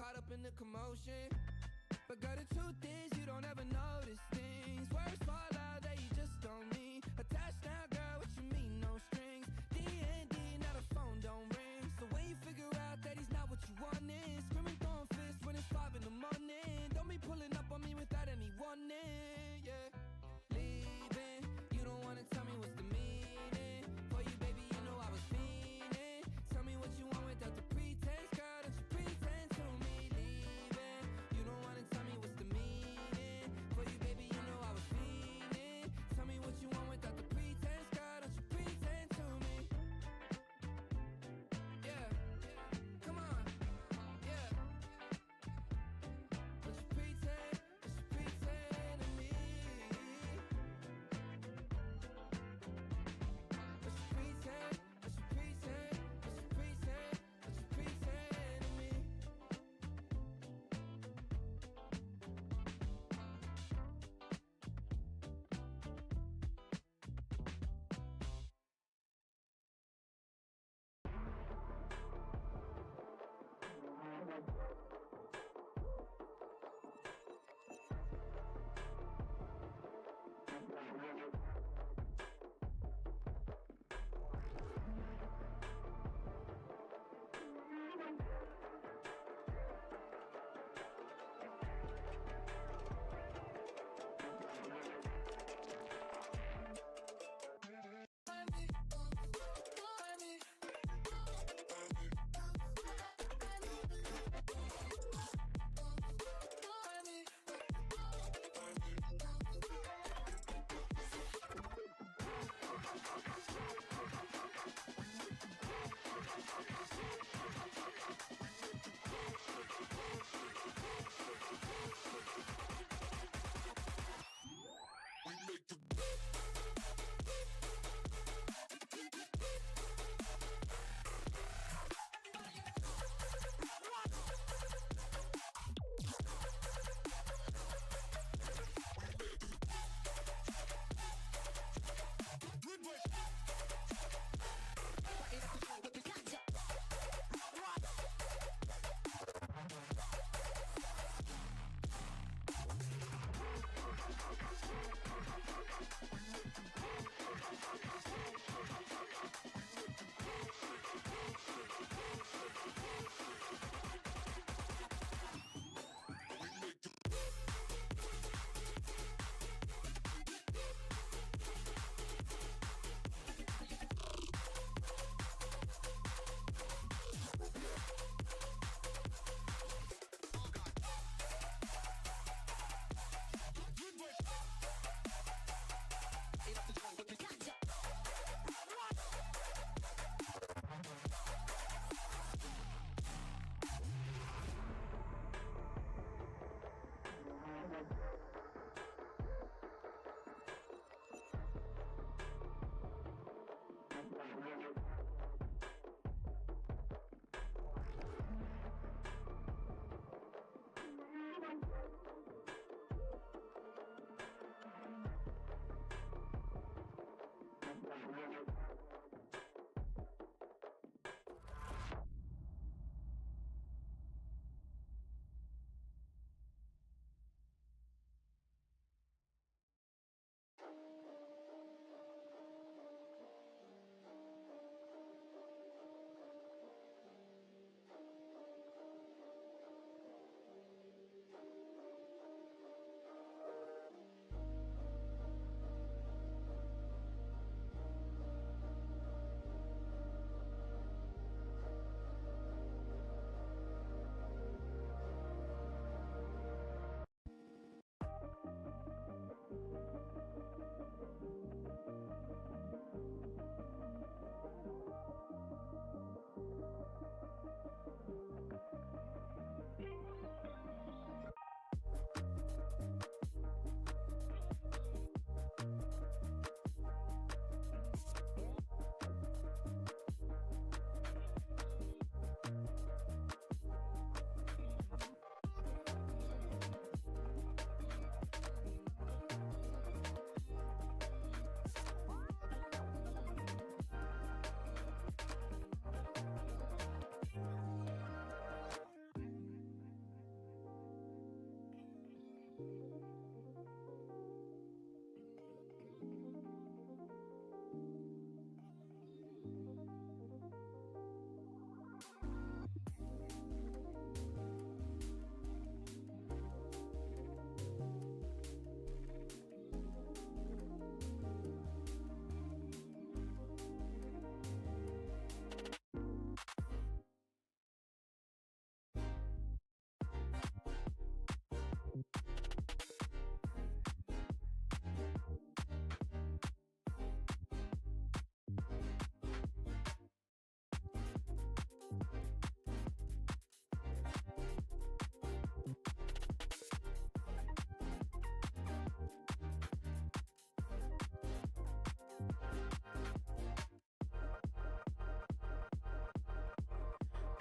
caught up in the commotion. But girl, the truth is you don't ever notice things. Words fall out that you just don't mean. Attached now, girl, what you mean, no strings. D&D, now the phone don't ring. So when you figure out that he's not what you wanted, screaming throwing fists when it's 5 in the morning. Don't be pulling up on me without any warning, yeah. Leaving, you don't wanna tell me what's the meaning. For you, baby, you know I was fiending. Tell me what you want without the pretense, girl, don't you pretend to me. Leaving, you don't wanna tell me what's the meaning. For you, baby, you know I was fiending. Tell me what you want without the pretense, girl, don't you pretend to me. Yeah, come on, yeah. Don't you pretend to me.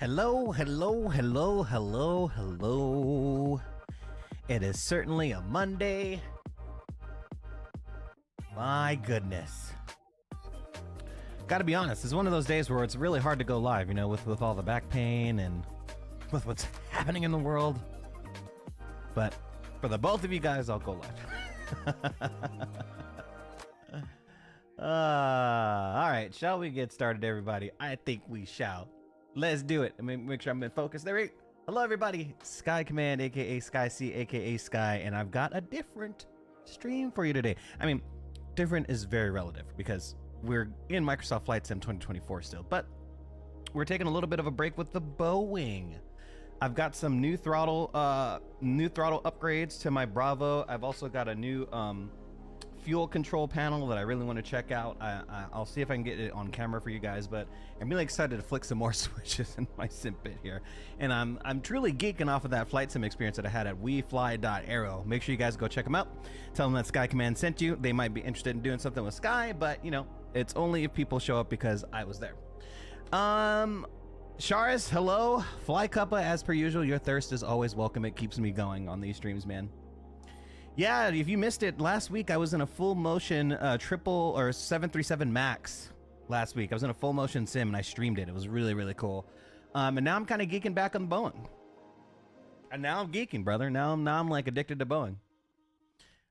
Hello, hello, hello, hello, hello. It is certainly a Monday. My goodness. Gotta be honest, it's one of those days where it's really hard to go live, you know, with all the back pain and with what's happening in the world. But for the both of you guys, I'll go live. All right, shall we get started, everybody? I think we shall. Let's do it. I mean, make sure I'm in focus. There we go. Hello, everybody. Sky Command, aka Sky C, aka Sky, and I've got a different stream for you today. I mean, different is very relative because we're in Microsoft Flight Sim 2024 still, but we're taking a little bit of a break with the Boeing. I've got some new throttle upgrades to my Bravo. I've also got a new fuel control panel that I really want to check out. I'll see if I can get it on camera for you guys, but I'm really excited to flick some more switches in my sim pit here. And I'm truly geeking off of that flight sim experience that I had at wefly.aero. Make sure you guys go check them out. Tell them that Sky Command sent you. They might be interested in doing something with Sky, but you know, it's only if people show up because I was there. Sharis, hello. Fly Cuppa, as per usual, your thirst is always welcome. It keeps me going on these streams, man. Yeah, if you missed it, last week I was in a full motion 737 Max last week. I was in a full motion sim and I streamed it. It was really, really cool. And now I'm kind of geeking back on Boeing. And now I'm geeking, brother. Now I'm like addicted to Boeing.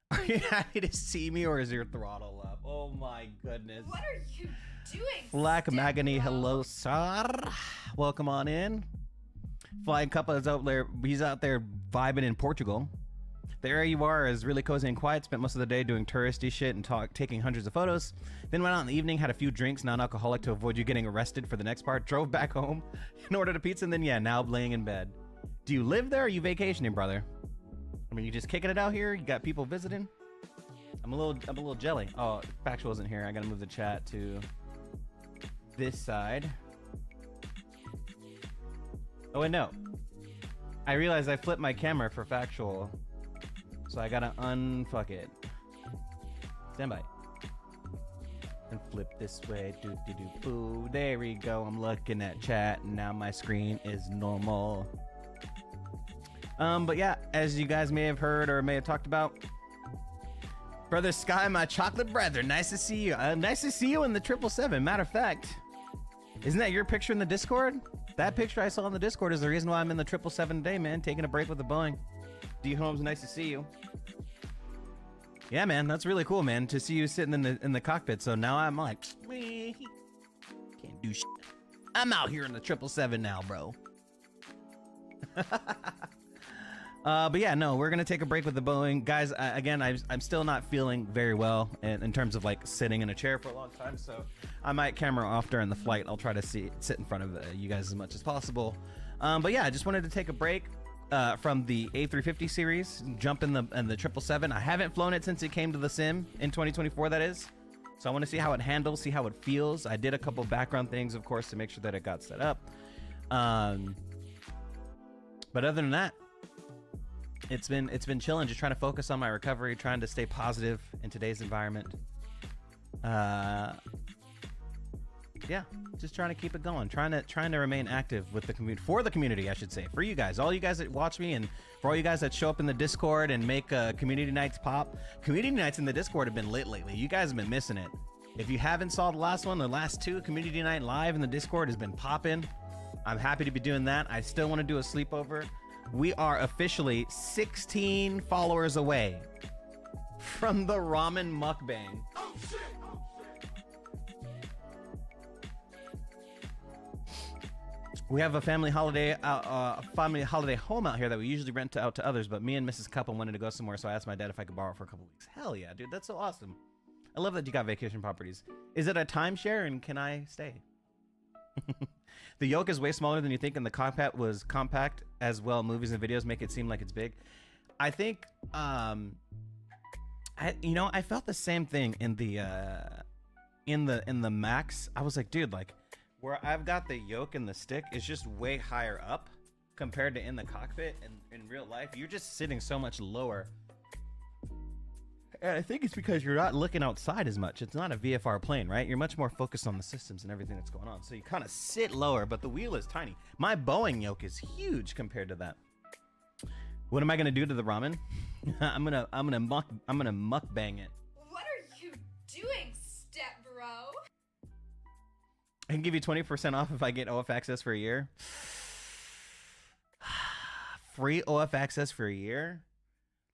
Are you happy to see me or is your throttle up? Oh my goodness. What are you doing? Black Magony, hello, sir. Welcome on in. Flying Cuppa is out there. He's out there vibing in Portugal. There you are, is really cozy and quiet. Spent most of the day doing touristy shit and taking hundreds of photos. Then went out in the evening, had a few drinks, non-alcoholic, to avoid you getting arrested for the next part. Drove back home and ordered a pizza, and then yeah, now laying in bed. Do you live there or are you vacationing, brother? I mean, you just kicking it out here? You got people visiting? I'm a little jelly. Oh, Factual isn't here. I gotta move the chat to this side. Oh wait, no. I realized I flipped my camera for Factual. So I gotta unfuck it. Stand by. And flip this way. Boo. There we go. I'm looking at chat and now my screen is normal. But yeah, as you guys may have heard or may have talked about, Brother Sky, my chocolate brother, nice to see you. Nice to see you in the 777. Matter of fact, isn't that your picture in the Discord? That picture I saw in the Discord is the reason why I'm in the 777 today, man. Taking a break with the Boeing. D Holmes, nice to see you. Yeah, man, that's really cool, man, to see you sitting in the cockpit. So now I'm like, can't do shit. I'm out here in the 777 now, bro. But yeah, no, we're gonna take a break with the Boeing, guys. Again, I'm still not feeling very well in terms of like sitting in a chair for a long time, so I might camera off during the flight. I'll try to sit in front of you guys as much as possible. But yeah, I just wanted to take a break from the A350 series, jump in the 777. I haven't flown it since it came to the sim in 2024, that is. So I want to see how it handles, see how it feels. I did a couple background things, of course, to make sure that it got set up. But other than that, it's been chilling, just trying to focus on my recovery, trying to stay positive in today's environment. Yeah, just trying to keep it going, trying to remain active with the community, for the community, I should say, for you guys, all you guys that watch me, and for all you guys that show up in the Discord and make community nights pop. Community nights in the Discord have been lit lately. You guys have been missing it. If you haven't saw the last one, the last two, community night live in the Discord has been popping. I'm happy to be doing that. I still want to do a sleepover. We are officially 16 followers away from the ramen mukbang. Oh, shit. We have a family holiday home out here that we usually rent out to others, but me and Mrs. Cuppa wanted to go somewhere, so I asked my dad if I could borrow it for a couple weeks. Hell yeah, dude, that's so awesome. I love that you got vacation properties. Is it a timeshare, and can I stay? The yoke is way smaller than you think, and the cockpit was compact as well. Movies and videos make it seem like it's big. I think, I felt the same thing in the Max. I was like, dude, like, where I've got the yoke and the stick is just way higher up compared to in the cockpit, and in real life you're just sitting so much lower. And I think it's because you're not looking outside as much. It's not a VFR plane, right? You're much more focused on the systems and everything that's going on. So you kind of sit lower, but the wheel is tiny. My Boeing yoke is huge compared to that. What am I gonna do to the ramen? I'm gonna mukbang it. What are you doing, step bro? I can give you 20% off if I get OF access for a year. Free OF access for a year?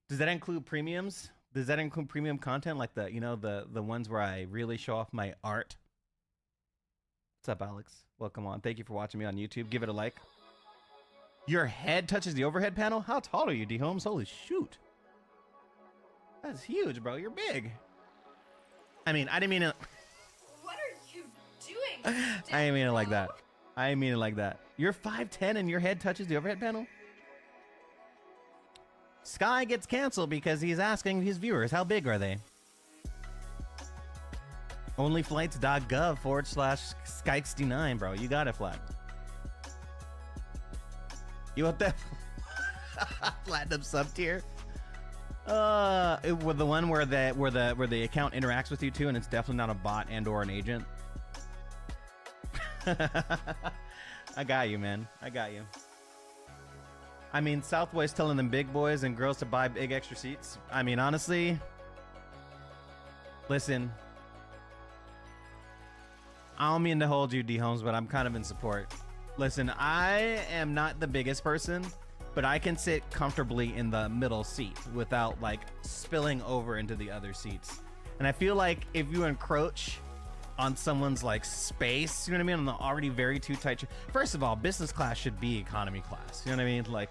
Does that include premiums? Does that include premium content like the, you know, the ones where I really show off my art? What's up, Alex? Welcome on. Thank you for watching me on YouTube. Give it a like. Your head touches the overhead panel? How tall are you, D Holmes? Holy shoot. That's huge, bro. You're big. I mean, I didn't mean it. What are you doing? I didn't mean it like that. I didn't mean it like that. You're 5'10" and your head touches the overhead panel? Sky gets canceled because he's asking his viewers, how big are they? Onlyflights.gov/Sky69, bro. You got it, Flat. You want that platinum sub tier? With the one where the account interacts with you too, and it's definitely not a bot and or an agent. I got you, man. I got you. I mean, Southway's telling them big boys and girls to buy big extra seats. I mean, honestly, listen. I don't mean to hold you, D Holmes, but I'm kind of in support. Listen, I am not the biggest person, but I can sit comfortably in the middle seat without like spilling over into the other seats. And I feel like if you encroach on someone's like space, you know what I mean, on the already very too tight. First of all, business class should be economy class. You know what I mean? Like,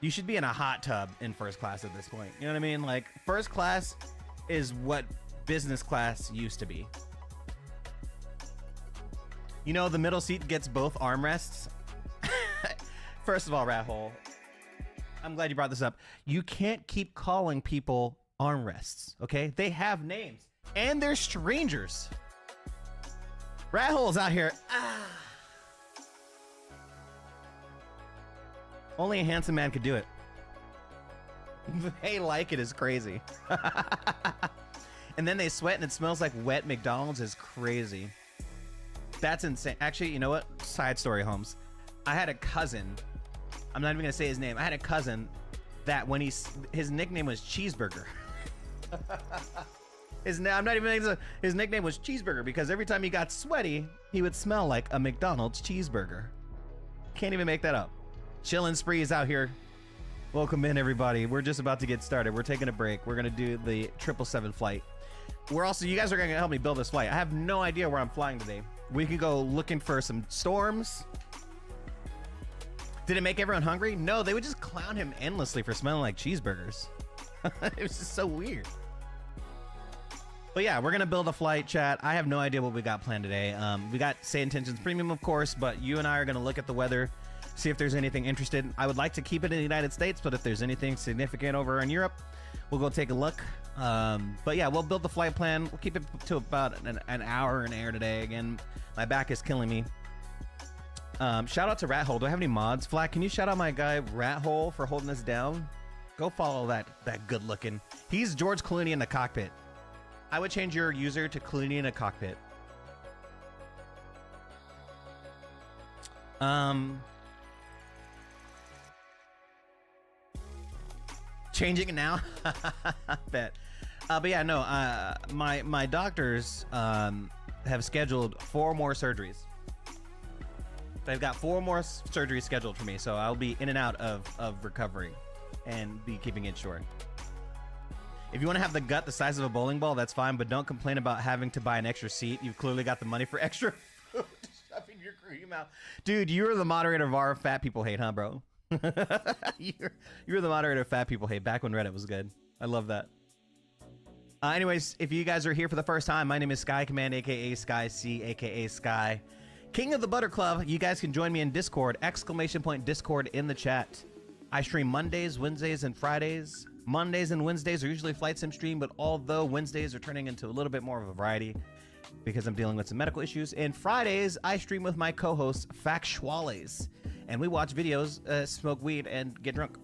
you should be in a hot tub in first class at this point. You know what I mean? Like, first class is what business class used to be. You know, the middle seat gets both armrests. First of all, rat hole, I'm glad you brought this up. You can't keep calling people armrests, okay? They have names and they're strangers. Rat holes out here. Only a handsome man could do it. They like it is crazy. And then they sweat and it smells like wet McDonald's is crazy. That's insane. Actually, you know what? Side story, Holmes. I had a cousin. I'm not even gonna say his name. I had a cousin that when his nickname was Cheeseburger. His nickname was Cheeseburger because every time he got sweaty, he would smell like a McDonald's cheeseburger. Can't even make that up. Chillin' Spree is out here. Welcome in, everybody. We're just about to get started. We're taking a break. We're gonna do the 777 flight. You guys are gonna help me build this flight. I have no idea where I'm flying today. We can go looking for some storms. Did it make everyone hungry? No, they would just clown him endlessly for smelling like cheeseburgers. It was just so weird. But yeah, we're gonna build a flight, chat. I have no idea what we got planned today. We got Say Intentions Premium, of course, but you and I are gonna look at the weather, see if there's anything interested. I would like to keep it in the United States, but if there's anything significant over in Europe, we'll go take a look. But yeah, we'll build the flight plan. We'll keep it to about an hour in air today. Again, my back is killing me. Shout out to Rat Hole. Do I have any mods? Flat, can you shout out my guy Rat Hole for holding us down? Go follow that good looking. He's George Clooney in the cockpit. I would change your user to Clooney in a cockpit. Changing it now? Bet. But yeah, no, my doctors have scheduled 4 more surgeries. They've got 4 more surgeries scheduled for me, so I'll be in and out of recovery and be keeping it short. If you want to have the gut the size of a bowling ball, that's fine, but don't complain about having to buy an extra seat. You've clearly got the money for extra food to shove in your cream mouth. Dude, you're the moderator of our Fat People Hate, huh, bro? You're the moderator of Fat People Hate, back when Reddit was good. I love that. Anyways, if you guys are here for the first time, my name is Sky Command, aka Sky C, aka Sky King of the Butter Club. You guys can join me in Discord, !Discord in the chat. I stream Mondays, Wednesdays, and Fridays. Mondays and Wednesdays are usually Flight Sim stream, but although Wednesdays are turning into a little bit more of a variety because I'm dealing with some medical issues, and Fridays I stream with my co-host Factuales, and we watch videos, smoke weed, and get drunk.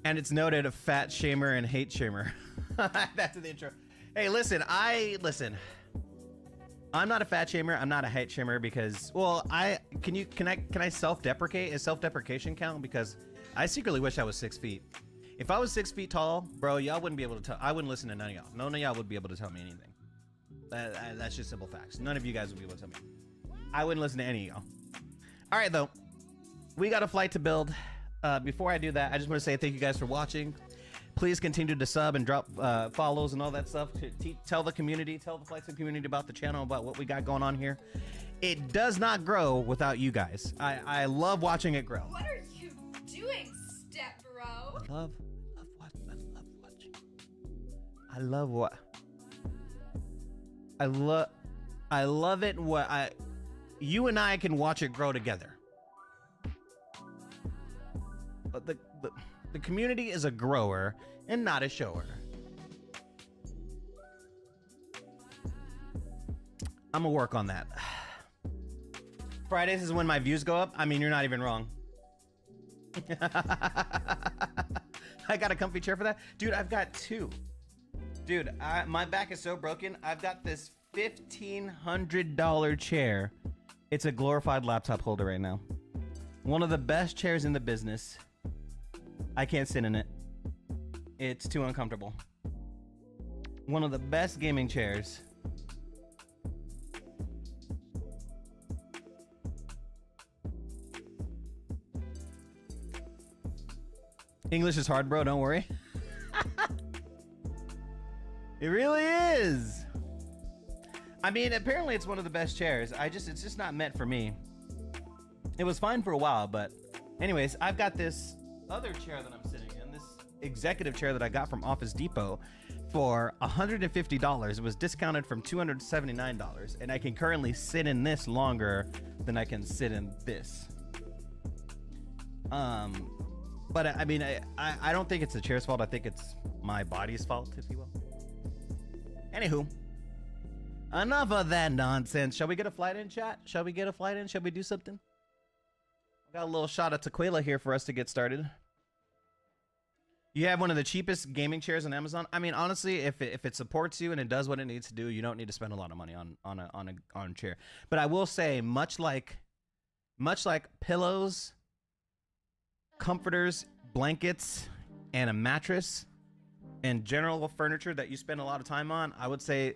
And it's noted a fat shamer and hate shamer. That's the intro. Hey, listen. I'm not a fat shamer. I'm not a hate shamer because, well, can I self-deprecate? Is self-deprecation count? Because I secretly wish I was 6 feet. If I was 6 feet tall, bro, y'all wouldn't be able to tell. I wouldn't listen to none of y'all. None of y'all would be able to tell me anything. That's just simple facts. None of you guys would be able to tell me. I wouldn't listen to any of y'all. All right, though. We got a flight to build. Before I do that, I just want to say thank you guys for watching. Please continue to sub and drop follows and all that stuff. Tell the community, tell the Flight Sim community about the channel, about what we got going on here. It does not grow without you guys. I love watching it grow. What are you doing, step bro? I love watching. I love it. You and I can watch it grow together. But the community is a grower and not a shower. I'm gonna work on that. Fridays is when my views go up. I mean, you're not even wrong. I got a comfy chair for that. Dude, I've got two. Dude, my back is so broken. I've got this $1,500 chair. It's a glorified laptop holder right now. One of the best chairs in the business. I can't sit in it. It's too uncomfortable. One of the best gaming chairs. English is hard, bro. Don't worry. It really is. I mean, apparently it's one of the best chairs. It's just not meant for me. It was fine for a while, but anyways, I've got this other chair that I'm sitting in, this executive chair that I got from Office Depot for $150. It was discounted from $279, and I can currently sit in this longer than I can sit in this. But I mean, I don't think it's the chair's fault. I think it's my body's fault, if you will. Anywho, enough of that nonsense. Shall we get a flight in, chat? Shall we get a flight in? Shall we do something? Got a little shot of tequila here for us to get started. You have one of the cheapest gaming chairs on Amazon. I mean, honestly, if it supports you and it does what it needs to do, you don't need to spend a lot of money on a chair. But I will say, much like pillows, comforters, blankets, and a mattress, and general furniture that you spend a lot of time on, I would say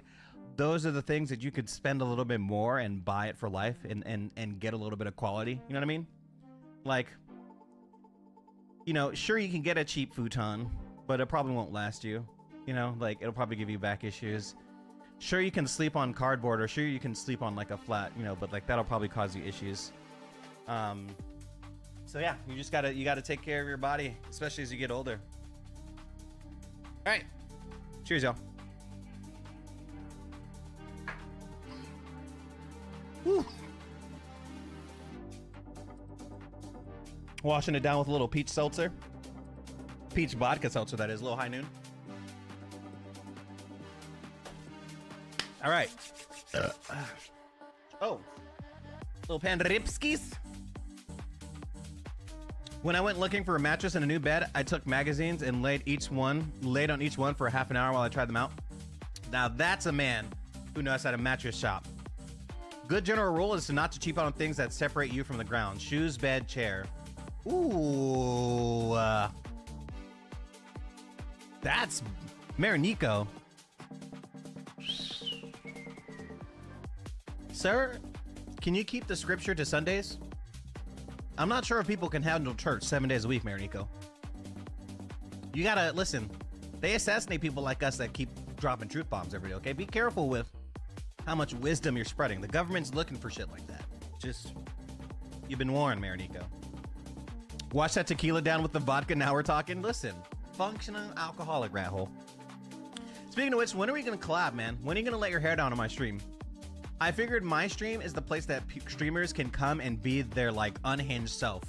those are the things that you could spend a little bit more and buy it for life and get a little bit of quality. You know what I mean? Like, you know, sure, you can get a cheap futon, but it probably won't last you. You know, like, it'll probably give you back issues. Sure, you can sleep on cardboard, or sure, you can sleep on like a flat, you know, but like that'll probably cause you issues. So yeah, you gotta take care of your body, especially as you get older. All right, cheers, y'all. Woo. Washing it down with a little peach seltzer. Peach vodka seltzer, that is. A little high noon. All right. Oh. Little Pandaripskis. When I went looking for a mattress and a new bed, I took magazines and laid on each one for a half an hour while I tried them out. Now that's a man who knows how to mattress shop. Good general rule is to not to cheap out on things that separate you from the ground. Shoes, bed, chair. Ooh. That's Marinico. Sir, can you keep the scripture to Sundays? I'm not sure if people can handle church 7 days a week, Marinico. You gotta listen. They assassinate people like us that keep dropping truth bombs every day, okay? Be careful with how much wisdom you're spreading. The government's looking for shit like that. Just, you've been warned, Marinico. Wash that tequila down with the vodka. Now we're talking. Listen, functional alcoholic rat hole. Speaking of which, when are we gonna collab, man? When are you gonna let your hair down on my stream? I figured my stream is the place that streamers can come and be their like unhinged self.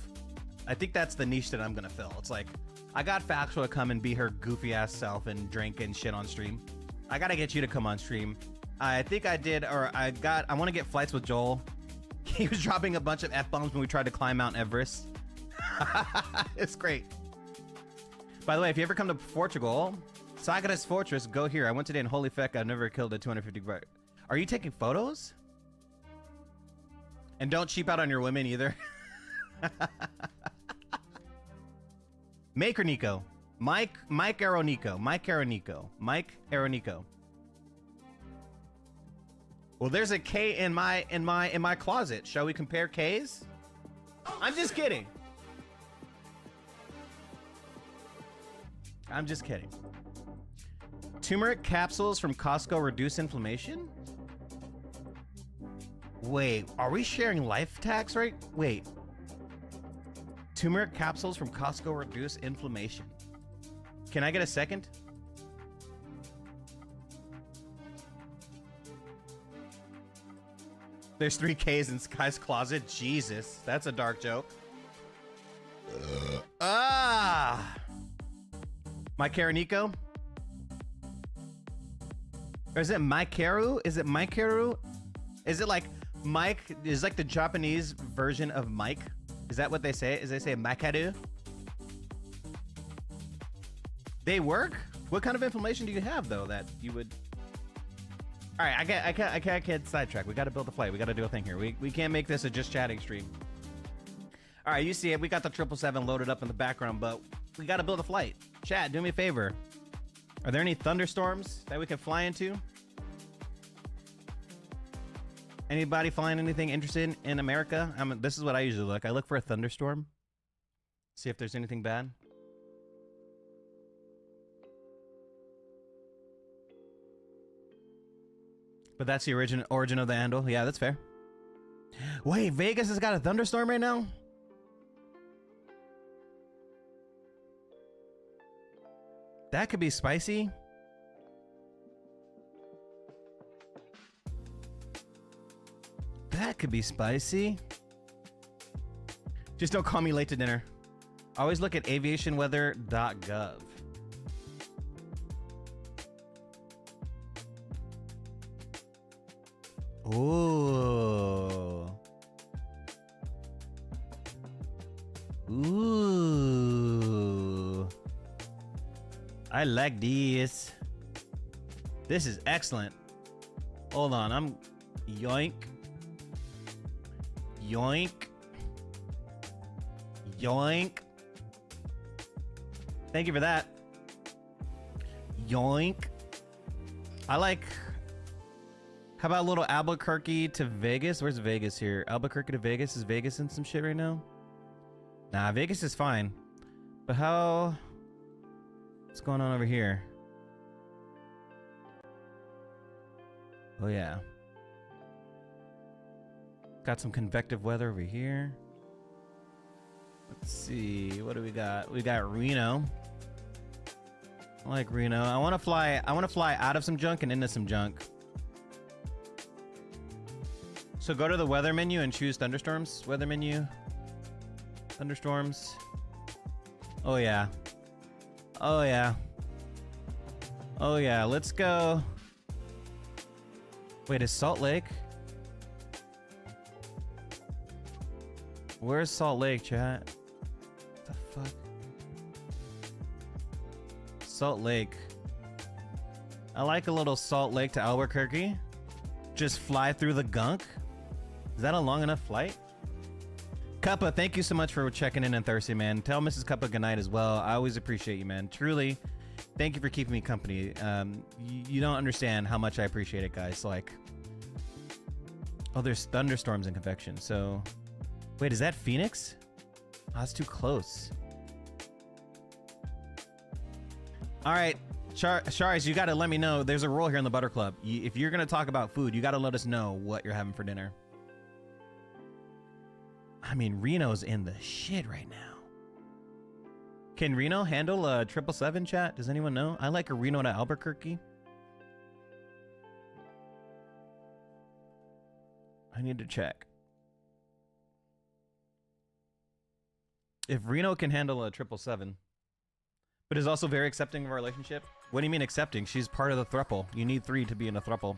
I think that's the niche that I'm gonna fill. It's like, I got Factual to come and be her goofy ass self and drink and shit on stream. I gotta get you to come on stream. I think I did, or I want to get flights with Joel. He was dropping a bunch of F-bombs when we tried to climb Mount Everest. It's great. By the way, if you ever come to Portugal, Sagres Fortress, go here. I went today and holy feck, I've never killed a 250 bar. Are you taking photos? And don't cheap out on your women either. Maker Nico. Mike Aronico. Well, there's a K in my closet. Shall we compare K's? I'm just kidding. I'm just kidding. Turmeric capsules from Costco reduce inflammation? Wait, are we sharing life tax right? Wait. Turmeric capsules from Costco reduce inflammation. Can I get a second? There's 3 Ks in Sky's closet. Jesus, that's a dark joke. Mike Nico? Or is it Maikeru? Is it Maikeru? Is it like Mike? Is like the Japanese version of Mike? Is that what they say? Is they say Maikeru? They work? What kind of inflammation do you have though that you would? All right, I can't sidetrack. We got to build a flight. We got to do a thing here. We can't make this a just chatting stream. All right, you see it. We got the 777 loaded up in the background, but we got to build a flight. Chat, do me a favor. Are there any thunderstorms that we can fly into? Anybody flying anything interesting in America? This is what I usually look. I look for a thunderstorm. See if there's anything bad. But that's the origin of the handle. Yeah, that's fair. Wait, Vegas has got a thunderstorm right now? That could be spicy. That could be spicy. Just don't call me late to dinner. Always look at aviationweather.gov. Ooh. Ooh. I like this. This is excellent. Hold on, I'm yoink. Yoink. Yoink. Thank you for that. Yoink. I like. How about a little Albuquerque to Vegas? Where's Vegas here? Albuquerque to Vegas? Is Vegas in some shit right now? Nah, Vegas is fine. But how... What's going on over here? Oh, yeah. Got some convective weather over here. Let's see. What do we got? We got Reno. I like Reno. I want to fly out of some junk and into some junk. So go to the weather menu and choose thunderstorms. Weather menu. Thunderstorms. Oh yeah. Oh yeah. Oh yeah. Let's go. Wait, is Salt Lake? Where's Salt Lake, chat? What the fuck? Salt Lake. I like a little Salt Lake to Albuquerque. Just fly through the gunk. Is that a long enough flight? Cuppa, thank you so much for checking in and thirsty, man. Tell Mrs. Cuppa good night as well. I always appreciate you, man. Truly, thank you for keeping me company. You don't understand how much I appreciate it, guys. Like, oh, there's thunderstorms in convection. So, wait, is that Phoenix? Oh, that's too close. All right, Sharis, you got to let me know. There's a rule here in the Butter Club. If you're going to talk about food, you got to let us know what you're having for dinner. I mean, Reno's in the shit right now. Can Reno handle a 777 chat? Does anyone know? I like a Reno to Albuquerque. I need to check. If Reno can handle a 777, but is also very accepting of our relationship. What do you mean accepting? She's part of the throuple. You need 3 to be in a throuple.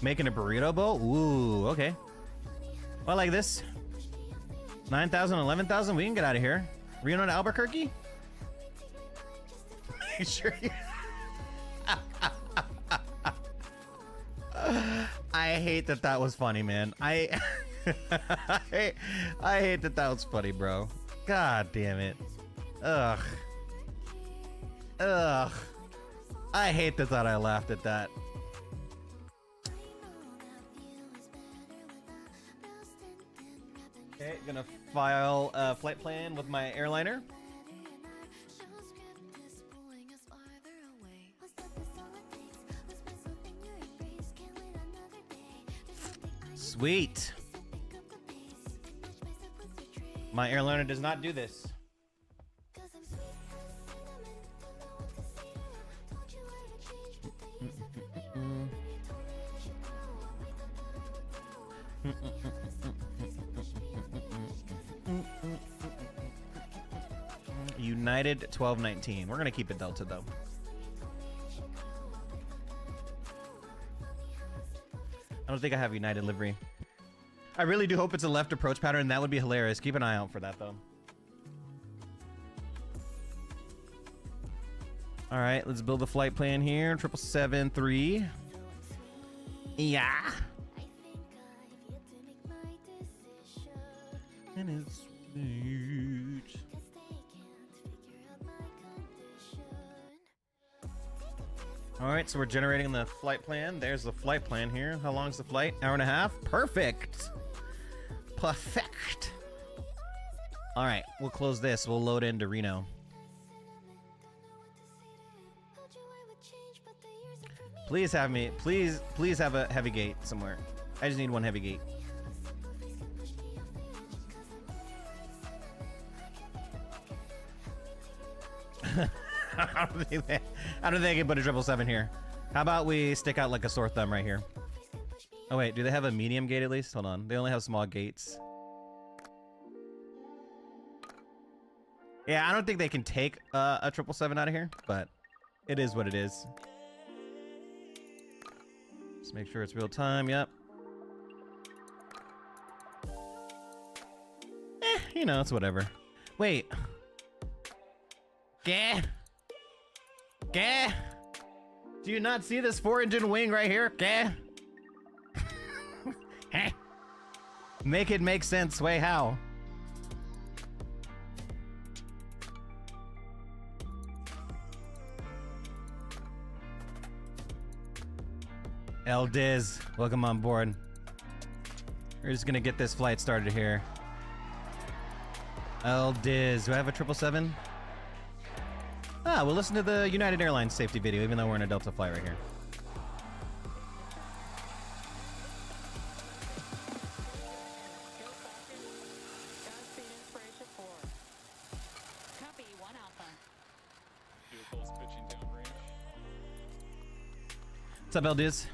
Making a burrito bowl? Ooh, okay. Well, I like this. 9,000, 11,000. We can get out of here. Reno to Albuquerque? Sure. I hate that that was funny, man. I hate that that was funny, bro. God damn it. Ugh. Ugh. I hate the thought I laughed at that. Okay, gonna file a flight plan with my airliner. Sweet. My airliner does not do this. United 1219. We're gonna keep it Delta though. I don't think I have United livery. I really do hope it's a left approach pattern. That would be hilarious. Keep an eye out for that though. All right, let's build a flight plan here. 777-3. Yeah. And it's sweet. All right, so we're generating the flight plan. There's the flight plan here. How long's the flight? Hour and a half? Perfect. Perfect. All right, we'll close this. We'll load into Reno. Please have me. Please have a heavy gate somewhere. I just need one heavy gate. I don't think they can put a 777 here. How about we stick out like a sore thumb right here? Oh wait, do they have a medium gate at least? Hold on, they only have small gates. Yeah, I don't think they can take a 777 out of here, but it is what it is. Just make sure it's real time. Yep. You know, it's whatever. Wait. Gah. Gah. Do you not see this 4-engine wing right here? Gah. Make it make sense. Way how? El Diz, welcome on board. We're just gonna get this flight started here. El Diz, do I have a 777? Ah, we'll listen to the United Airlines safety video, even though we're in a Delta flight right here. What's up, Eldiz?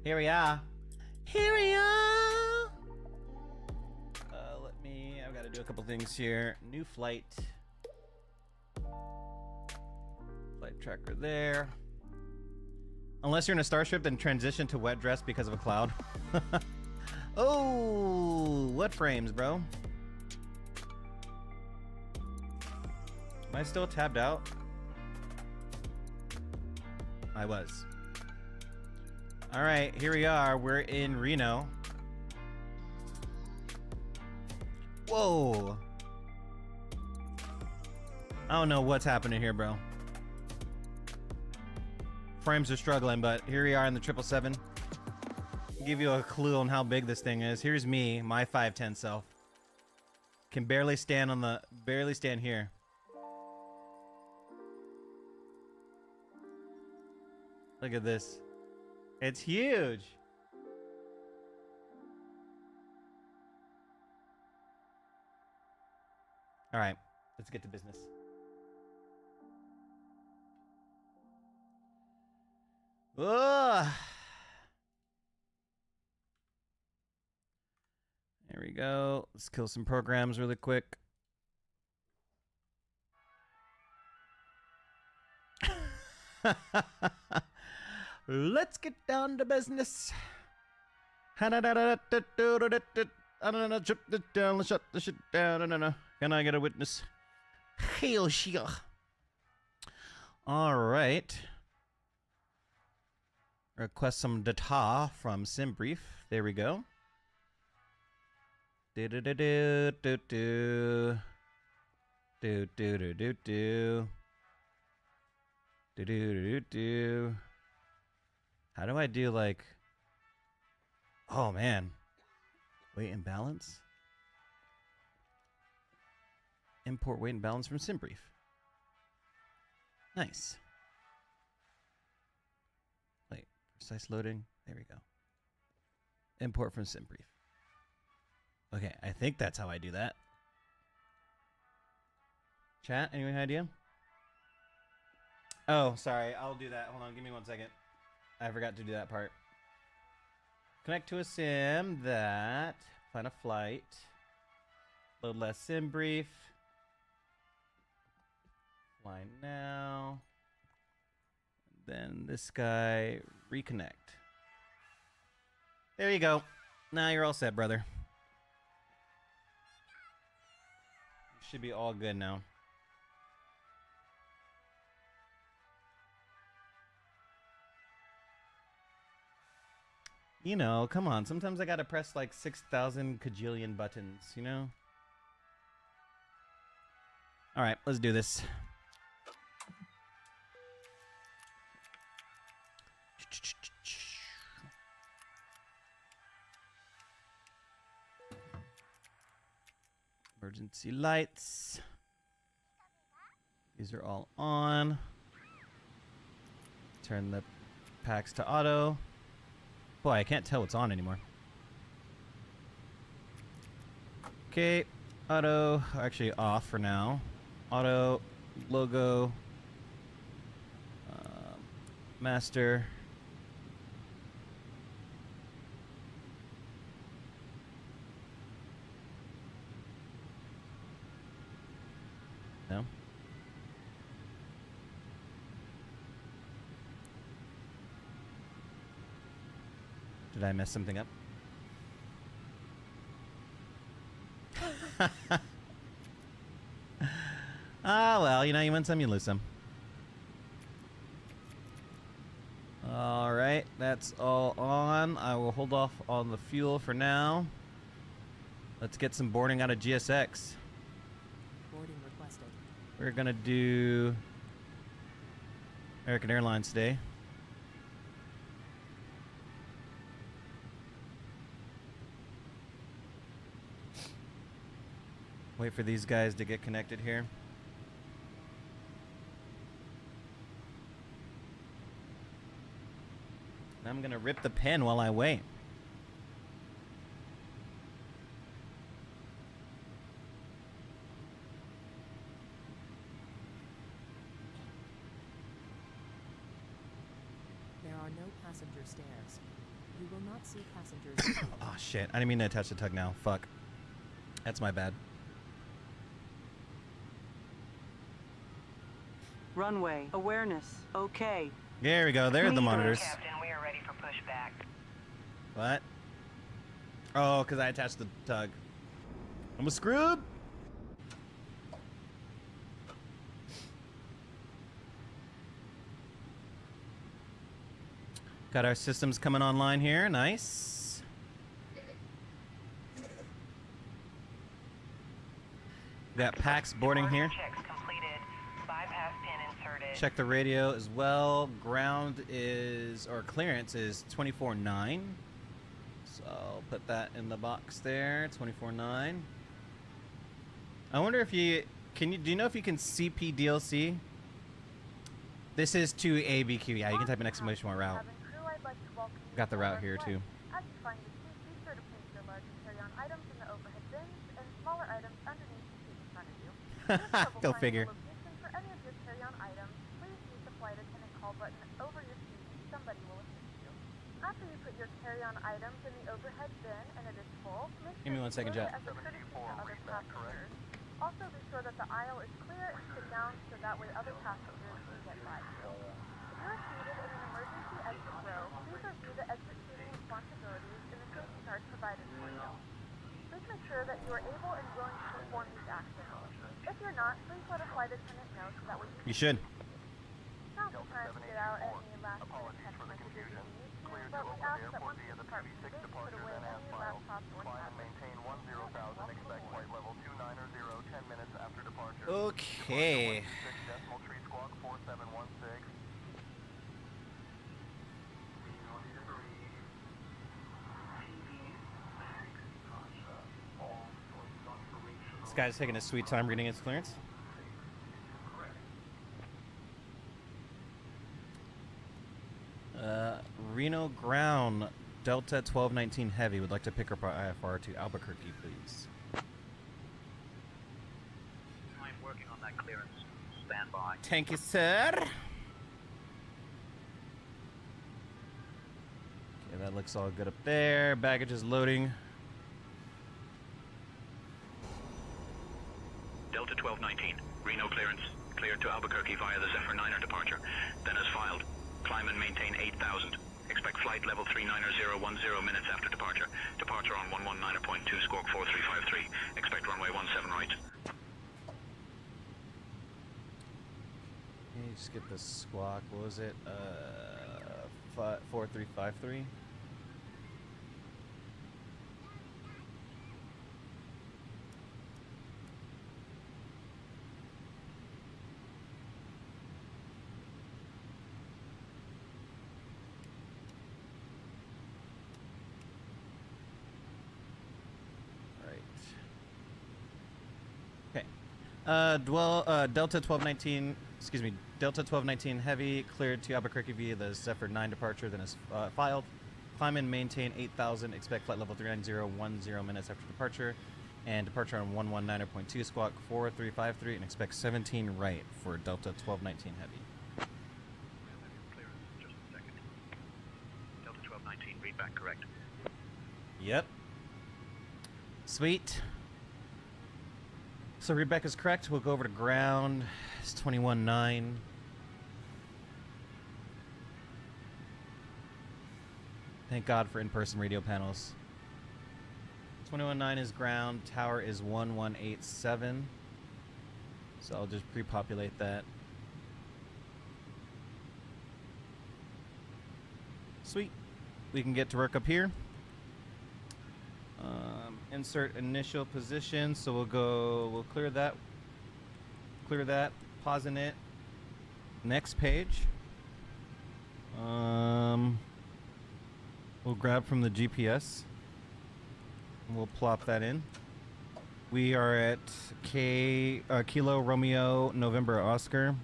Here we are. Here we are. I've got to do a couple things here. New flight. Flight tracker there. Unless you're in a Starship, then transition to wet dress because of a cloud. Oh, what frames, bro? Am I still tabbed out? I was. All right, here we are. We're in Reno. Whoa. I don't know what's happening here, bro. Frames are struggling, but here we are in the 777. Give you a clue on how big this thing is. Here's me, my 5'10" self. Can barely stand here. Look at this. It's huge. All right, let's get to business. Ugh. There we go. Let's kill some programs really quick. Let's get down to business. Shut the shit down. Can I get a witness? Hail Shia. All right. Request some data from Simbrief. There we go. Do do do do do do do do do do do do do do. How do I do like? Oh man, weight and balance. Import weight and balance from Simbrief. Nice. Wait, precise loading. There we go. Import from Simbrief. Okay, I think that's how I do that. Chat, any idea? Oh, sorry. I'll do that. Hold on, give me 1 second. I forgot to do that part. Connect to a sim. That. Plan a flight. Load less sim brief. Fly now. Then this guy. Reconnect. There you go. Now you're all set, brother. You should be all good now. You know, come on. Sometimes I gotta press like 6,000 kajillion buttons, you know? Alright, let's do this. Emergency lights. These are all on. Turn the packs to auto. Boy, I can't tell what's on anymore. Okay, auto, actually off for now. Auto, logo, master. No. Did I mess something up? Ah, well, you know, you win some, you lose some. Alright, that's all on. I will hold off on the fuel for now. Let's get some boarding out of GSX. Boarding requested. We're gonna do American Airlines today. Wait for these guys to get connected here. I'm gonna rip the pen while I wait. There are no passenger stairs. You will not see passengers. Oh shit, I didn't mean to touch the tug now. Fuck. That's my bad. Runway awareness. Okay. There we go. There are the monitors. Captain, we are ready for pushback. What? Oh, because I attached the tug. I'm a scrub. Got our systems coming online here. Nice. Got Pax boarding here. Checks completed. Bypass pin inserted. Check the radio as well. Ground is, or clearance is 24.9. So I'll put that in the box there. 24.9. I wonder if you can. Do you know if you can CP DLC? This is to ABQ. Yeah, you can type an exclamation mark route. Got the route here too. As you find the seat, be sure to place your large carry-on items in the overhead bins and smaller items underneath the seat in front of you. If you have trouble Go finding figure. the location for any of your carry-on items, please use the flight attendant call button over your seat and somebody will assist you. After you put your carry-on items in the overhead bin and it is full, make sure Give me 1 you second, load it Jet. as a courtesy to other passengers. Also be sure that the aisle is clear and sit down so that way other passengers can get by you. are seated in an emergency exit row, please review the exit seating responsibilities in the safety chart provided for you. Please make sure that you are able and willing to perform these actions. If you're not, please let a flight attendant know so that we can... You should. Now's the time to get out any last-minute text messages you need to, but we ask that once you depart from this, put away any laptops or tablets. Okay. This guy's taking a sweet time reading his clearance. Reno Ground, Delta 1219 Heavy would like to pick up our IFR to Albuquerque, please. I'm working on that clearance. Stand by. Thank you, sir. Okay, that looks all good up there. Baggage is loading. Delta 1219, Reno clearance. Cleared to Albuquerque via the Zephyr 9er departure. Then as filed. Climb and maintain 8,000. Expect flight level 39010 minutes after departure. Departure on 119.2 squawk 4353. Expect runway 17 right. Okay, skip the squawk. What was it? 4353. Delta 1219, excuse me, Delta 1219 Heavy cleared to Albuquerque via the Zephyr 9 departure, then is filed. Climb and maintain 8,000, expect flight level 39010 minutes after departure, and departure on 119.2 squawk 4353, and expect 17 right for Delta 1219 Heavy. Clearance, just a second. Delta 1219, read back correct. Yep. Sweet. So Rebecca's correct. We'll go over to ground. It's 21-9. Thank God for in-person radio panels. 21-9 is ground. Tower is 1187. So I'll just pre-populate that. Sweet. We can get to work up here. Insert initial position, so we'll clear that, pause in it, next page. We'll grab from the GPS, and we'll plop that in. We are at Kilo Romeo November Oscar.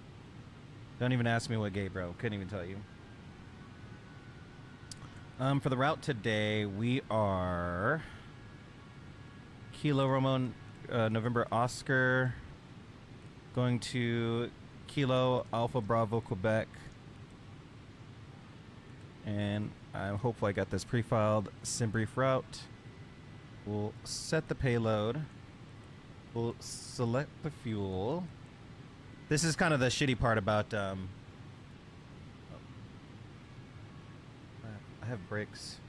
Don't even ask me what gate, bro, couldn't even tell you. For the route today, we are Kilo Romeo November Oscar, going to Kilo Alpha Bravo Quebec, and hopefully I got this pre-filed. Sim brief route. We'll set the payload. We'll select the fuel. This is kind of the shitty part about I have brakes.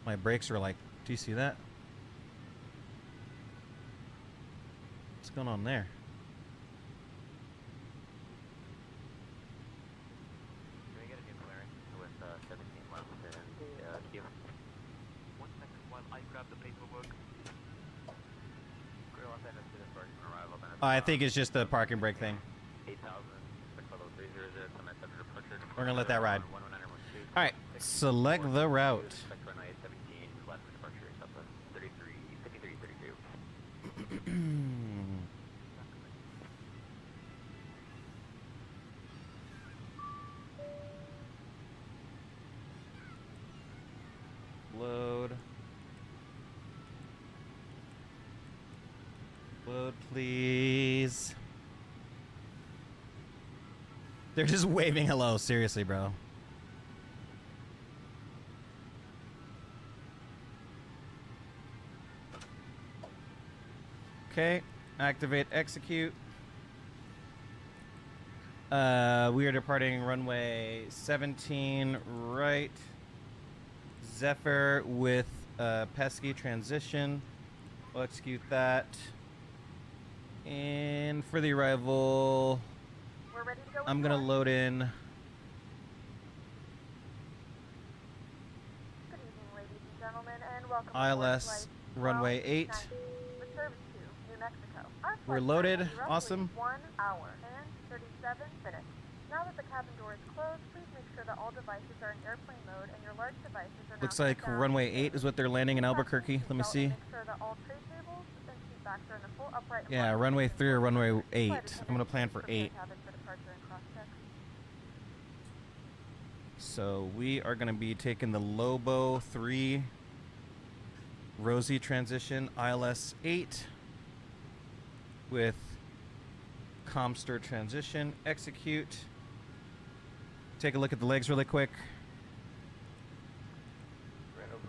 My brakes are like, do you see that? What's going on there? Can we get a new clearance with 17 left in the queue? 1 second while I grab the paperwork. Clear Los Angeles to departure on arrival. I think it's just the parking brake thing. 8,000, expect level 300, summit after departure. We're gonna let that ride. 119.2. All right, select the route. Expect runway 17 left for departure. Delta 5332. Load. Load, please. They're just waving hello. Seriously, bro. Okay. Activate, execute. We are departing runway 17 right. Zephyr with pesky transition. We'll execute that. And for the arrival, We're ready to go. I'm gonna load in. Good evening, ladies and gentlemen, and welcome ILS runway 8. with service to New Mexico. Our We're flight loaded. time is roughly Awesome. 1 hour and 37 minutes. Now that the cabin door is closed, please make sure that all devices are in airplane mode and your large devices are Looks now like shut down. runway 8 is what they're landing in Albuquerque. Let me see. Make sure that all tray tables and seat backs are in the full upright Yeah, alignment. runway 3 or runway 8. Flight I'm gonna plan for attendants, 8. prepare cabin for departure and cross-check. So we are gonna be taking the Lobo 3 Rosie transition ILS 8 with Comster transition. Execute. Take a look at the legs really quick.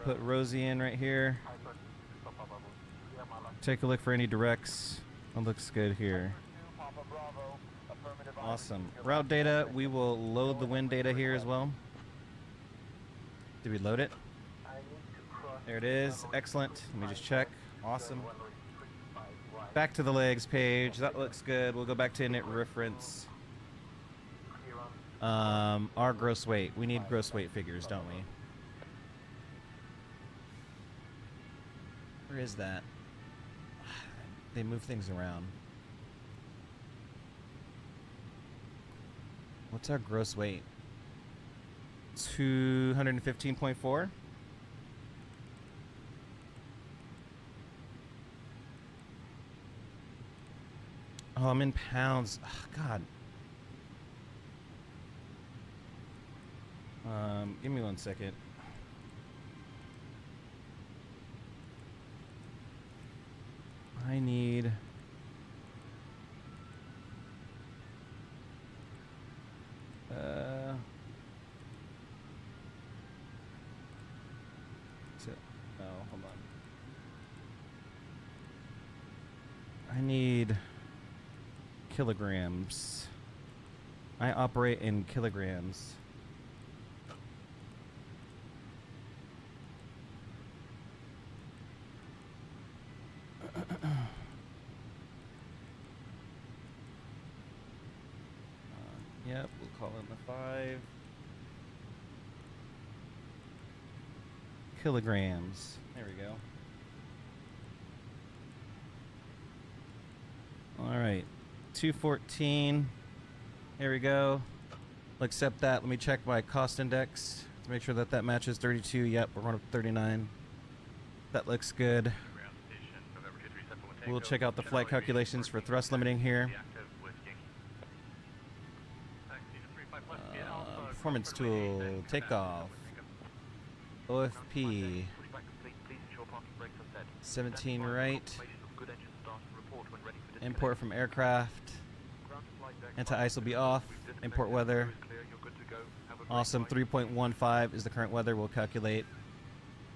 Put Rosie in right here. Take a look for any directs. That looks good here. Awesome. Route data, we will load the wind data here as well. Did we load it? There it is. Excellent. Let me just check. Awesome. Back to the legs page. That looks good. We'll go back to init reference. Our gross weight. We need gross weight figures, don't we? Where is that? They move things around. What's our gross weight? 215.4? Oh, I'm in pounds. Oh, God. Give me 1 second. I need... Oh, hold on. I need kilograms. I operate in kilograms. Yep, we'll call in the 5 kilograms. There we go. All right, 214. There we go. I'll accept that. Let me check my cost index to make sure that that matches 32. Yep, we're going up to 39. That looks good. We'll check out the flight calculations for thrust limiting here. Performance tool, takeoff. OFP. 17 right. Import from aircraft. Anti-ice will be off. Import weather. Awesome. 3.15 is the current weather. We'll calculate.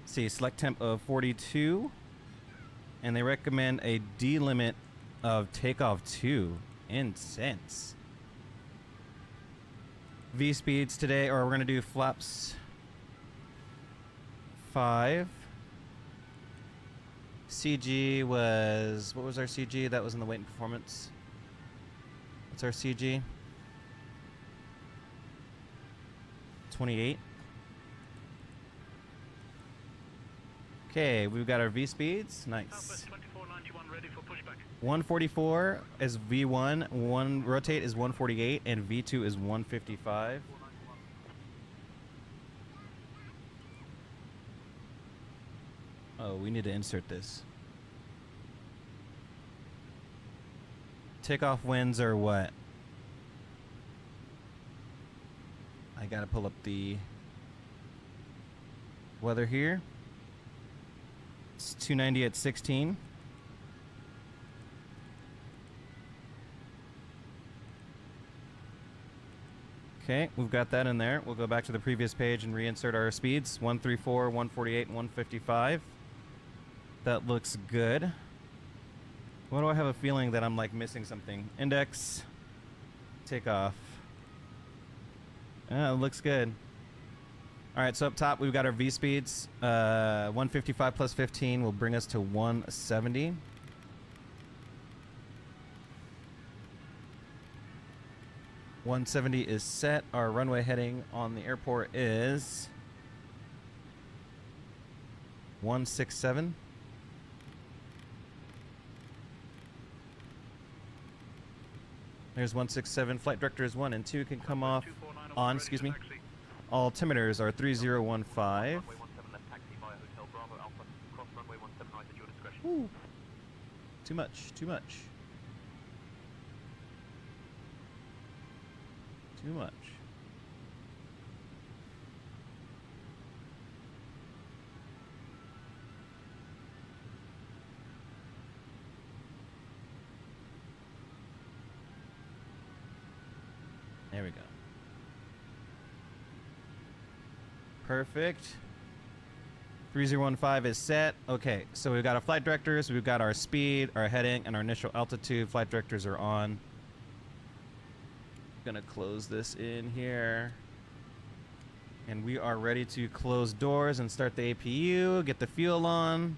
See, select temp of 42. And they recommend a delimit of takeoff 2. Incense. V speeds today, or we're going to do flaps 5. CG was, what was our CG? That was in the weight and performance. What's our CG? 28. Okay, we've got our V speeds. Nice. 144 is V1, one rotate is 148, and V2 is 155. Oh, we need to insert this. Takeoff winds are what? I gotta pull up the weather here. It's 290 at 16. Okay, we've got that in there. We'll go back to the previous page and reinsert our speeds. 134, 148, and 155. That looks good. Why do I have a feeling that I'm like missing something? Index, takeoff. Looks good. All right, so up top we've got our V speeds. 155 plus 15 will bring us to 170. .170 is set. Our runway heading on the airport is 167. There's 167. Flight directors 1 and 2 can come off on, excuse me. Altimeters are 3015. Ooh. Too much, too much. Too much. There we go. Perfect. 3015 is set. Okay, so we've got our flight directors, we've got our speed, our heading, and our initial altitude. Flight directors are on. Gonna close this in here. And we are ready to close doors and start the APU, get the fuel on.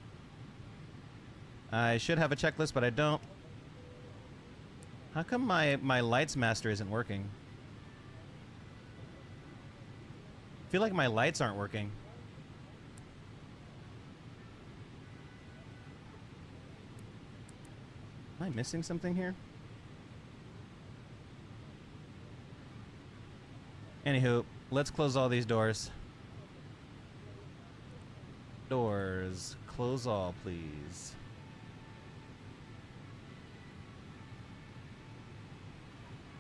I should have a checklist, but I don't. How come my lights master isn't working? I feel like my lights aren't working. Am I missing something here? Anywho, let's close all these doors. Doors, close all, please.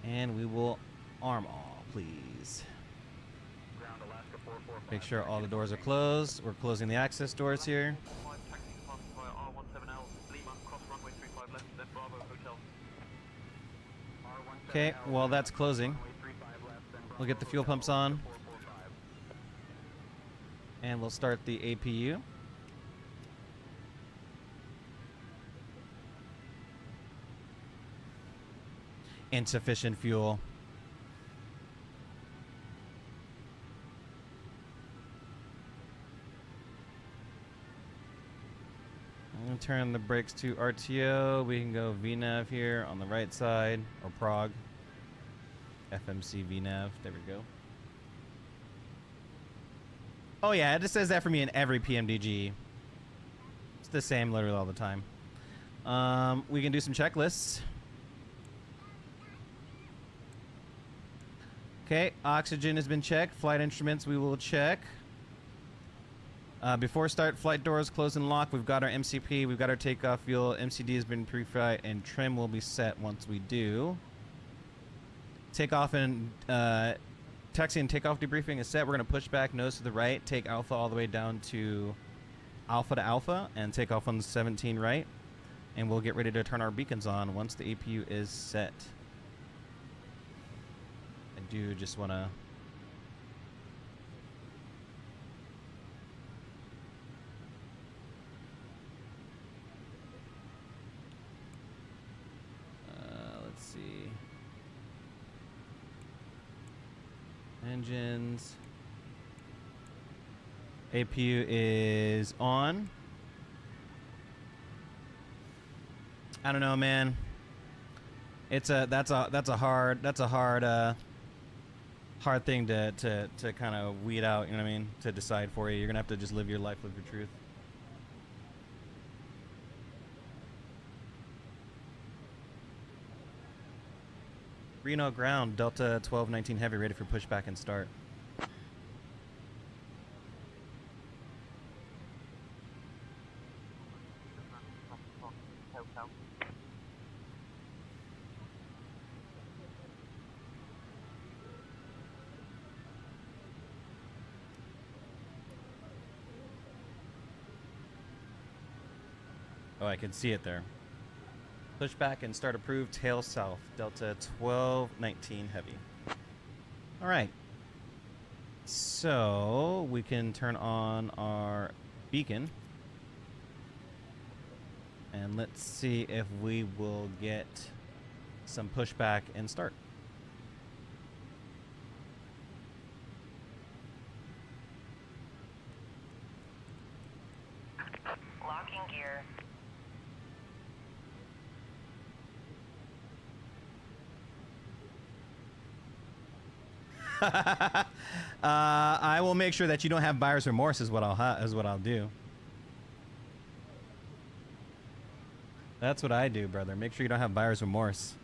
And we will arm all, please. Make sure all the doors are closed. We're closing the access doors here. Okay, while that's closing, we'll get the fuel pumps on. And we'll start the APU. Insufficient fuel. I'm gonna turn the brakes to RTO. We can go VNAV here on the right side, or Prague. FMC VNAV. There we go. Oh yeah, it just says that for me in every PMDG. It's the same literally all the time. We can do some checklists. Okay, oxygen has been checked. Flight instruments we will check. Before start, flight doors close and lock. We've got our MCP, we've got our takeoff fuel. MCD has been pre-flight and trim will be set once we do. Takeoff and taxi and takeoff debriefing is set. We're going to push back nose to the right, take Alpha all the way down to Alpha, and take off on 17 right. And we'll get ready to turn our beacons on once the APU is set. I do just want to... let's see. Engines. APU is on. I don't know, man. It's that's a hard thing to kind of weed out, you know what I mean? To decide for you. You're gonna have to just live your life, live your truth. Reno ground, Delta 1219 heavy, ready for pushback and start. Oh, I can see it there. Pushback and start approved, tail south, Delta 1219 heavy. All right. So we can turn on our beacon. And let's see if we will get some pushback and start. I will make sure that you don't have buyer's remorse. Is what I'll do. That's what I do, brother. Make sure you don't have buyer's remorse.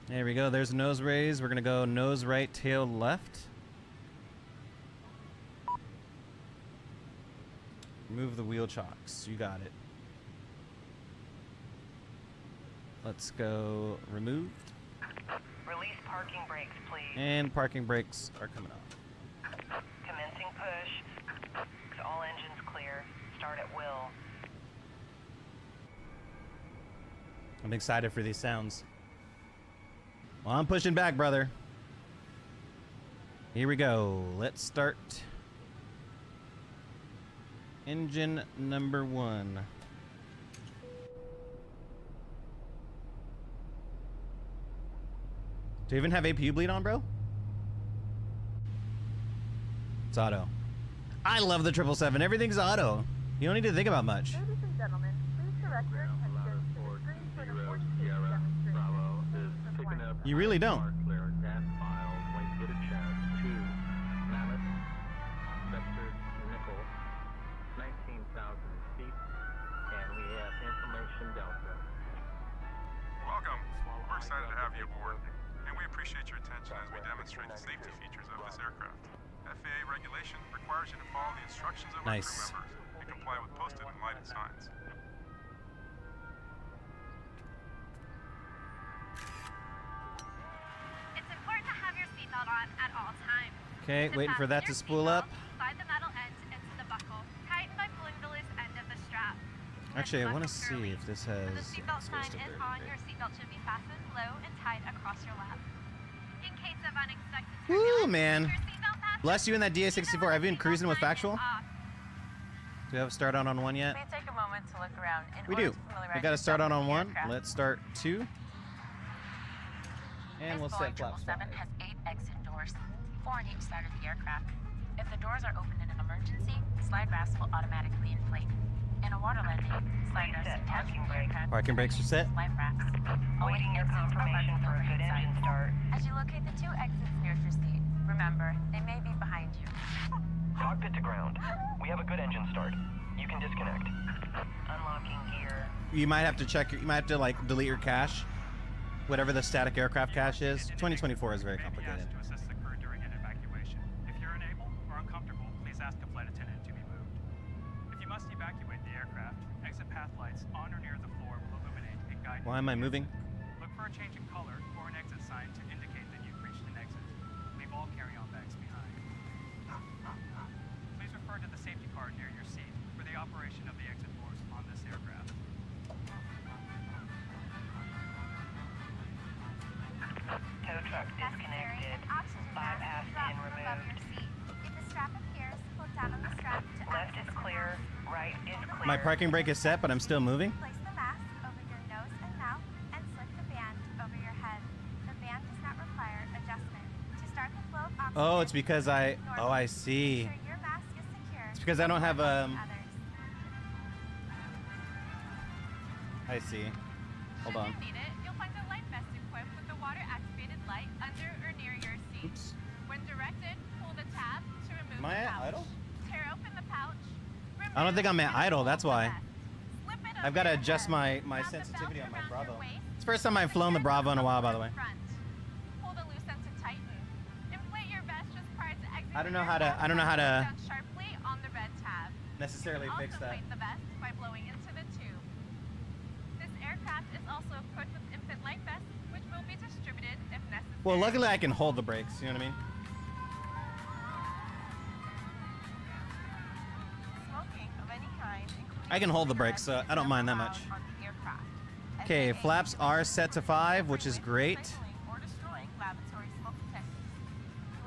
There we go. There's a nose raise. We're gonna go nose right, tail left. Remove the wheel chocks. You got it. Let's go removed. Release parking brakes, please. And parking brakes are coming off. Commencing push. All engines clear. Start at will. I'm excited for these sounds. Well, I'm pushing back, brother. Here we go. Let's start. Engine number 1. Do you even have APU bleed on, bro? It's auto. I love the 777. Everything's auto. You don't need to think about much. Ladies and gentlemen, please direct your attention to the screen for the Ford safety demonstration. You really don't. Welcome. We're excited to have you aboard, and we appreciate your attention as we demonstrate the safety features of this aircraft. FAA regulation requires you to follow the instructions of our crew members and comply with posted and lighted signs. It's important to have your seatbelt on at all times. Okay, waiting for that to spool up. Slide the metal end into the buckle. Tighten by pulling the loose end of the strap. Actually, I want to see if this has. When the seatbelt sign is on, your seatbelt should be fastened low and tight across your lap. In case of unexpected Woo, turbulence, man. your seatbelt fastened. Bless you in that DA64. Have you been cruising with Factual? Do we have a start out on 1 yet? Please take a moment to look around. We do. We got to start out on 1. Let's start 2. And we'll set flaps 5. has 8 exit doors, 4 on each side of the aircraft. If the doors are open in an emergency, slide rafts will automatically inflate. In a water landing, slide rafts attached to the aircraft. Parking brakes are set. Slide rafts. Waiting your confirmation for a good engine start. As you locate the 2 exits near your seat, remember, they may be behind you. Cockpit to ground. We have a good engine start. You can disconnect. Unlocking gear. You might have to check. You might have to like delete your cache, whatever the static aircraft cache is. 2024 is very complicated. To assist the crew during an evacuation. If you're unable or uncomfortable, please ask a flight attendant to be moved. If you must evacuate the aircraft, exit path lights on or near the floor will illuminate and guide you. Why am I moving? Look for a change in color or an exit sign to indicate that you've reached an exit. Leave all carry-on bags behind. Please refer to the safety card near your seat for the operation of the exit doors on this aircraft. Tow truck disconnected. Bypass pin removed. If the strap appears, hold down on the strap to Left is clear. Right is clear. My parking brake is set, but I'm still moving. Place the mask over your nose and mouth and slip the band over your head. The band does not require adjustment. To start the flow of oxygen, Oh, it's because I. Oh, I see. ensure your mask is secure. It's because I don't have Others. I see. Hold on. Should you need it, you'll find the light vest equipped with the water-activated light under or near your seat. Oops. When directed, pull the tab to remove Am I the at pouch. idle? Tear open the pouch. I don't think I'm at remove and idle, fold that's the why. vest. Slip it I've over got to your adjust head. my Wrap the sensitivity belt on my around your Bravo. waist. It's the first time I've flown the Bravo in a while, by the way. Front. Pull the loose end to tighten. Inflate your vest just prior to exiting. I don't know the how to- aircraft. I don't know how to Push down sharply on the red tab. Necessarily You can fix also that. inflate the vest by blowing into the tube. This aircraft is also equipped with infant light vests, which will be distributed if necessary. Well, luckily I can hold the brakes. You know what I mean? Smoking of any kind, including I can hold the brakes, so I don't mind that much. on the aircraft. Okay, FAA flaps are set to 5, which is great. recycling or destroying laboratory smoke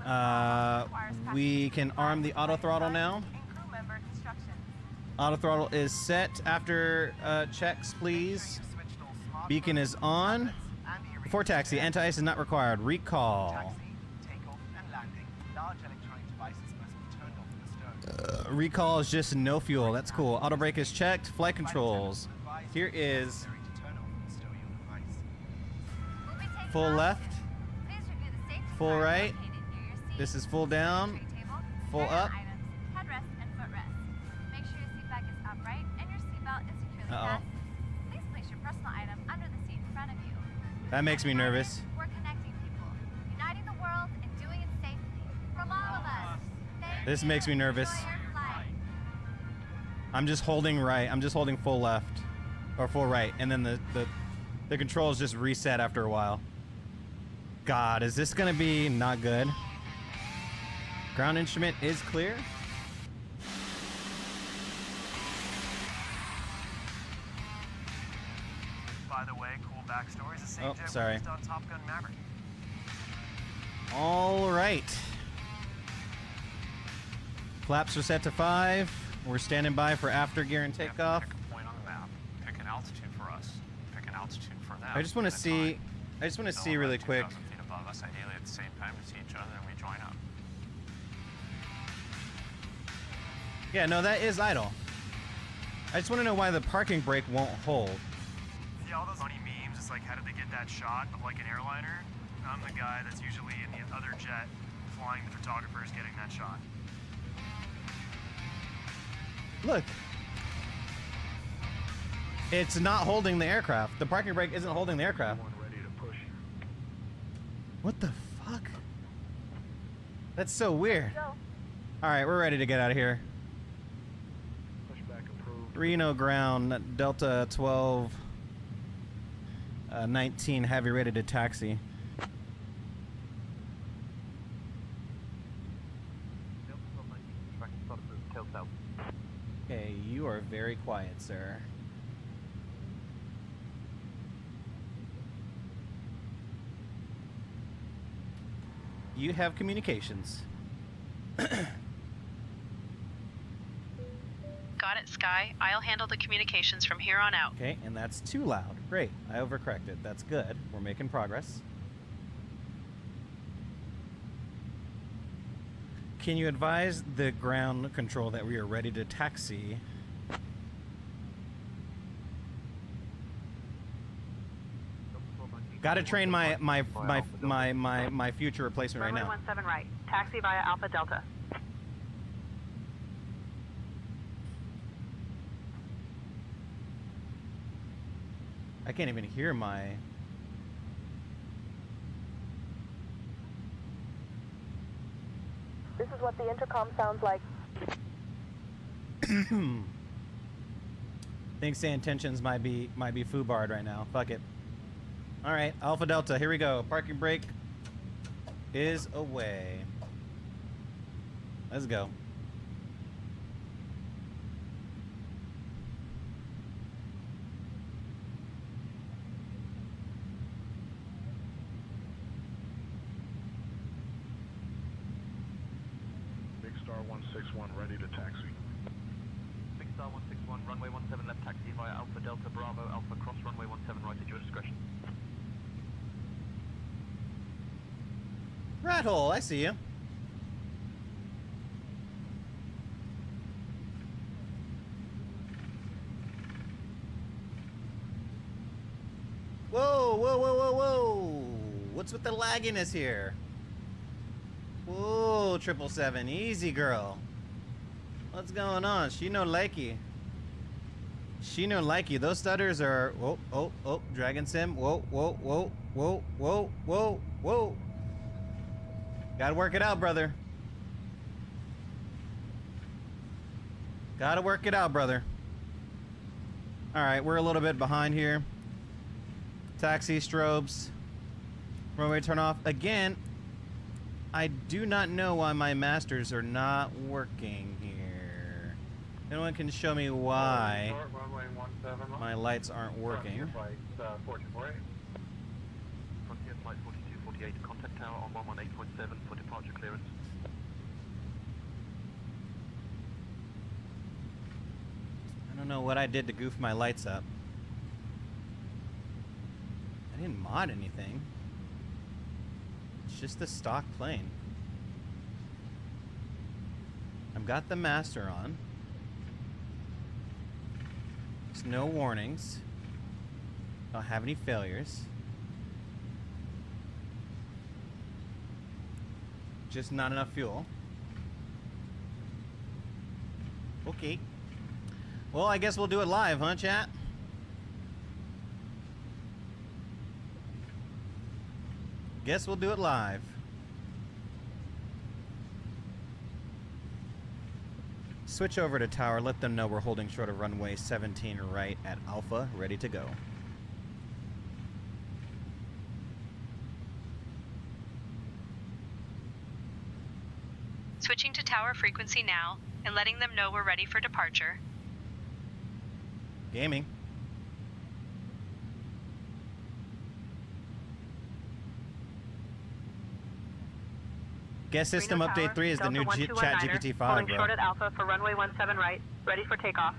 detectors. We can arm the auto throttle now. And crew member instructions. Auto throttle is set. After checks, please. Beacon is on. Before taxi, anti-ice is not required. Recall. Taxi, takeoff, and landing. Large electronic devices must be turned off in the stern. Recall is just no fuel. That's cool. Auto brake is checked. Flight controls. Here is full left, full right. This is full down, full up. Headrest and footrest. Make sure your seat back is upright and your seatbelt is securely fastened. Please place your personal item under the seat in front of you. That makes me nervous. We're connecting people, uniting the world and doing it safely. From all of us. This makes me nervous. I'm just holding right. I'm just holding full left or full right, and then the controls just reset after a while. God, is this gonna be not good? Ground instrument is clear. By the way, cool backstory is the same jet sorry. used on Top Gun Maverick. All right. Flaps are set to 5. We're standing by for after gear and takeoff. Pick a point on the map. Pick an altitude for us. Pick an altitude for them. I just want to see. I just want to see really quick. 2,000 feet above us, ideally at the same time to see each other, and we join up. Yeah, no, that is idle. I just want to know why the parking brake won't hold. See all those funny memes? It's like, how did they get that shot of like an airliner? I'm the guy that's usually in the other jet flying the photographers getting that shot. Look. It's not holding the aircraft. The parking brake isn't holding the aircraft. What the fuck? That's so weird. Alright, we're ready to get out of here. Reno ground, Delta 12 19 heavy ready to taxi. Okay, you are very quiet, sir. You have communications. Got it, Sky. I'll handle the communications from here on out. Okay, and that's too loud. Great, I overcorrected. That's good. We're making progress. Can you advise the ground control that we are ready to taxi? Got to train my future replacement right now. 17 right. Taxi via Alpha Delta. I can't even hear my... This is what the intercom sounds like. Think say intentions might be foobarred right now. Fuck it. All right, Alpha Delta, here we go. Parking brake is away. Let's go. Big Star 161 ready to taxi. Big Star 161, runway 17 left taxi via Alpha Delta Bravo Alpha cross runway 17 right at your discretion. Rat hole, I see you. Whoa, whoa, whoa, whoa, whoa. What's with the lagginess here? Whoa, 777, easy girl. What's going on? She no likey. She no likey. Those stutters are, whoa, oh, oh, Dragon Sim. Whoa, whoa, whoa, whoa, whoa, whoa, whoa. Gotta work it out, brother. Gotta work it out, brother. Alright, we're a little bit behind here. Taxi, strobes. Runway turn off. Again, I do not know why my masters are not working here. Anyone can show me why my lights aren't working. Frontier flight 4248, contact tower on 118.7 for departure clearance. I don't know what I did to goof my lights up. I didn't mod anything. It's just the stock plane. I've got the master on. There's no warnings. Don't have any failures. Just not enough fuel. Okay. Well, I guess we'll do it live, huh, chat? Guess we'll do it live. Switch over to tower, let them know we're holding short of runway 17 right at Alpha, ready to go. Switching to tower frequency now, and letting them know we're ready for departure. Gaming. Guess system Reno update Tower, 3 is the Delta new 1219er, Chat GPT 5, holding bro. short at Alpha for runway 17 right, ready for takeoff.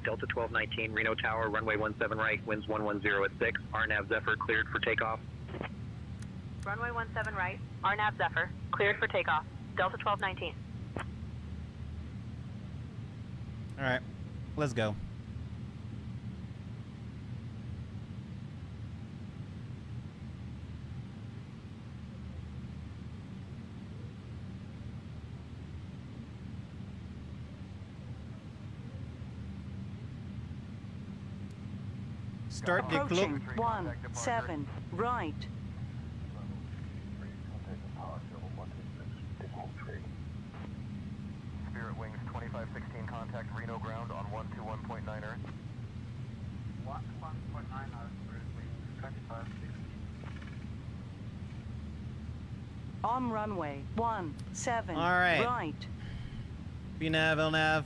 Delta 1219, Reno Tower, runway 17 right, winds 110 at 6. RNAV Zephyr cleared for takeoff. Runway 17 right, RNAV Zephyr, cleared for takeoff. Delta 1219. Alright, let's go. Start the Approaching clock. 17 right. Spirit Wings 2516, contact Reno ground on 121.9 Earth. 1.9 Earth, Spirit Wings 2516. On runway 17 All right. right. BNAV, LNAV.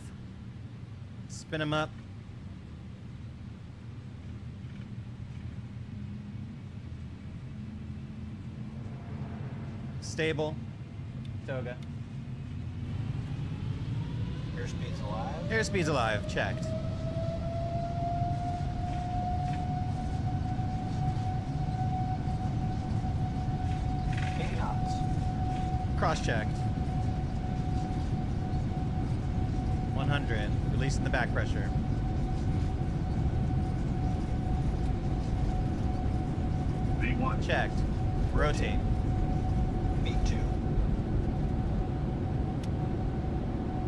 Spin them up. Stable. Toga. Airspeed's alive. Airspeed's alive. Checked. Cross-checked. 100. Releasing the back pressure. V1. Checked. Rotate. V2.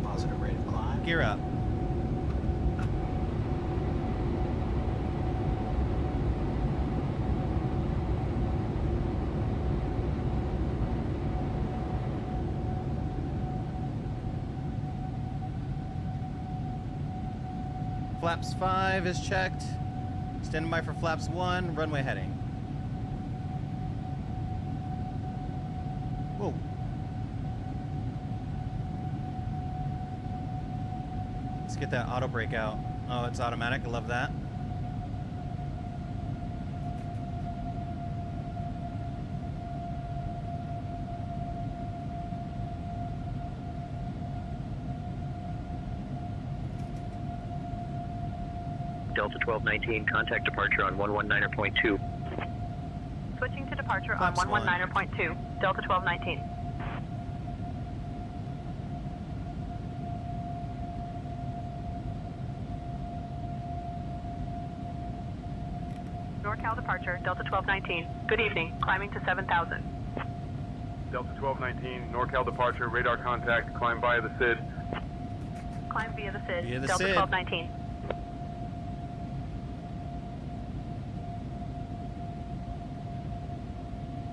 Positive rate of climb. Gear up. Flaps 5 is checked. Standing by for flaps 1, runway heading. Whoa. Let's get that auto brake out. Oh, it's automatic. I love that. Delta 1219, contact departure on 119.2. Switching to departure Flaps on 119.2, Delta 1219. NorCal departure, Delta 1219. Good evening, climbing to 7,000. Delta 1219, NorCal departure, radar contact, climb via the SID. Climb via the SID, Via the Delta SID. 1219.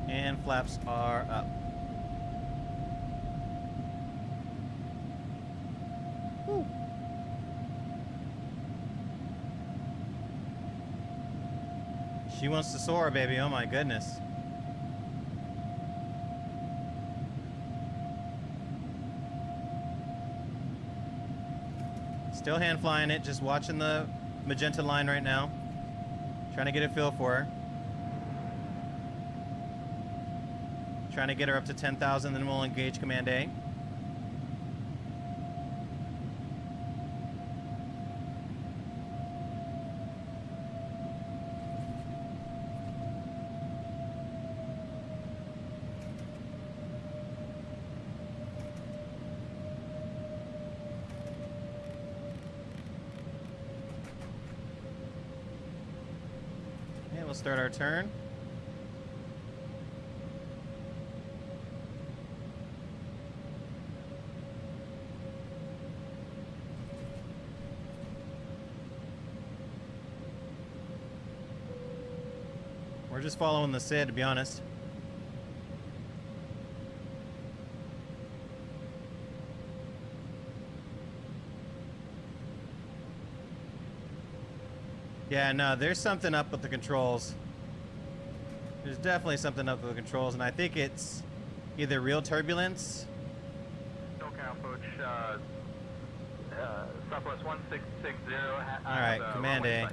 And flaps are up. Woo. She wants to soar, baby. Oh my goodness. Still hand flying it, just watching the magenta line right now. Trying to get a feel for her. Trying to get her up to 10,000, then we'll engage Command A. We'll start our turn. We're just following the SID, to be honest. Yeah, no, there's something up with the controls. There's definitely something up with the controls, and I think it's either real turbulence. SoCal approach, Southwest 1660. Alright, Command A.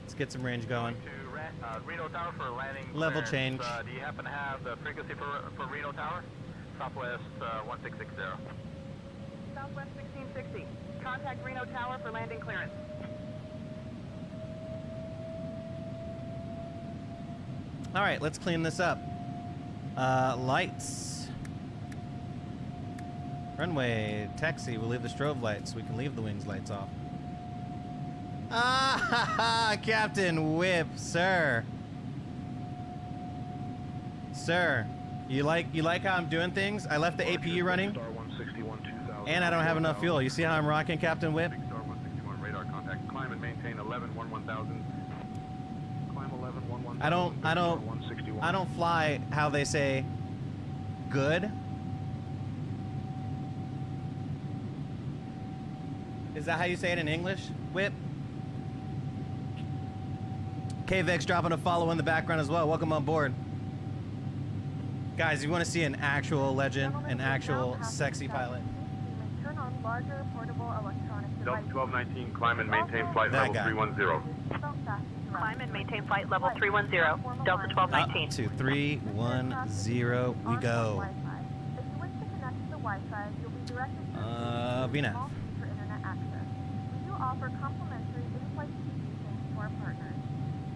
Let's get some range going. To Reno Tower for landing. Level clearance. change. Do you happen to have the frequency for Reno Tower? Southwest 1660. Southwest 1660. Contact Reno Tower for landing clearance. All right, let's clean this up. Lights. Runway, taxi, we'll leave the strobe lights. We can leave the wings lights off. Ah, Captain Whip, sir. Sir, you like how I'm doing things? I left the APU running, and I don't have enough fuel. You see how I'm rocking, Captain Whip? Star 161 radar contact. Climb and maintain 11-1000. Climb 11-11. I don't fly how they say good. Is that how you say it in English, Whip? KVX dropping a follow in the background as well. Welcome on board. Guys, you want to see an actual legend, an actual sexy pilot? Turn on larger portable electronic Delta devices. 1219, climb and maintain flight level 310. Climb and maintain flight level 310. Delta 1219. Up to 310, we go. If you wish to connect to the Wi-Fi, you'll be directed to a VNAV. small fee for internet access. We do offer complimentary in-flight communications to our partners.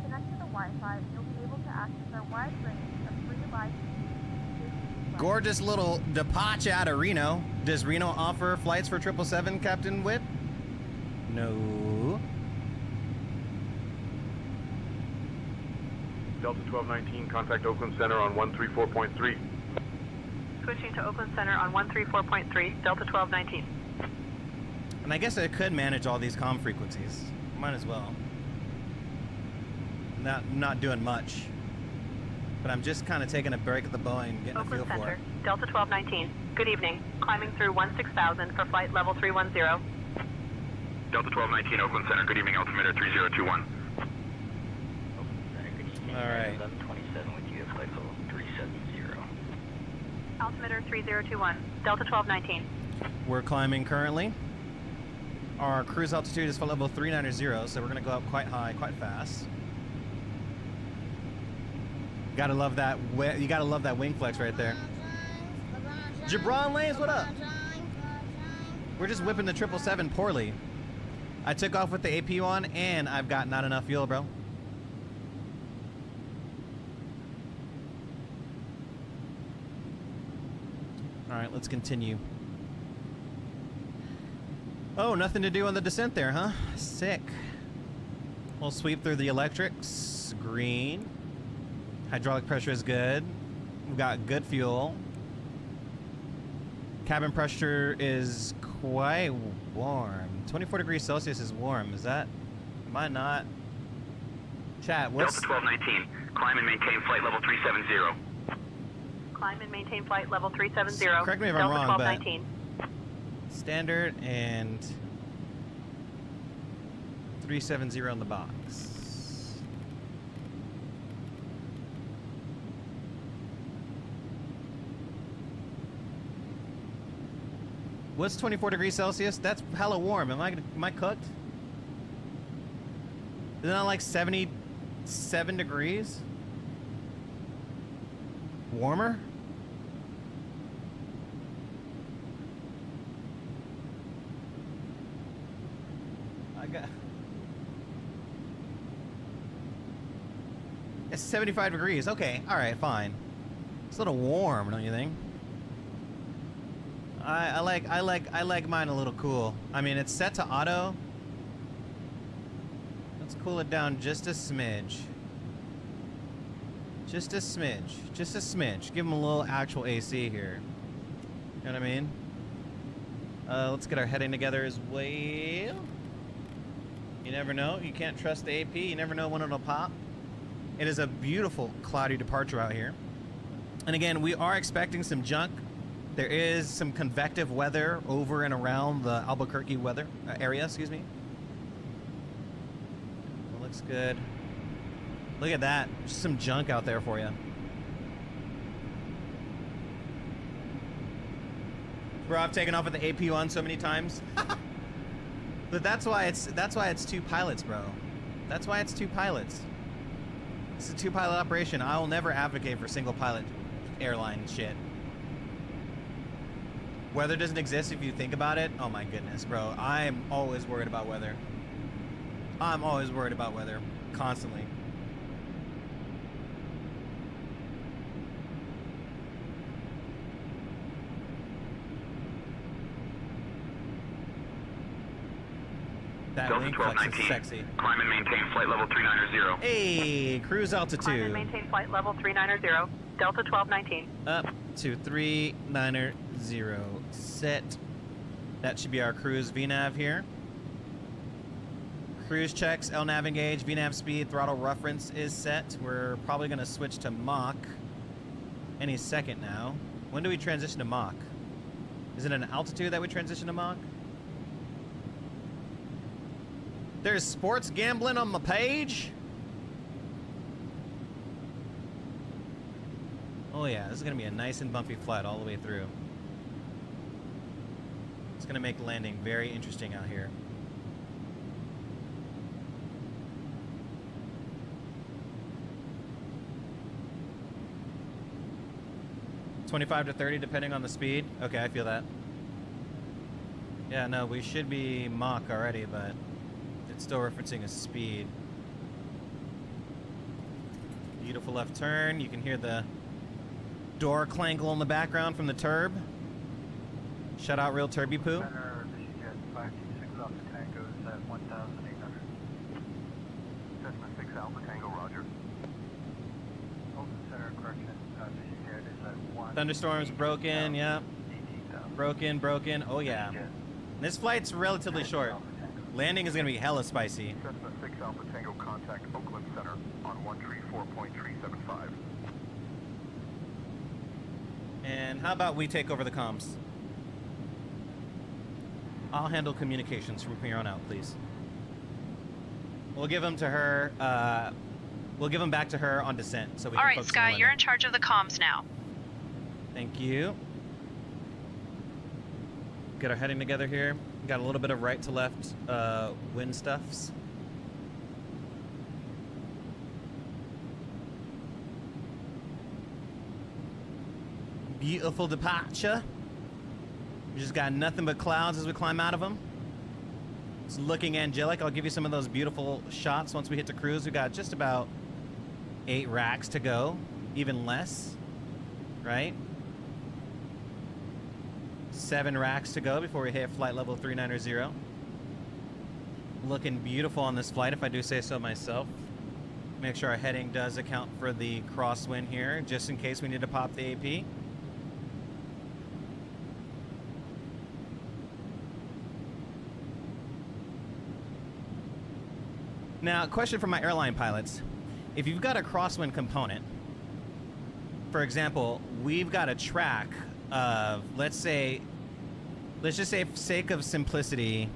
Connect to the Wi-Fi, and you'll be able to access our wide range of free live feeds. Gorgeous little departure out of Reno. Does Reno offer flights for 777, Captain Whip? No. Delta 1219, contact Oakland Center on 134.3. Switching to Oakland Center on 134.3, Delta 1219. And I guess I could manage all these comm frequencies. Might as well. Not doing much. But I'm just kind of taking a break at the Boeing, getting Oakland a feel Center, for it. Delta 1219. Good evening. Climbing through 16,000 for flight level 310. Delta 1219, Oakland Center. Good evening, altimeter 3021. All right. 1127 with you at flight level 370. Altimeter 3021, Delta 1219. We're climbing currently. Our cruise altitude is for level 390, so we're going to go up quite high, quite fast. Gotta love that. You gotta love that wing flex right there. Gibran Lanes, what up? We're just whipping the 777 poorly. I took off with the APU on, and I've got not enough fuel, bro. All right, let's continue. Oh, nothing to do on the descent there, huh? Sick. We'll sweep through the electrics. Green. Hydraulic pressure is good. We've got good fuel. Cabin pressure is quite warm. 24 degrees Celsius is warm. Is that? Am I not? Chat, what's... Delta 1219, climb and maintain flight level 370. Climb and maintain flight level 370. Correct me if Delta I'm wrong, 1219. but standard and 370 on the box. What's 24 degrees Celsius? That's hella warm. Am I cooked? Isn't that like 77 degrees? Warmer? I got... It's 75 degrees. Okay, all right, fine. It's a little warm, don't you think? I like mine a little cool. I mean, it's set to auto. Let's cool it down just a smidge. Just a smidge. Just a smidge. Give them a little actual AC here. You know what I mean? Let's get our heading together as well. You never know. You can't trust the AP. You never know when it'll pop. It is a beautiful cloudy departure out here. And again, we are expecting some junk. There is some convective weather over and around the Albuquerque weather area, excuse me. It looks good. Look at that. Just some junk out there for you. Bro, I've taken off with the AP1 so many times. But that's why it's two pilots, bro. That's why it's two pilots. It's a two-pilot operation. I will never advocate for single-pilot airline shit. Weather doesn't exist if you think about it. Oh my goodness, bro. I'm always worried about weather. I'm always worried about weather. Constantly. That Delta wing flex is 1219. sexy. Climb and maintain flight level 390. Hey, cruise altitude. Climb and maintain flight level 390. Delta 1219. Up to 390. Set. That should be our cruise VNAV here. Cruise checks, LNAV engage, VNAV speed, throttle reference is set. We're probably going to switch to Mach any second now. When do we transition to Mach? Is it an altitude that we transition to Mach? There's sports gambling on my page. Oh yeah, this is gonna be a nice and bumpy flight all the way through. It's gonna make landing very interesting out here. $25 to $30 depending on the speed. Okay, I feel that. Yeah, no, we should be Mach already, but it's still referencing a speed. Beautiful left turn. You can hear the door clankle in the background from the turb. Shout out Real Turby Poo. Center, this is Jet 526 Alpha Tango is at 1,800. Cessna 6 Alpha Tango, roger. Open center, correction, this is Jet is at 1. Thunderstorms broken, yeah. Broken. Oh yeah. This flight's relatively short. Landing is gonna be hella spicy. Cessna 6 Alpha Tango, contact Oakland Center on 134.375. And how about we take over the comms? I'll handle communications from here on out, please. We'll give them to her. We'll give them back to her on descent, so we All can right, focus Sky, on you're in charge of the comms now. Thank you. Get our heading together here. Got a little bit of right to left wind stuffs. Beautiful departure. We just got nothing but clouds as we climb out of them. It's looking angelic. I'll give you some of those beautiful shots once we hit the cruise. We got just about 8 racks to go, even less, right? 7 racks to go before we hit flight level 390. Looking beautiful on this flight, if I do say so myself. Make sure our heading does account for the crosswind here, just in case we need to pop the AP. Now, question for my airline pilots. If you've got a crosswind component, for example, we've got a track of, let's just say for sake of simplicity,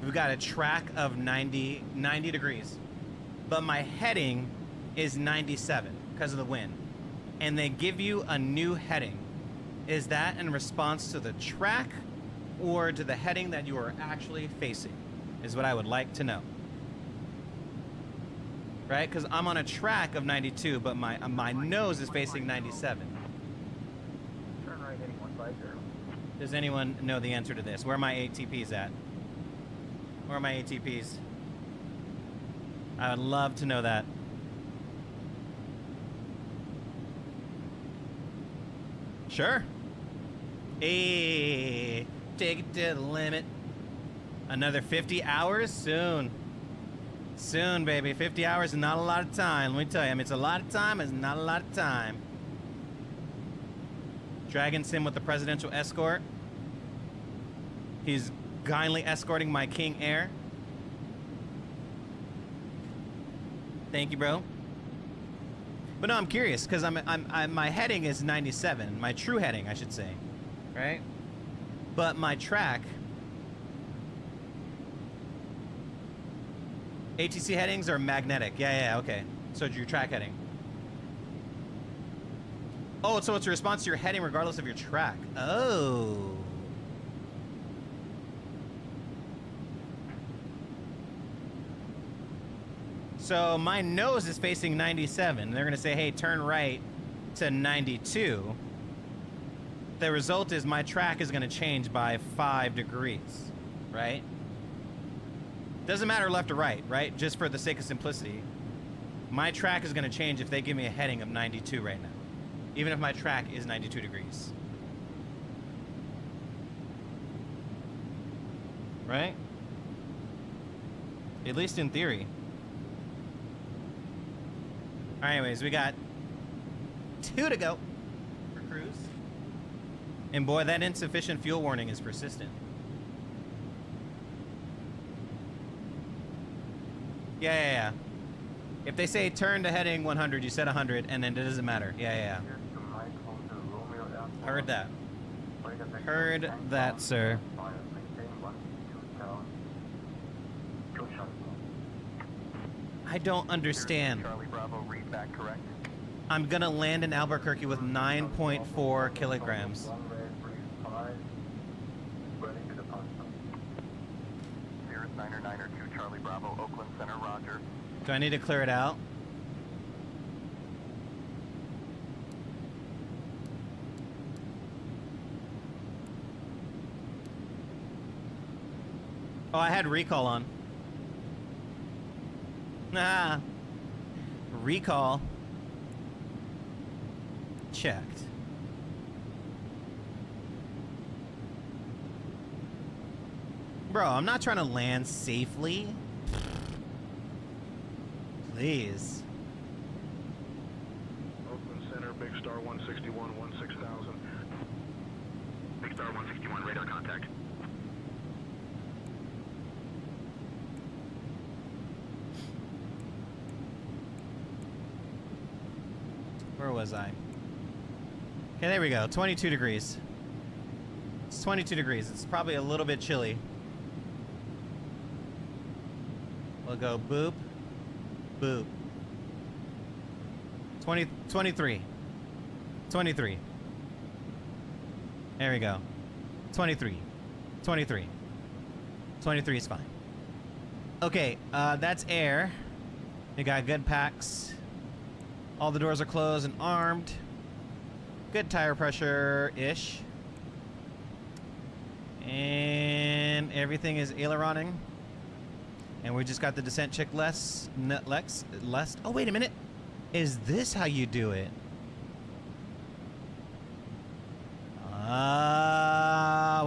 we've got a track of 90 degrees, but my heading is 97 because of the wind, and they give you a new heading. Is that in response to the track or to the heading that you are actually facing? Is what I would like to know. Right? Because I'm on a track of 92, but my nose is facing 97. Turn right heading 150. Does anyone know the answer to this? Where are my ATPs at? Where are my ATPs? I would love to know that. Sure. Hey, take it to the limit. Another 50 hours soon. Soon, baby. 50 hours is not a lot of time. Let me tell you. I mean, it's a lot of time. It's not a lot of time. Dragon Sim with the presidential escort. He's kindly escorting my king heir. Thank you, bro. But no, I'm curious because my heading is 97. My true heading, I should say, right? But my track, ATC headings are magnetic. Yeah, okay. So your track heading. Oh, so it's a response to your heading regardless of your track. Oh. So my nose is facing 97. They're gonna say, hey, turn right to 92. The result is my track is gonna change by 5 degrees, right? Doesn't matter left or right, right? Just for the sake of simplicity. My track is gonna change if they give me a heading of 92 right now. Even if my track is 92 degrees. Right? At least in theory. All right, anyways, we got 2 to go for cruise. And boy, that insufficient fuel warning is persistent. Yeah. If they say turn to heading 100, you said 100, and then it doesn't matter. Yeah. Heard that. Heard that, sir. I don't understand. Charlie Bravo, read back correct. I'm gonna land in Albuquerque with 9.4 kilograms. Cirrus 992 Charlie Bravo, Oakland Center, roger. Do I need to clear it out? Oh, I had recall on. Ah. Recall. Checked. Bro, I'm not trying to land safely. Please. Oakland Center, Big Star 161, 16,000. Big Star 161, radar contact. Where was I? Okay, there we go. 22 degrees. It's 22 degrees. It's probably a little bit chilly. We'll go boop. Boop. 23. 23. There we go. 23. 23. 23 is fine. Okay, that's air. We got good packs. All the doors are closed and armed. Good tire pressure-ish. And everything is aileroning. And we just got the descent check less. Oh, wait a minute. Is this how you do it?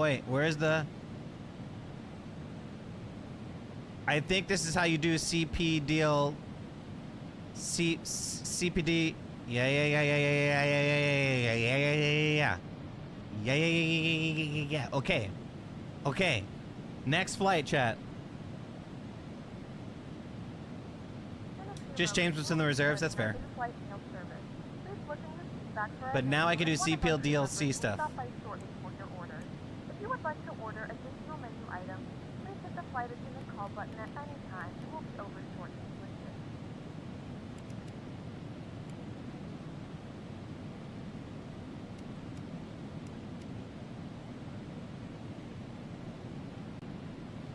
Wait, where's the... I think this is how you do CP deal... CPD. Yeah. Okay. Next flight, chat. Just James was in the reserves. That's fair. But now I can do CPL DLC stuff. If you would like to order additional menu items, please hit the flight attendant call button at any time, and we'll be over shortly.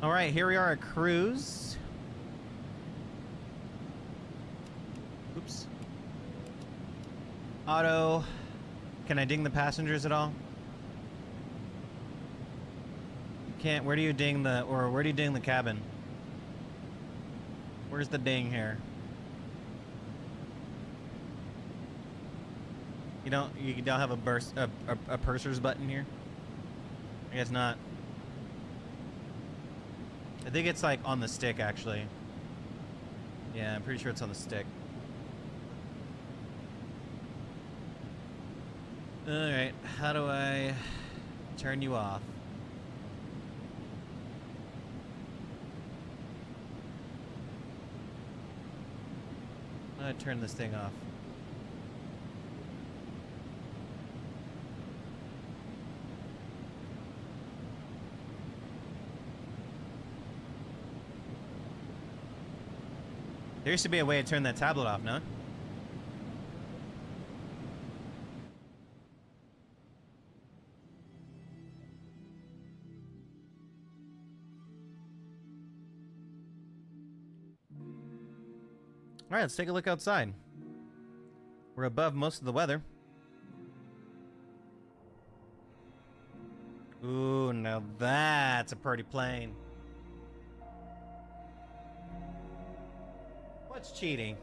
All right, here we are at cruise. Oops. Auto. Can I ding the passengers at all? You can't. Where do you ding the cabin? Where's the ding here? You don't have a purser's button here? I guess not. I think it's like on the stick, actually. Yeah, I'm pretty sure it's on the stick. Alright, how do I turn you off? I'm gonna turn this thing off. There used to be a way to turn that tablet off, no? Alright, let's take a look outside. We're above most of the weather. Ooh, now that's a pretty plane. What's cheating?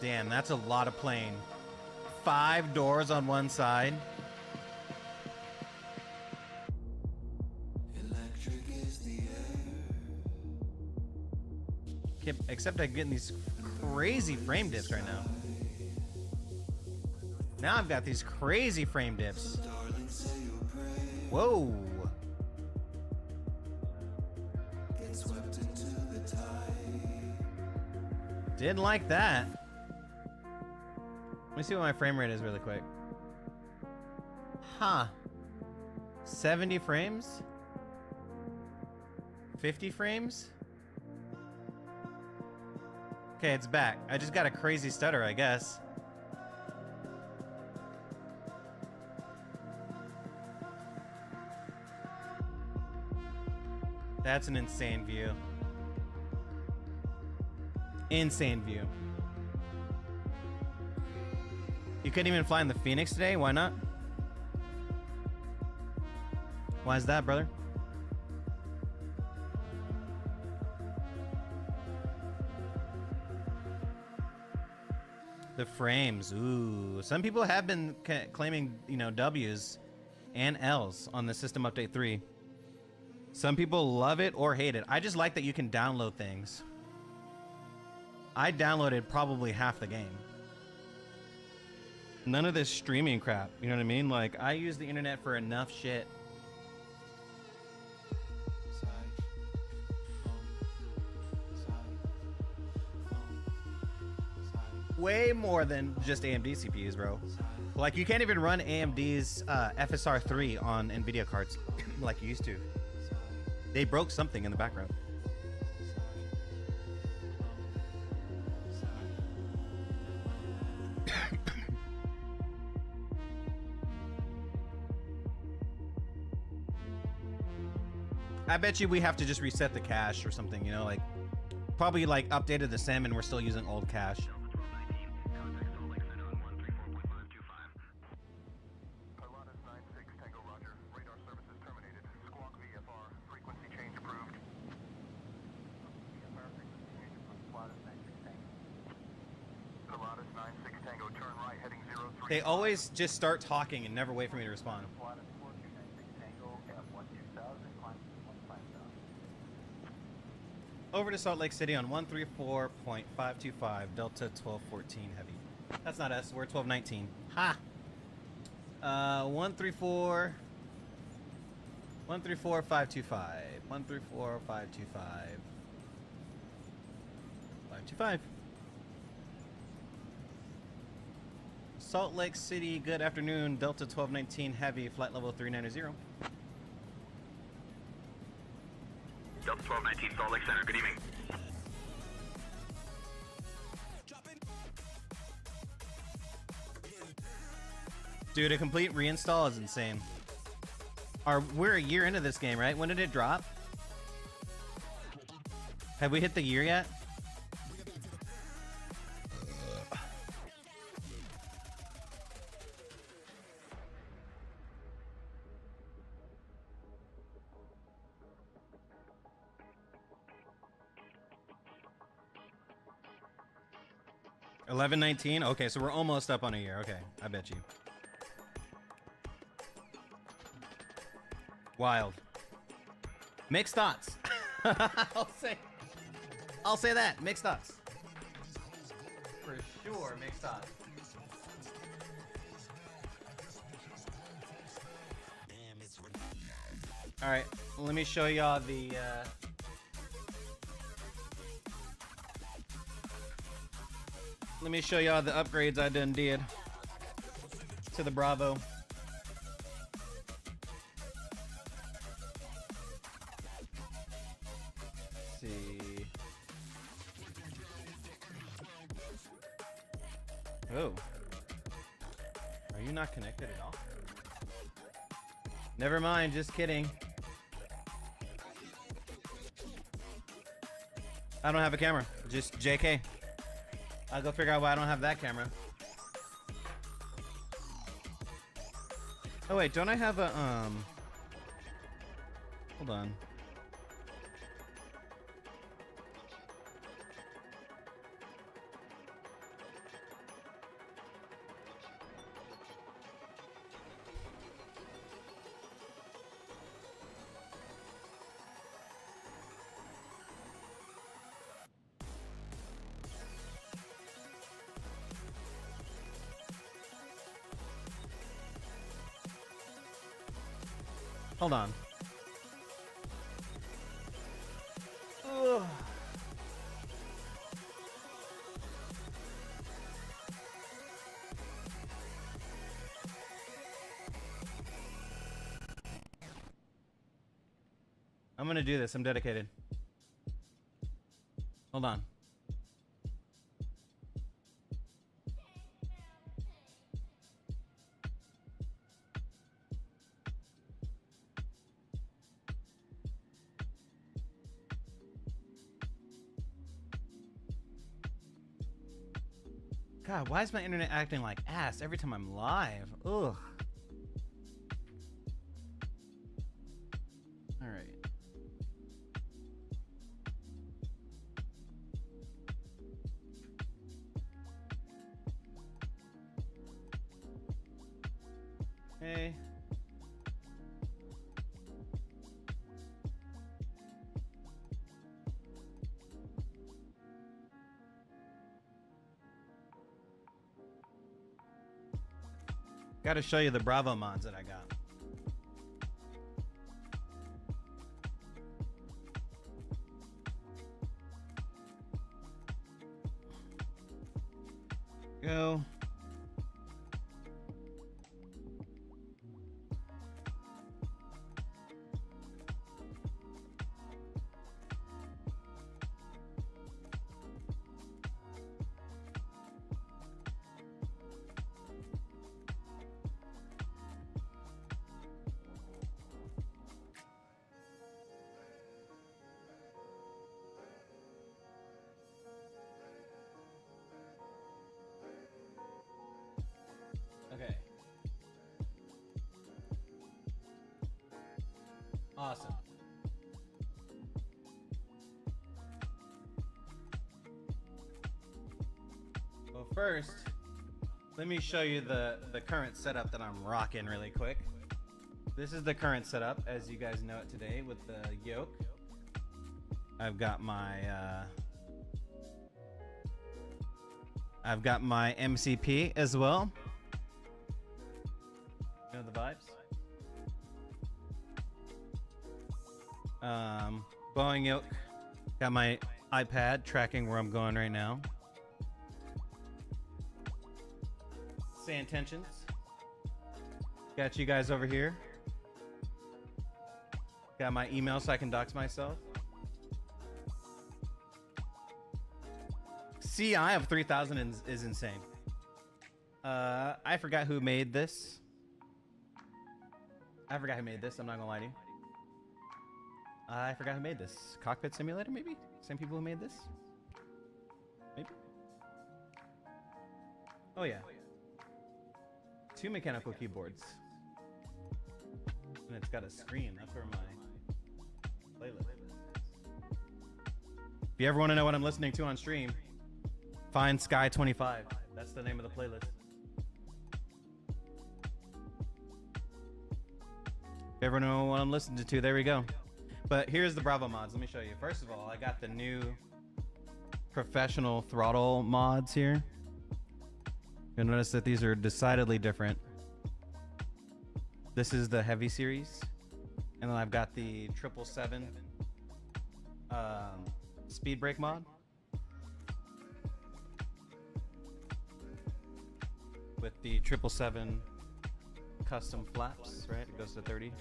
Damn, that's a lot of plane. 5 doors on one side. Except I'm getting these crazy frame dips right now. Now I've got these crazy frame dips. Whoa. Didn't like that. Let me see what my frame rate is really quick. Huh. 70 frames? 50 frames? Okay, it's back. I just got a crazy stutter, I guess. That's an insane view. Insane view. You couldn't even fly in the Phoenix today? Why not? Why is that, brother? The frames, ooh. Some people have been claiming, you know, W's and L's on the System Update 3. Some people love it or hate it. I just like that you can download things. I downloaded probably half the game. None of this streaming crap, you know what I mean? Like, I use the internet for enough shit. Way more than just AMD CPUs, bro. Like, you can't even run AMD's FSR 3 on NVIDIA cards like you used to. They broke something in the background. I bet you we have to just reset the cache or something, you know, like probably like updated the SIM and we're still using old cache. They always just start talking and never wait for me to respond. Over to Salt Lake City on 134.525, Delta 1214 Heavy. That's not us, we're 1219. Ha! 134... 134.525. 134.525. 525. Salt Lake City, good afternoon. Delta 1219 Heavy, flight level 390. Delta 1219, Salt Lake Center, good evening. Dude, a complete reinstall is insane. We're a year into this game, right? When did it drop? Have we hit the year yet? 11/19. Okay, so we're almost up on a year. Okay, I bet you. Wild. Mixed thoughts. I'll say that. Mixed thoughts. For sure, mixed thoughts. All right, let me show y'all the upgrades I done did to the Bravo. Let's see. Oh. Are you not connected at all? Never mind, just kidding. I don't have a camera, just JK. I'll go figure out why I don't have that camera. Oh wait, don't I have a, hold on. Hold on. Ugh. I'm gonna do this. I'm dedicated. Hold on. God, why is my internet acting like ass every time I'm live? Ugh. All right. Hey. Gotta show you the Bravo mods that I got. Go. Okay. Awesome. Well, first, let me show you the current setup that I'm rocking really quick. This is the current setup, as you guys know it today, with the yoke. I've got my MCP as well. You know the vibes. Boeing yoke. Got my iPad tracking where I'm going right now. Sand tensions. Got you guys over here. Got my email so I can dox myself. CI of 3,000 is insane. I forgot who made this. I'm not gonna lie to you. I forgot who made this. Cockpit Simulator, maybe? Same people who made this? Maybe? Oh, yeah. 2 mechanical keyboards. And it's got a screen. That's where my playlist is. If you ever want to know what I'm listening to on stream, Find Sky 25. That's the name of the playlist. If you ever know what I'm listening to, there we go. But here's the Bravo mods. Let me show you. First of all, I got the new professional throttle mods here. You'll notice that these are decidedly different. This is the heavy series. And then I've got the 777 speed brake mod. With the 777 custom flaps, right? It goes to 30.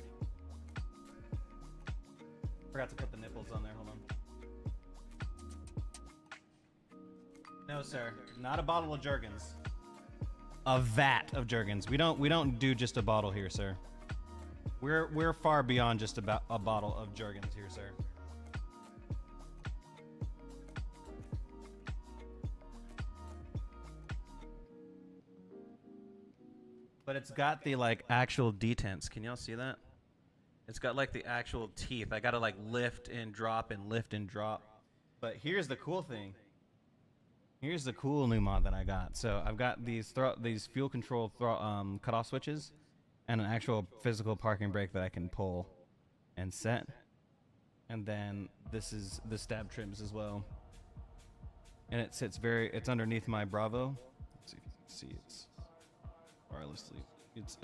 Forgot to put the nipples on there. Hold on. No, sir. Not a bottle of Jergens. A vat of Jergens. We don't do just a bottle here, sir. We're far beyond just about a bottle of Jergens here, sir. But it's got the like actual detents. Can y'all see that? It's got like the actual teeth. I gotta like lift and drop and lift and drop. But here's the cool thing. Here's the cool new mod that I got. So I've got these fuel control cutoff switches and an actual physical parking brake that I can pull and set. And then this is the stab trims as well. And it sits it's underneath my Bravo. Let's see if you can see it's wirelessly. It's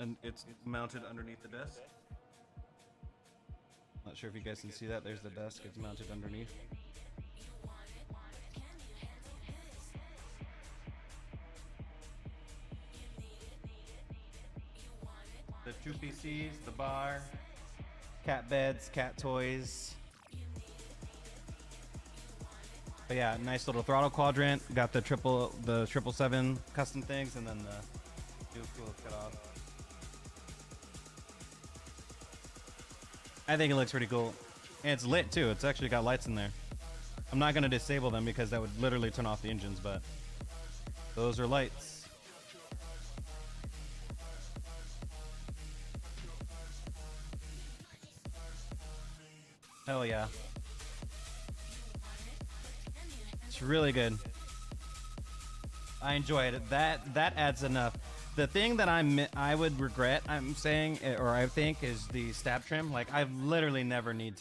mounted underneath the desk. Not sure if you guys can see that. There's the desk. It's mounted underneath. The two PCs, the bar, cat beds, cat toys. But yeah, nice little throttle quadrant. Got the 777 custom things, and then the dual fuel cutoff. I think it looks pretty cool. And it's lit too. It's actually got lights in there. I'm not going to disable them because that would literally turn off the engines, but those are lights. Hell yeah. It's really good. I enjoy it. That adds enough. The thing that I would regret, I'm saying, or I think, is the stab trim. Like, I literally never ever need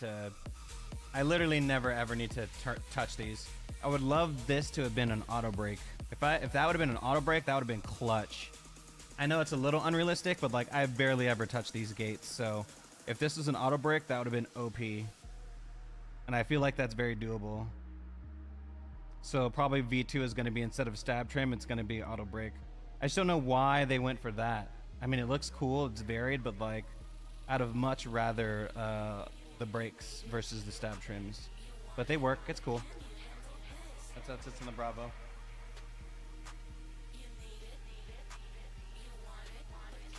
to touch these. I would love this to have been an auto brake. If that would have been an auto brake, that would have been clutch. I know it's a little unrealistic, but like I've barely ever touched these gates. So if this was an auto brake, that would have been OP. And I feel like that's very doable. So probably V2 is going to be, instead of stab trim, it's going to be auto brake. I just don't know why they went for that. I mean, it looks cool, it's varied, but like, I'd have much rather the brakes versus the stab trims. But they work, it's cool. That's how it sits in the Bravo.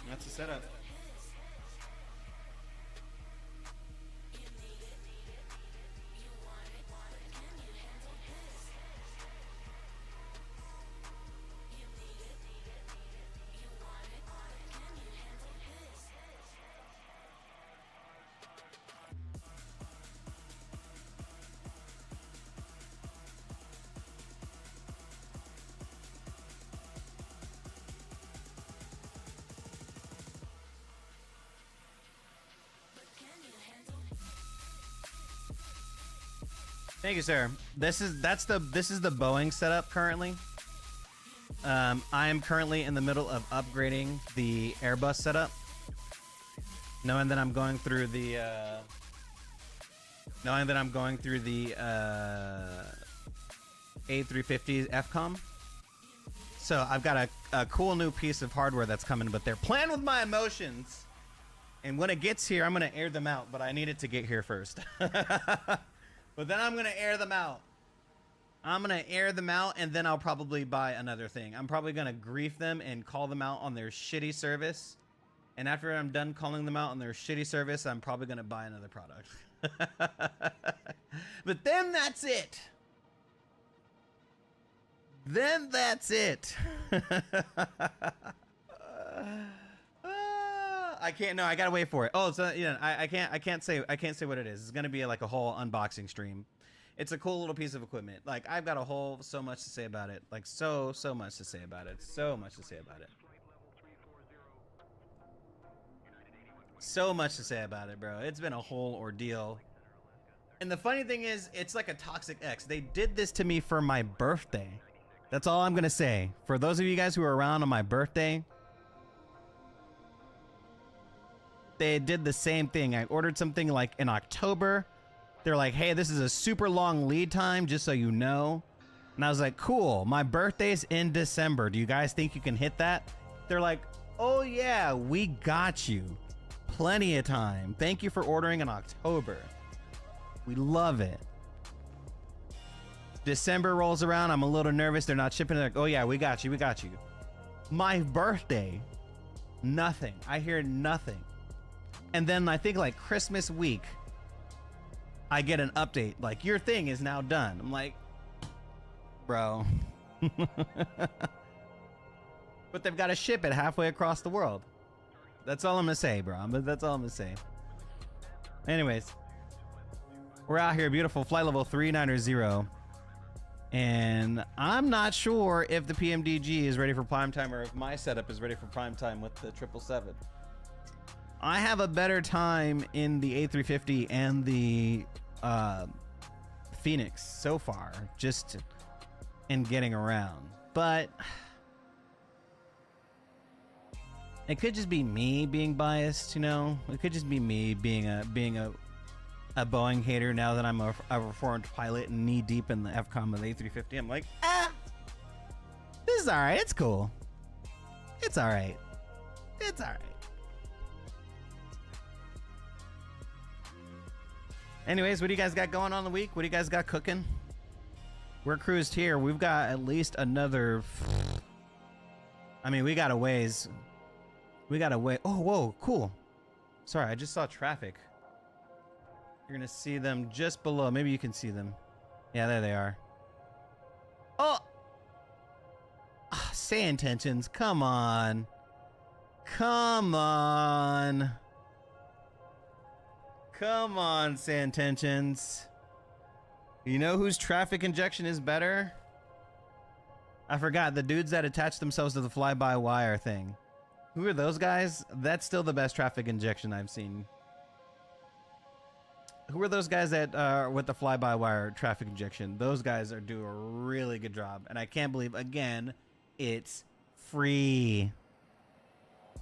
And that's the setup. Thank you, sir. This is the Boeing setup currently. I am currently in the middle of upgrading the Airbus setup, knowing that I'm going through the A350 FCOM. So I've got a cool new piece of hardware that's coming, but they're playing with my emotions. And when it gets here, I'm gonna air them out, but I need it to get here first. But then I'm going to air them out. I'm going to air them out, and then I'll probably buy another thing. I'm probably going to grief them and call them out on their shitty service. And after I'm done calling them out on their shitty service, I'm probably going to buy another product. But then that's it. Then that's it. I can't. No, I gotta wait for it. Oh, so yeah, I can't say what it is. It's gonna be like a whole unboxing stream, It's a cool little piece of equipment. Like, I've got so much to say about it. Like, so much to say about it. So much to say about it. So much to say about it, bro. It's been a whole ordeal. And the funny thing is, it's like a toxic ex. They did this to me for my birthday. That's all I'm gonna say. For those of you guys who were around on my birthday, they did the same thing. I ordered something like in October. They're like, hey, this is a super long lead time, just so you know. And I was like, cool, my birthday's in December. Do you guys think you can hit that? They're like, oh yeah, we got you. Plenty of time. Thank you for ordering in October. We love it. December rolls around. I'm a little nervous. They're not shipping. They're like, oh yeah, we got you. We got you. My birthday, nothing. I hear nothing. And then I think like Christmas week, I get an update. Like, your thing is now done. I'm like, bro. But they've got to ship it halfway across the world. That's all I'm going to say, bro. But that's all I'm going to say. Anyways, we're out here, beautiful flight level 390. And I'm not sure if the PMDG is ready for prime time or if my setup is ready for prime time with the 777. I have a better time in the A350 and the Phoenix so far, just in getting around. But it could just be me being biased, you know? It could just be me being a Boeing hater now that I'm a reformed pilot and knee deep in the FCOM of the A350. I'm like, this is all right. It's cool. It's all right. It's all right. Anyways, what do you guys got going on the week? What do you guys got cooking? We're cruised here. We've got at least another... I mean, we got a ways. We got a way... Oh, whoa, cool. Sorry, I just saw traffic. You're gonna see them just below. Maybe you can see them. Yeah, there they are. Oh! Say intentions. Come on. Come on. Come on, say intentions. You know whose traffic injection is better? I forgot. The dudes that attach themselves to the fly-by-wire thing. Who are those guys? That's still the best traffic injection I've seen. Who are those guys that with the fly-by-wire traffic injection? Those guys do a really good job. And I can't believe, again, it's free.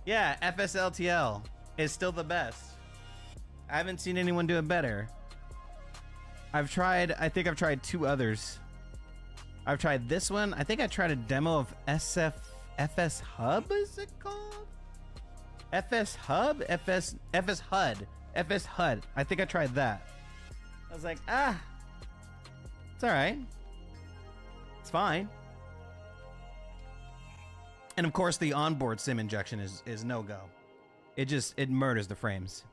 Yeah, FSLTL is still the best. I haven't seen anyone do it better. I think I've tried two others. I've tried this one. I think I tried a demo of FS Hub, is it called? FS Hub? FS HUD. FS HUD. I think I tried that. I was like, it's all right. It's fine. And of course, the onboard sim injection is no go. It murders the frames.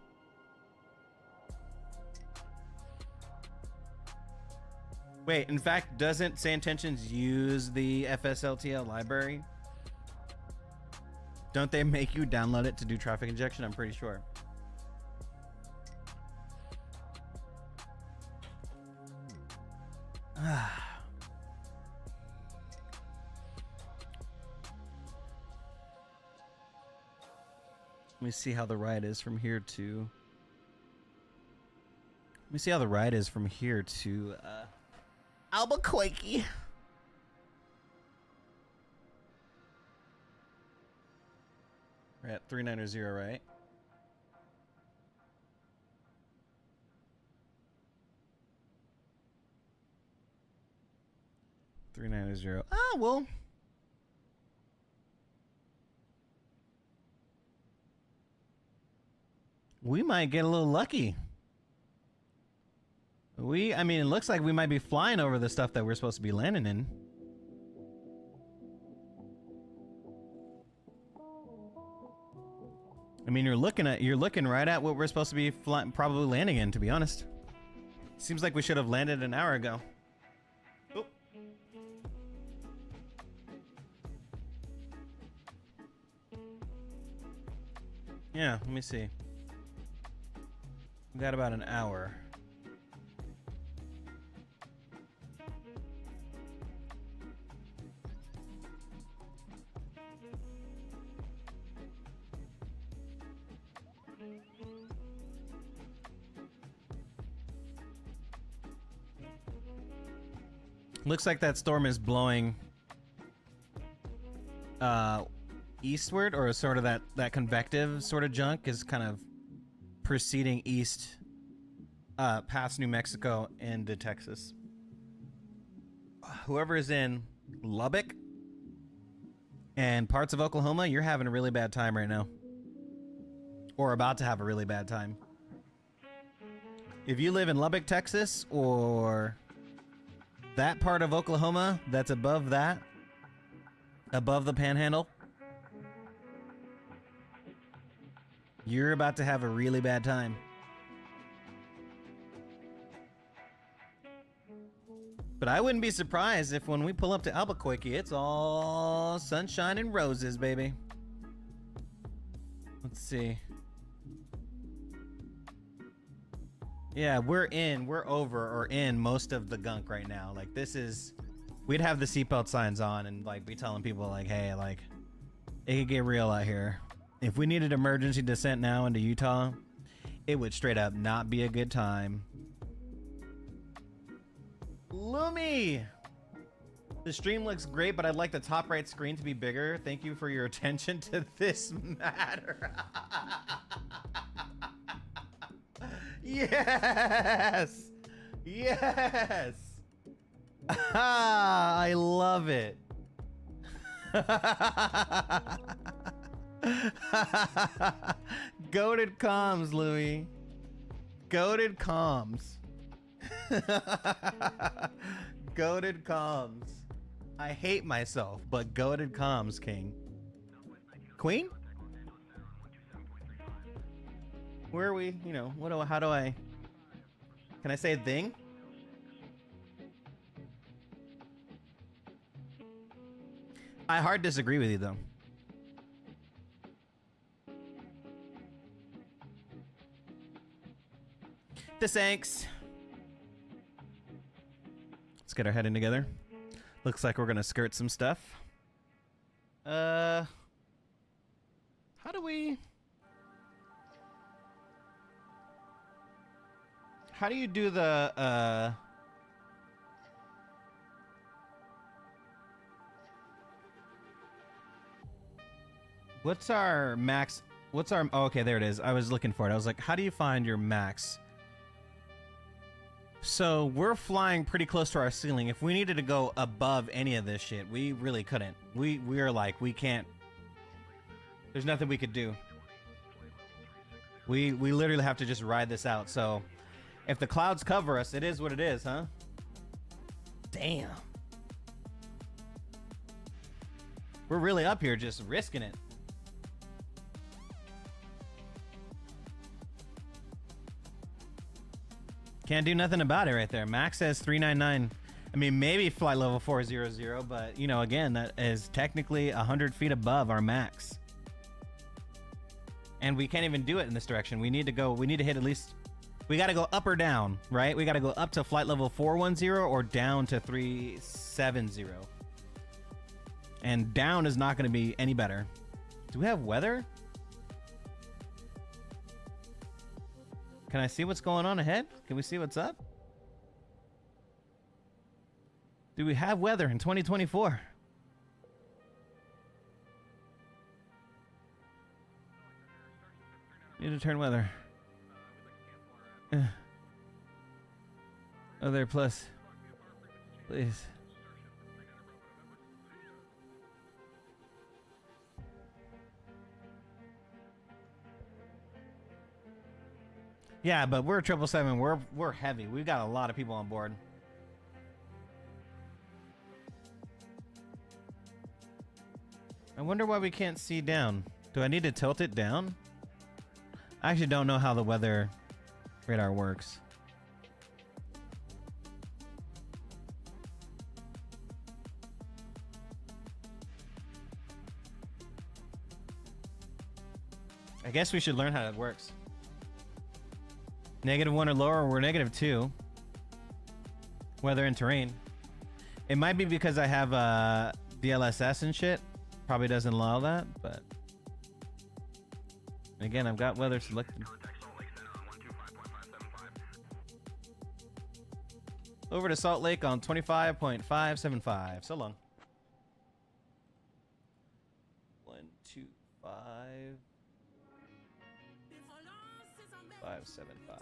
Wait, in fact, doesn't Say Intentions use the FSLTL library? Don't they make you download it to do traffic injection? I'm pretty sure. Let me see how the ride is from here to... Let me see how the ride is from here to Albuquerque. We're at 390, right? Well. We might get a little lucky. I mean, it looks like we might be flying over the stuff that we're supposed to be landing in. I mean, you're looking right at what we're supposed to be probably landing in, to be honest. Seems like we should have landed an hour ago. Oh. Yeah, let me see. We got about an hour. Looks like that storm is blowing eastward, or sort of that convective sort of junk is kind of proceeding east past New Mexico into Texas. Whoever is in Lubbock and parts of Oklahoma, you're having a really bad time right now. Or about to have a really bad time. If you live in Lubbock, Texas, or that part of Oklahoma that's above that, above the panhandle, you're about to have a really bad time. But I wouldn't be surprised if when we pull up to Albuquerque, it's all sunshine and roses, baby. Let's see. Yeah, we're over or in most of the gunk right now. Like, this is, we'd have the seatbelt signs on and like be telling people like, hey, like, it could get real out here. If we needed emergency descent now into Utah, it would straight up not be a good time. Lumi! The stream looks great, but I'd like the top right screen to be bigger. Thank you for your attention to this matter. Yes! Yes! I love it. Goated comms, Louis. Goated comms. Goated comms. I hate myself, but goated comms, King. Queen? Where are we? You know, how do I... Can I say thing? I hard disagree with you, though. The Sanks. Let's get our head in together. Looks like we're gonna skirt some stuff. How do we... How do you do the, what's our max? What's our... Oh, okay, there it is. I was looking for it. I was like, how do you find your max? So we're flying pretty close to our ceiling. If we needed to go above any of this shit, we really couldn't. We're like, we can't. There's nothing we could do. We literally have to just ride this out. So if the clouds cover us, it is what it is, huh? Damn. We're really up here just risking it. Can't do nothing about it right there. Max says 399. I mean, maybe flight level 400, but, you know, again, that is technically 100 feet above our max. And we can't even do it in this direction. We need to hit at least... We got to go up or down, right? We got to go up to flight level 410 or down to 370. And down is not going to be any better. Do we have weather? Can I see what's going on ahead? Can we see what's up? Do we have weather in 2024? Need to turn weather. Other plus, please. Yeah, but we're 777. We're heavy. We've got a lot of people on board. I wonder why we can't see down. Do I need to tilt it down? I actually don't know how the weather radar works. I guess we should learn how it works. -1 or lower, or we're -2. Weather and terrain. It might be because I have DLSS and shit. Probably doesn't allow that, but again, I've got weather selected. Over to Salt Lake on 25.575. So long. 125 575.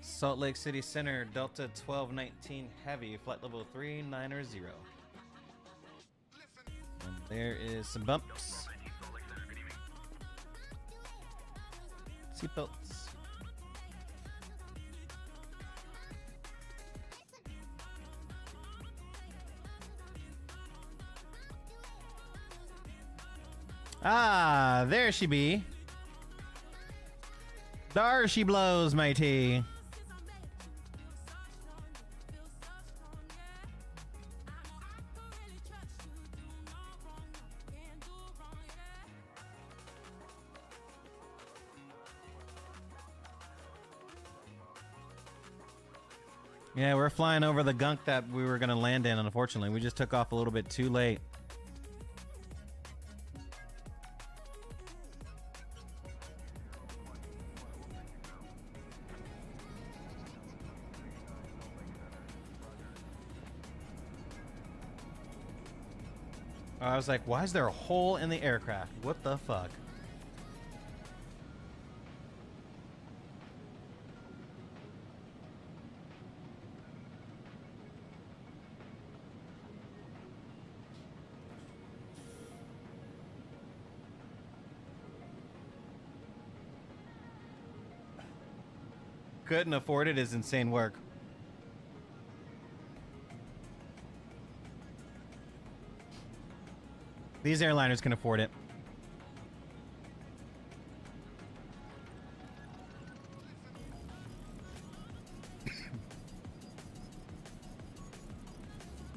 Salt Lake City Center, Delta 1219 Heavy, flight level 390. And there is some bumps. Seatbelts. Ah, there she be. There she blows, matey. Yeah, we're flying over the gunk that we were going to land in, unfortunately. We just took off a little bit too late. I was like, why is there a hole in the aircraft? What the fuck? Couldn't afford it is insane work. These airliners can afford it.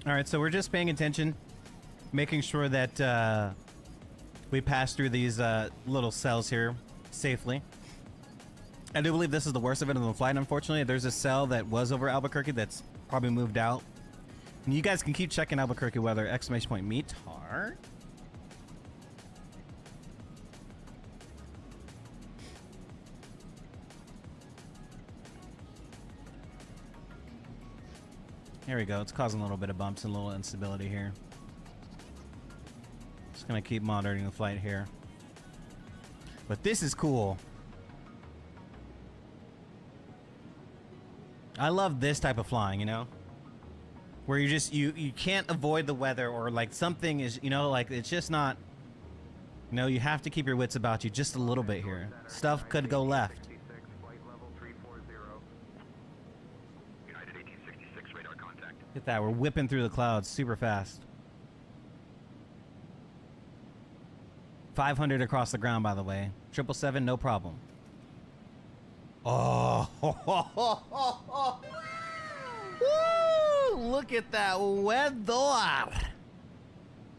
All right, so we're just paying attention, making sure that we pass through these little cells here safely. I do believe this is the worst of it on the flight, unfortunately. There's a cell that was over Albuquerque that's probably moved out. And you guys can keep checking Albuquerque weather, exclamation point, METAR. Here we go. It's causing a little bit of bumps and a little instability here. Just gonna keep monitoring the flight here. But this is cool. I love this type of flying, you know? Where you just, you can't avoid the weather, or like something is, you know, like it's just not, you know, you have to keep your wits about you just a little bit here. Stuff could go left. Look at that, we're whipping through the clouds super fast. 500 across the ground, by the way. 777, no problem. Oh, Woo! Look at that weather.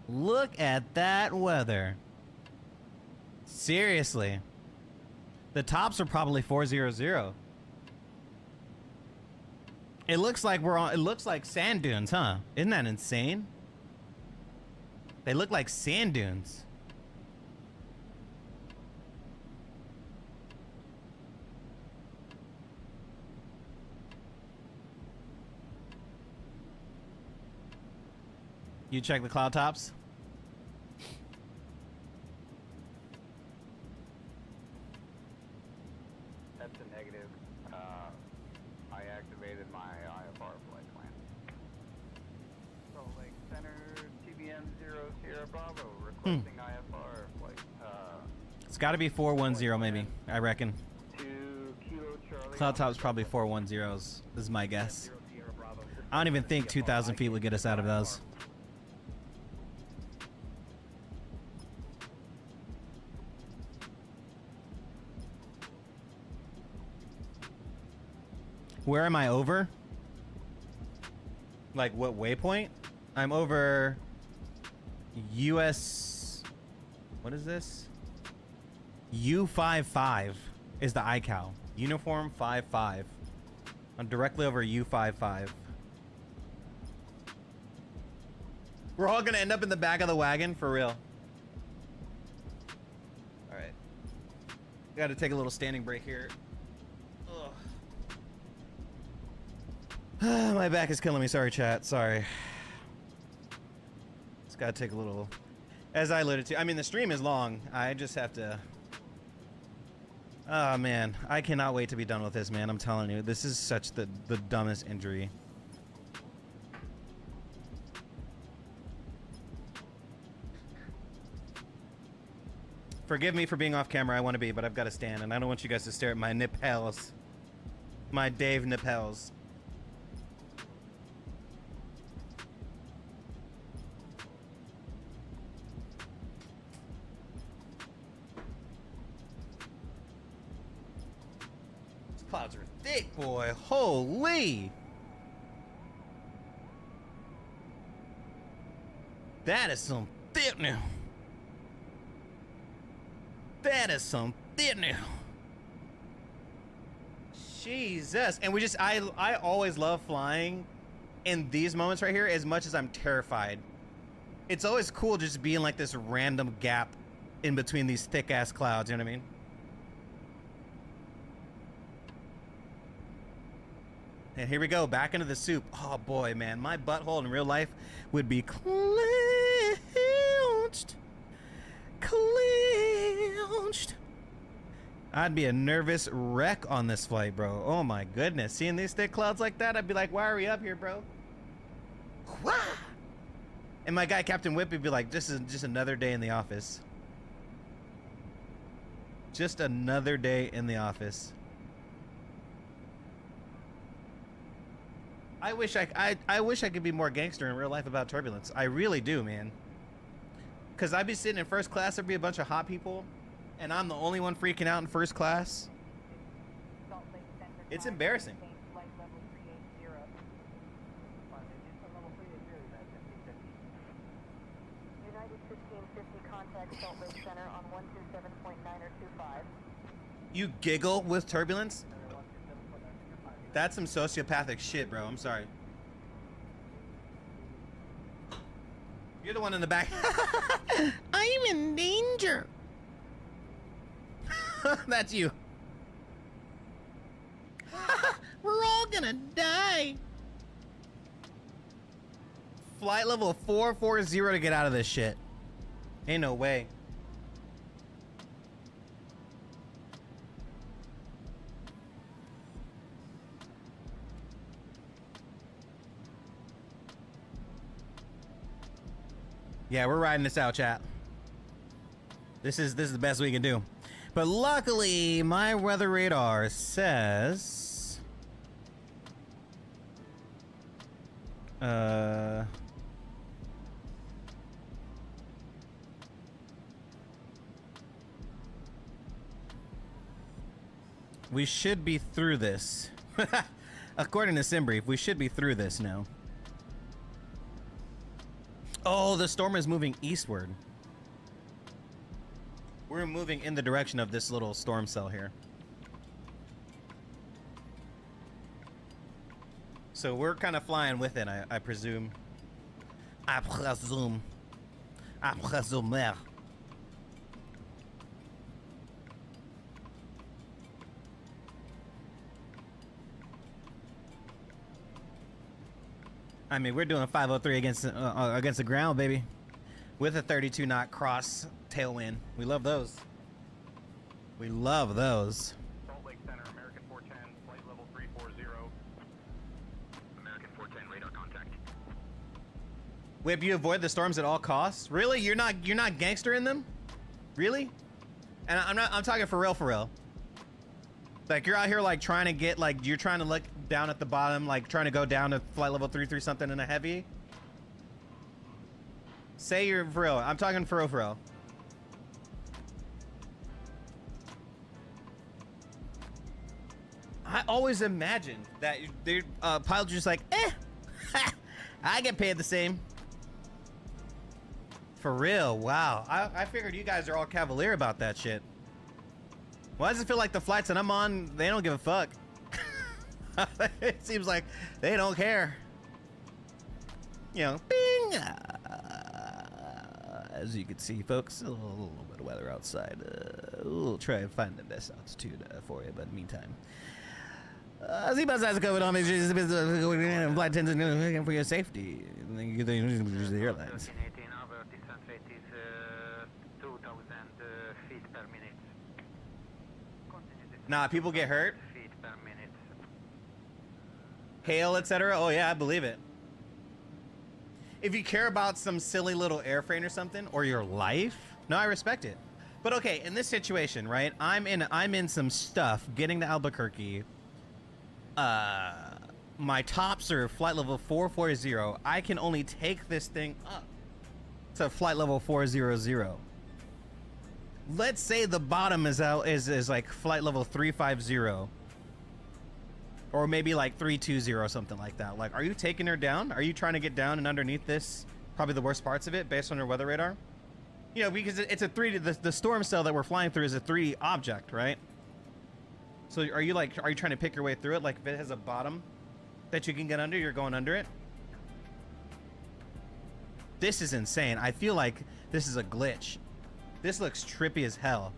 Look at that weather. Seriously. The tops are probably 400. It looks like we're on, it looks like sand dunes, huh? Isn't that insane? They look like sand dunes. You check the cloud tops? That's a negative. I activated my IFR flight plan. Salt Lake Center, TBM 0 Sierra Bravo, requesting IFR flight. It's got to be 410 maybe, I reckon. 2 Kilo Charlie. Cloud top's probably 410s, is my guess. I don't even think 2,000 feet would get us out of those. Where am I over? Like what waypoint? I'm over US. What is this? U55 is the ICAO. Uniform 55. I'm directly over U55. We're all gonna end up in the back of the wagon, for real. All right. Gotta take a little standing break here. Ugh. My back is killing me. Sorry, chat. Sorry. Just gotta take a little... As I alluded to, I mean, the stream is long. I just have to... Oh, man. I cannot wait to be done with this, man. I'm telling you. This is such the dumbest injury. Forgive me for being off camera. I want to be, but I've got to stand, and I don't want you guys to stare at my nipples. My Dave nipples. These clouds are thick, boy. Holy! That is some thick now. That is some thick now. Jesus. And we just, I always love flying in these moments right here as much as I'm terrified. It's always cool just being like this random gap in between these thick ass clouds, you know what I mean? And here we go, back into the soup. Oh boy, man, my butthole in real life would be clenched. Clenched. I'd be a nervous wreck on this flight, bro. Oh my goodness. Seeing these thick clouds like that, I'd be like, why are we up here, bro? Wah! And my guy, Captain Whip, would be like, this is just another day in the office. Just another day in the office. I wish I wish I could be more gangster in real life about turbulence. I really do, man. Cause I'd be sitting in first class, there'd be a bunch of hot people, and I'm the only one freaking out in first class. It's embarrassing. United 1550 contact Salt Lake Center on 127.925. You giggle with turbulence? That's some sociopathic shit, bro. I'm sorry. You're the one in the back. I'm in danger. That's you. We're all gonna die. Flight level 440 to get out of this shit. Ain't no way. Yeah, we're riding this out, chat. This is the best we can do. But luckily, my weather radar says we should be through this. According to Simbrief, we should be through this now. Oh, the storm is moving eastward. We're moving in the direction of this little storm cell here. So we're kind of flying with it, I presume. I presume. I presume. I mean, we're doing 503 against the ground, baby, with a 32 knot cross tailwind. We love those. We love those. Salt Lake Center, American 410, flight level 340. American 410, radar contact. Whip, you avoid the storms at all costs? Really? You're not gangster in them? Really? And I'm talking for real, for real. Like, you're out here like trying to get, like, you're trying to look down at the bottom, like trying to go down to flight level 330 something in a heavy. Say you're for real. I'm talking for real, for real. I always imagined that the pilots are just like, I get paid the same. For real, wow. I figured you guys are all cavalier about that shit. Why does it feel like the flights that I'm on, they don't give a fuck? It seems like they don't care. You know, bing. As you can see, folks, a little bit of weather outside. We'll try and find the best altitude for you, but in the meantime. Seatbelt signs are covered on these flight attendants for your safety. You the airlines. Nah, people get hurt. Hail, etc. Oh yeah, I believe it. If you care about some silly little airframe or something, or your life, no, I respect it. But okay, in this situation, right? I'm in some stuff getting to Albuquerque. My tops are flight level 440. I can only take this thing up to flight level 400. Let's say the bottom is like flight level 350. Or maybe like 320 or something like that. Like, are you taking her down? Are you trying to get down and underneath this? Probably the worst parts of it based on your weather radar. You know, because it's a 3D, the storm cell that we're flying through is a 3D object, right? So are you trying to pick your way through it? Like if it has a bottom that you can get under, you're going under it? This is insane. I feel like this is a glitch. This looks trippy as hell.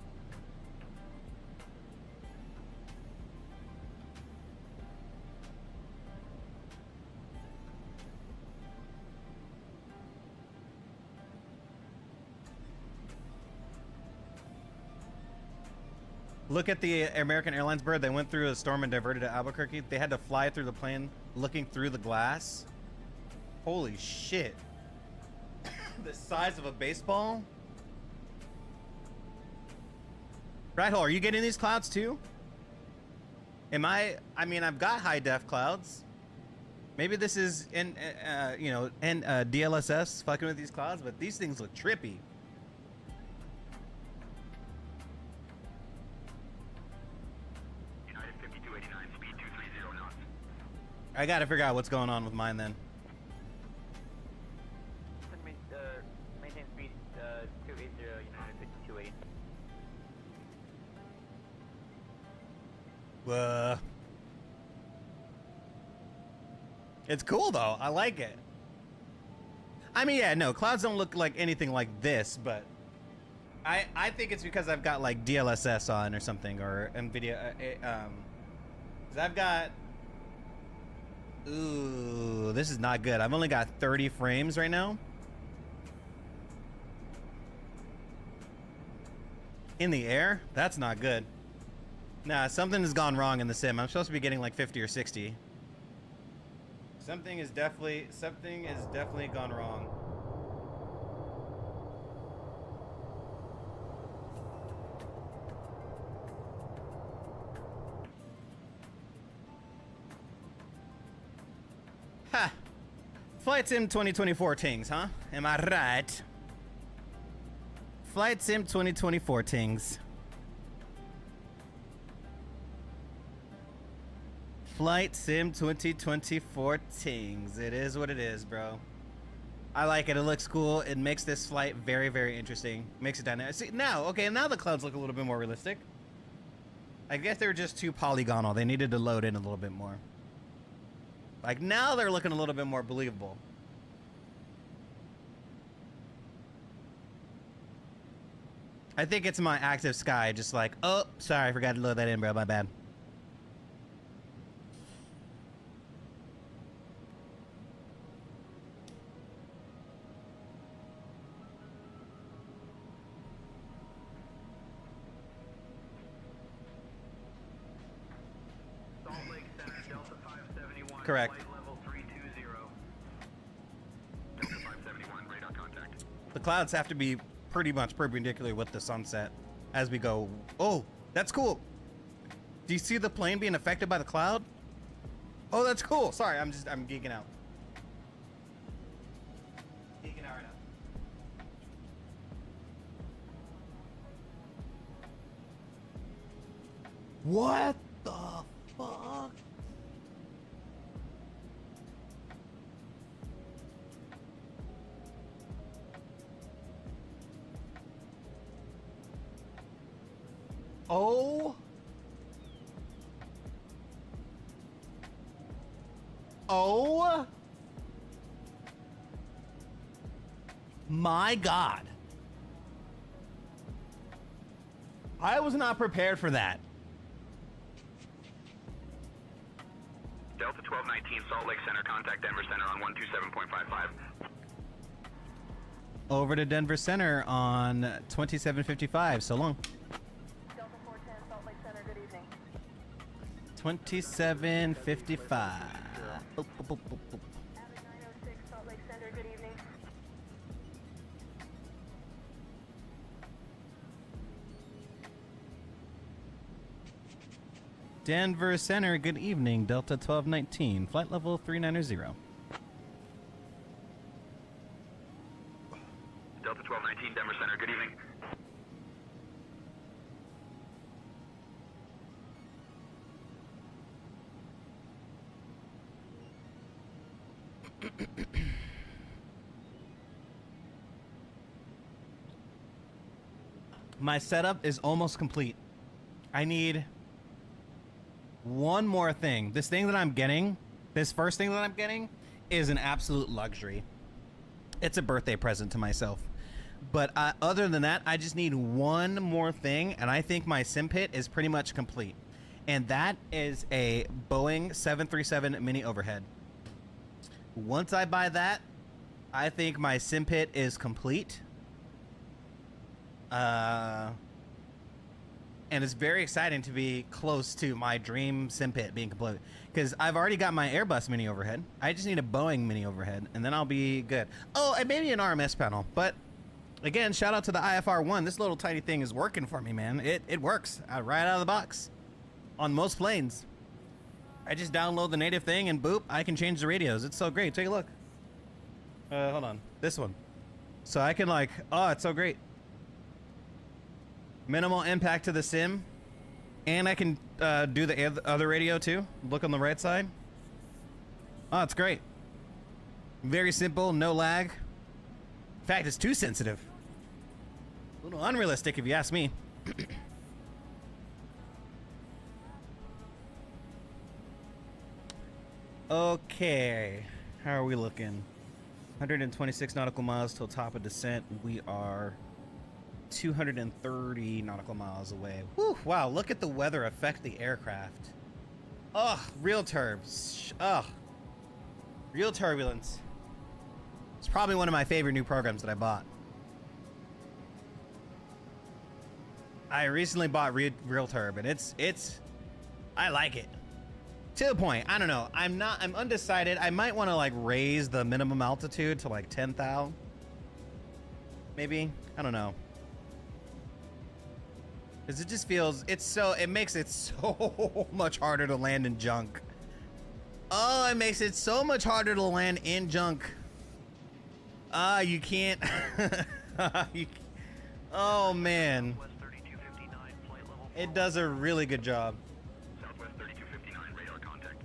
Look at the American Airlines bird. They went through a storm and diverted to Albuquerque. They had to fly through the plane looking through the glass. Holy shit. The size of a baseball? Rat hole, are you getting these clouds too? I mean, I've got high def clouds. Maybe this is DLSS fucking with these clouds, but these things look trippy. I gotta figure out what's going on with mine then. Maintain speed 280, United 528. It's cool though. I like it. I mean, yeah, no, clouds don't look like anything like this, but I think it's because I've got like DLSS on or something, or NVIDIA. 'Cause I've got. Ooh, this is not good. I've only got 30 frames right now. In the air? That's not good. Nah, something has gone wrong in the sim. I'm supposed to be getting like 50 or 60. Something is definitely gone wrong. Ha! Flight Sim 2024 tings, huh? Am I right? Flight Sim 2024 tings. Flight Sim 2024 tings. It is what it is, bro. I like it. It looks cool. It makes this flight very, very interesting. Makes it dynamic. See, now the clouds look a little bit more realistic. I guess they were just too polygonal. They needed to load in a little bit more. Like, now they're looking a little bit more believable. I think it's my active sky, just like, oh, sorry, I forgot to load that in, bro, my bad. Correct. The clouds have to be pretty much perpendicular with the sunset as we go. Oh, that's cool. Do you see the plane being affected by the cloud? Oh, that's cool. Sorry, I'm geeking out. Geeking out right now. What the fuck? Oh. Oh. My God. I was not prepared for that. Delta 1219, Salt Lake Center, contact Denver Center on 127.55. Over to Denver Center on 2755. So long. Delta 410, Salt Lake Center, good evening. 2755. Boop, boop, boop, boop, boop. Avid 906, Salt Lake Center, good evening. Denver Center, good evening. Delta 1219, flight level 390. Delta 1219, Denver Center, good evening. My setup is almost complete. I need one more thing. This thing that I'm getting, this first thing that I'm getting, is an absolute luxury. It's a birthday present to myself. But other than that, I just need one more thing, and I think my sim pit is pretty much complete. And that is a Boeing 737 mini overhead. Once I buy that, I think my sim pit is complete. And it's very exciting to be close to my dream sim pit being complete, because I've already got my Airbus mini overhead. I just need a Boeing mini overhead, and then I'll be good. Oh, and maybe an RMS panel. But again, shout out to the IFR1. This little tiny thing is working for me, man. It works right out of the box on most planes. I just download the native thing, and boop, I can change the radios. It's so great. Take a look. Hold on. This one. So I can like, oh, it's so great. Minimal impact to the sim, and I can do the other radio too. Look on the right side. Oh, it's great. Very simple, no lag. In fact, it's too sensitive. A little unrealistic if you ask me. Okay, how are we looking? 126 nautical miles till top of descent. We are 230 nautical miles away. Whew, wow, look at the weather affect the aircraft. Ugh, real turbs. Ugh. Real turbulence. It's probably one of my favorite new programs that I bought. I recently bought Real Turb, and it's I like it. To the point, I don't know. I'm undecided. I might want to like raise the minimum altitude to like 10,000. Maybe. I don't know. Because it just feels, it makes it so much harder to land in junk. Oh, it makes it so much harder to land in junk. You can't. Oh, man. It does a really good job. Southwest 3259, radar contact.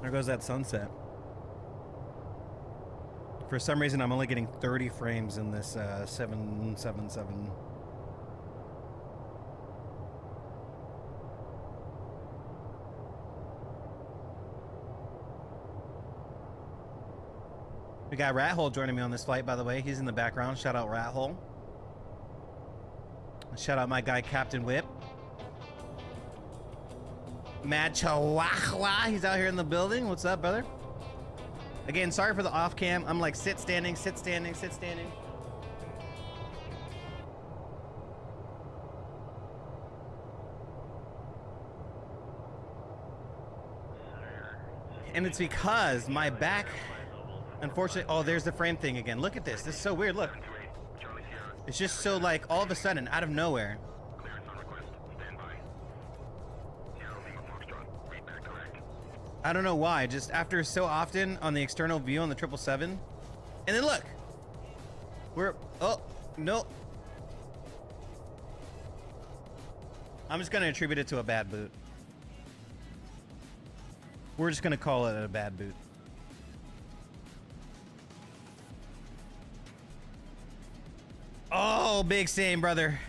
There goes that sunset. For some reason, I'm only getting 30 frames in this 777. We got Rat Hole joining me on this flight, by the way. He's in the background. Shout out Rat Hole. Shout out my guy, Captain Whip. Mad Chihuahua, he's out here in the building. What's up, brother? Again, sorry for the off cam. I'm like sit standing, sit standing, sit standing. And it's because my back, unfortunately, oh, there's the frame thing again. Look at this. This is so weird. Look. It's just so like all of a sudden, out of nowhere. I don't know why, just after so often on the external view on the 777. And then look, oh, no. I'm just gonna attribute it to a bad boot. We're just gonna call it a bad boot. Oh, big same, brother.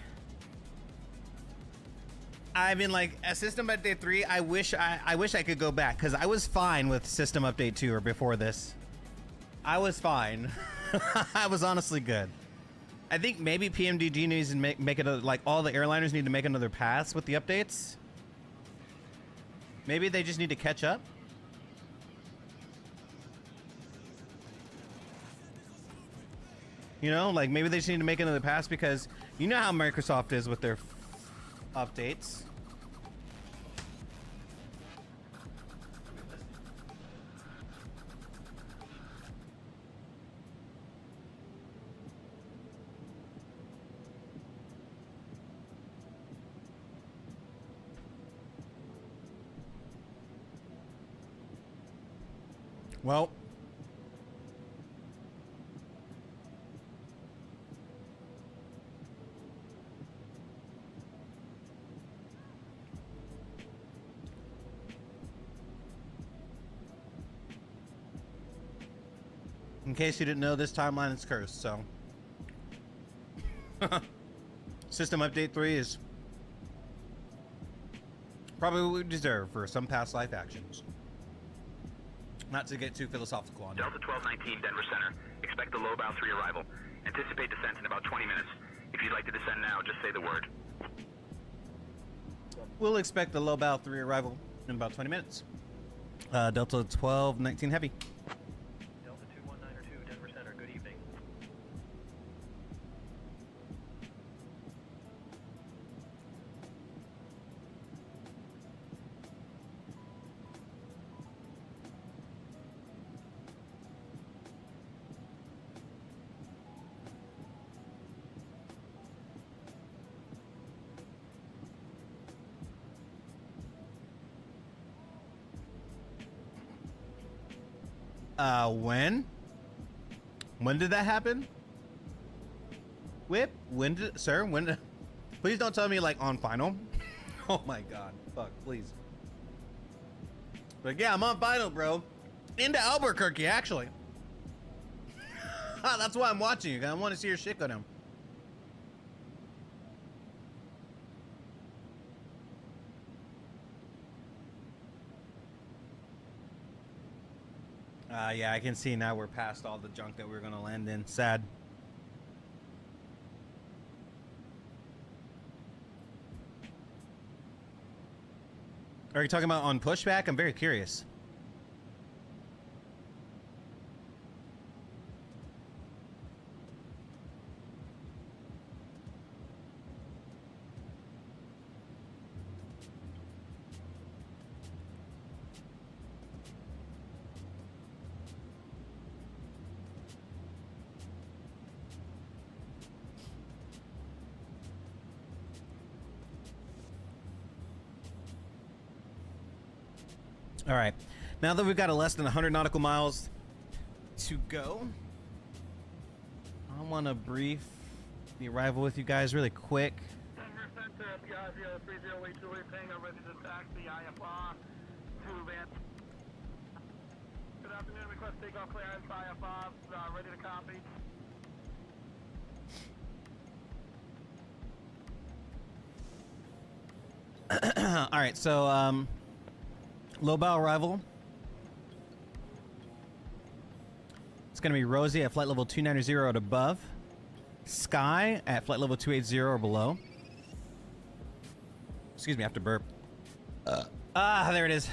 I mean, like, at System Update 3, I wish I could go back, because I was fine with System Update 2 or before this. I was fine. I was honestly good. I think maybe PMDG needs to make it like all the airliners need to make another pass with the updates. Maybe they just need to catch up. You know, like maybe they just need to make another pass because you know how Microsoft is with their updates. Well, in case you didn't know, this timeline is cursed, so System Update 3 is probably what we deserve for some past life actions. Not to get too philosophical on it. Delta 1219, Denver Center. Expect the low bow 3 arrival. Anticipate descent in about 20 minutes. If you'd like to descend now, just say the word. We'll expect the low bow 3 arrival in about 20 minutes. Delta 1219 Heavy. Delta 2192, Denver Center. Good evening. When? When did that happen? Whip? When did, sir? When did, please don't tell me like on final. Oh my god. Fuck, please. But yeah, I'm on final, bro. Into Albuquerque, actually. That's why I'm watching you. I want to see your shit go down. Yeah, I can see now we're past all the junk that we were going to land in. Sad. Are you talking about on pushback? I'm very curious. All right, now that we've got less than 100 nautical miles to go, I want to brief the arrival with you guys really quick. Denver Center, Piaggio 3082, Tango, ready to taxi IFR to Van. Good afternoon, request takeoff clearance, IFR, ready to copy. All right, so low bow arrival. It's going to be Rosie at flight level 290 or above. Sky at flight level 280 or below. Excuse me, I have to burp. There it is.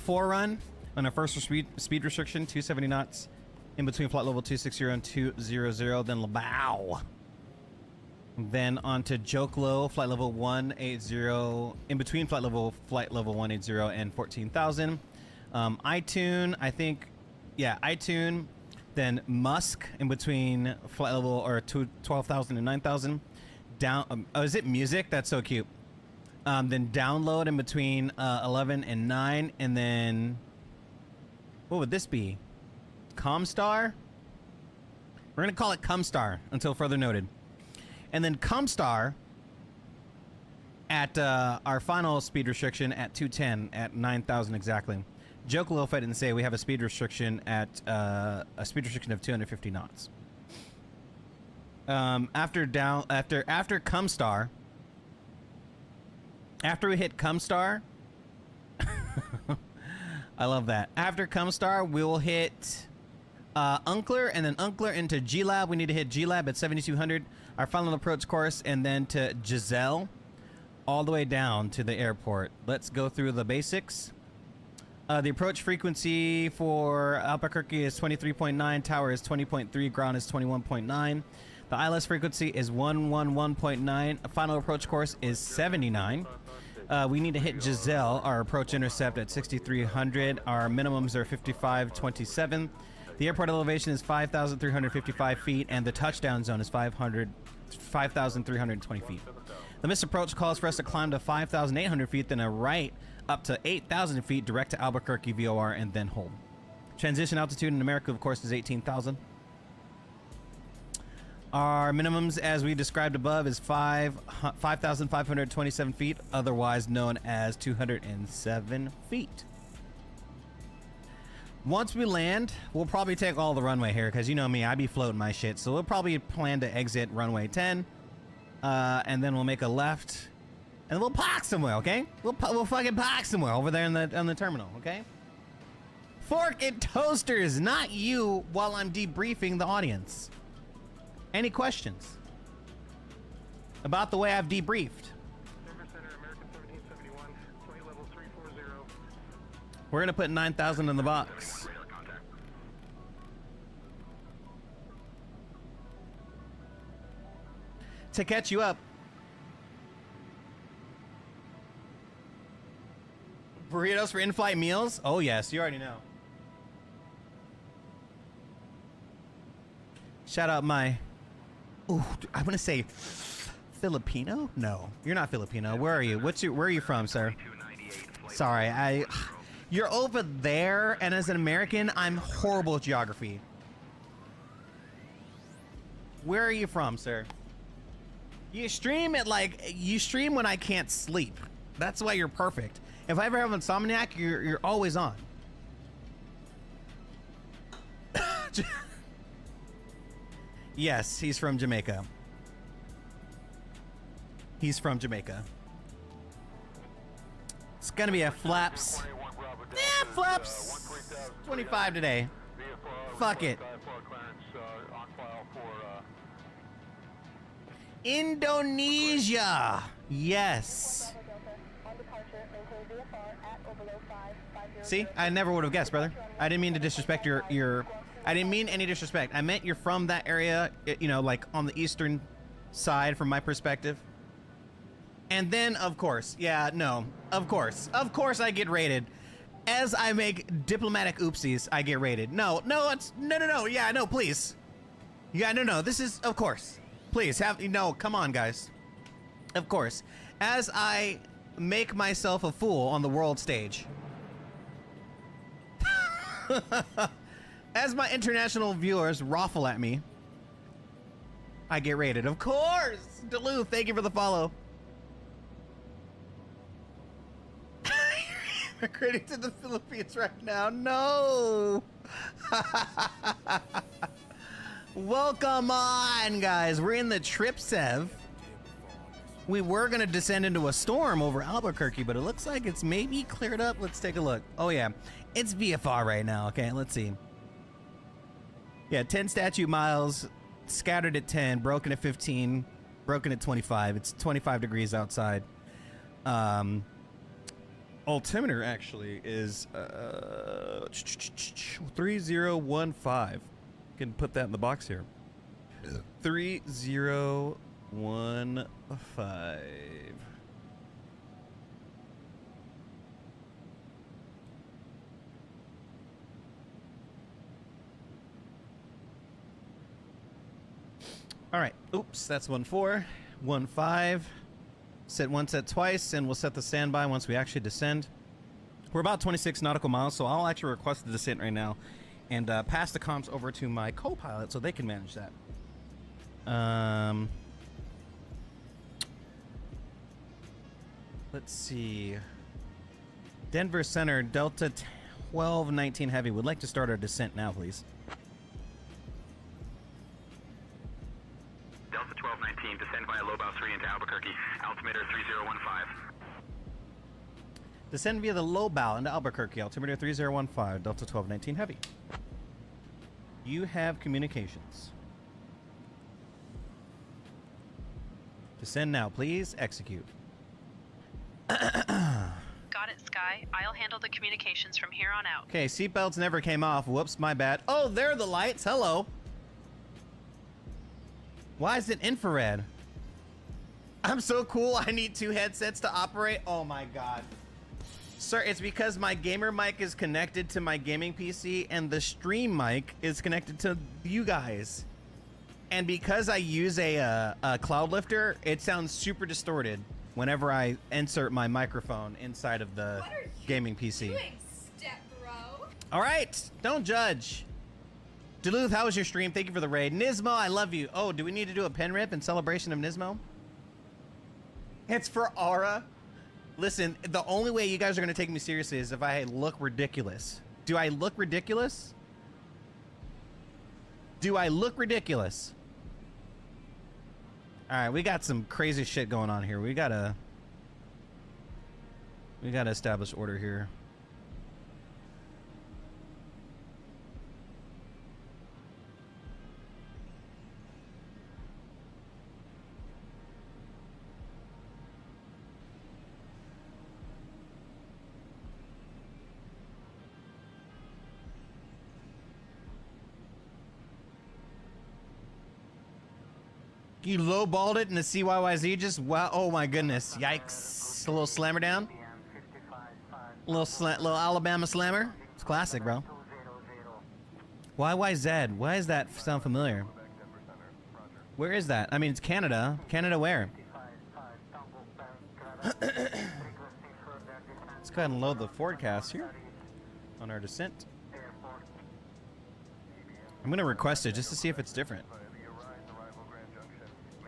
4-run on a first speed restriction, 270 knots. In between flight level 260 and 200, then bow. Then on to Joklo, flight level 180, in between flight level 180 and 14,000. iTune, I think, yeah, iTune. Then Musk, in between flight level, or 12,000 and 9,000. Down, oh, is it music? That's so cute. Then download in between 11 and 9. And then, what would this be? Comstar? We're going to call it Comstar until further noted. And then Comstar at our final speed restriction at 210 at 9,000 exactly. Joke a little if I didn't say we have a speed restriction at a speed restriction of 250 knots. After Comstar, After we hit Comstar, I love that. After Comstar, we'll hit Uncler, and then Uncler into G-Lab. We need to hit G-Lab at 7200, our final approach course, and then to Giselle, all the way down to the airport. Let's go through the basics. The approach frequency for Albuquerque is 23.9, tower is 20.3, ground is 21.9. The ILS frequency is 111.9. Final approach course is 79. We need to hit Giselle, our approach intercept at 6,300. Our minimums are 55.27. The airport elevation is 5,355 feet, and the touchdown zone is 5,320 feet. The missed approach calls for us to climb to 5,800 feet, then a right up to 8,000 feet direct to Albuquerque VOR, and then hold. Transition altitude in America, of course, is 18,000. Our minimums, as we described above, is 5,527 feet, otherwise known as 207 feet. Once we land, we'll probably take all the runway here, because you know me, I be floating my shit. So we'll probably plan to exit runway 10, and then we'll make a left, and we'll park somewhere, okay? We'll fucking park somewhere over there in the terminal, okay? Fork and toasters, not you, while I'm debriefing the audience. Any questions about the way I've debriefed? Denver Center, American 1771, flight level 340. We're gonna put 9,000 in the box. To catch you up, burritos for in-flight meals? Oh yes, you already know. Shout out my, ooh, I'm gonna say Filipino? No, you're not Filipino. Where are you? Where are you from, sir? Sorry, you're over there, and as an American, I'm horrible at geography. Where are you from, sir? You stream when I can't sleep. That's why you're perfect. If I ever have insomniac, you're always on. Yes, he's from Jamaica. He's from Jamaica. It's gonna be a flaps. Yeah, flaps 25 today. Fuck it. Indonesia. Yes. See, I never would have guessed, brother. I didn't mean to disrespect your I didn't mean any disrespect. I meant you're from that area, you know, like on the eastern side from my perspective. And then, of course, yeah, no, of course I get rated. As I make diplomatic oopsies, I get rated. No, yeah, no, please. Yeah, no, this is, of course. Please, come on, guys. Of course. As I make myself a fool on the world stage. As my international viewers raffle at me, I get rated. Of course! Duluth, thank you for the follow. Immigrating to the Philippines right now. No! Welcome on, guys. We're in the Tripsev. We were going to descend into a storm over Albuquerque, but it looks like it's maybe cleared up. Let's take a look. Oh, yeah. It's VFR right now. Okay, let's see. Yeah, 10 statute miles, scattered at 10, broken at 15, broken at 25. It's 25 degrees outside. Altimeter actually is 3015. Can put that in the box here. 3015. All right. Oops, that's 14. 15. Set once, set twice, and we'll set the standby once we actually descend. We're about 26 nautical miles, so I'll actually request the descent right now and pass the comms over to my co-pilot so they can manage that. Let's see. Denver Center, Delta 1219 Heavy. Would like to start our descent now, please. Delta 1219, descend via low bow 3 into Albuquerque. Altimeter 3015. Descend via the low bow into Albuquerque, altimeter 3015, Delta 1219 Heavy. You have communications. Descend now, please. Execute. Got it, Sky. I'll handle the communications from here on out. Okay, seatbelts never came off. Whoops, my bad. Oh, there are the lights. Hello. Why is it infrared? I'm so cool. I need 2 headsets to operate. Oh my god. Sir, it's because my gamer mic is connected to my gaming PC and the stream mic is connected to you guys. And because I use a cloud lifter, it sounds super distorted whenever I insert my microphone inside of the gaming PC. Doing, step bro? All right, don't judge. Duluth, how was your stream? Thank you for the raid. Nismo, I love you. Oh, do we need to do a pen rip in celebration of Nismo? It's for Aura. Listen, the only way you guys are going to take me seriously is if I look ridiculous. Do I look ridiculous? Do I look ridiculous? All right, we got some crazy shit going on here. We gotta establish order here. You lowballed it in the CYYZ just wow. Oh my goodness. Yikes. A little slammer down. A little Alabama slammer. It's classic, bro. YYZ. Why does that sound familiar? Where is that? I mean, it's Canada. Canada where? Let's go ahead and load the forecast here on our descent. I'm going to request it just to see if it's different.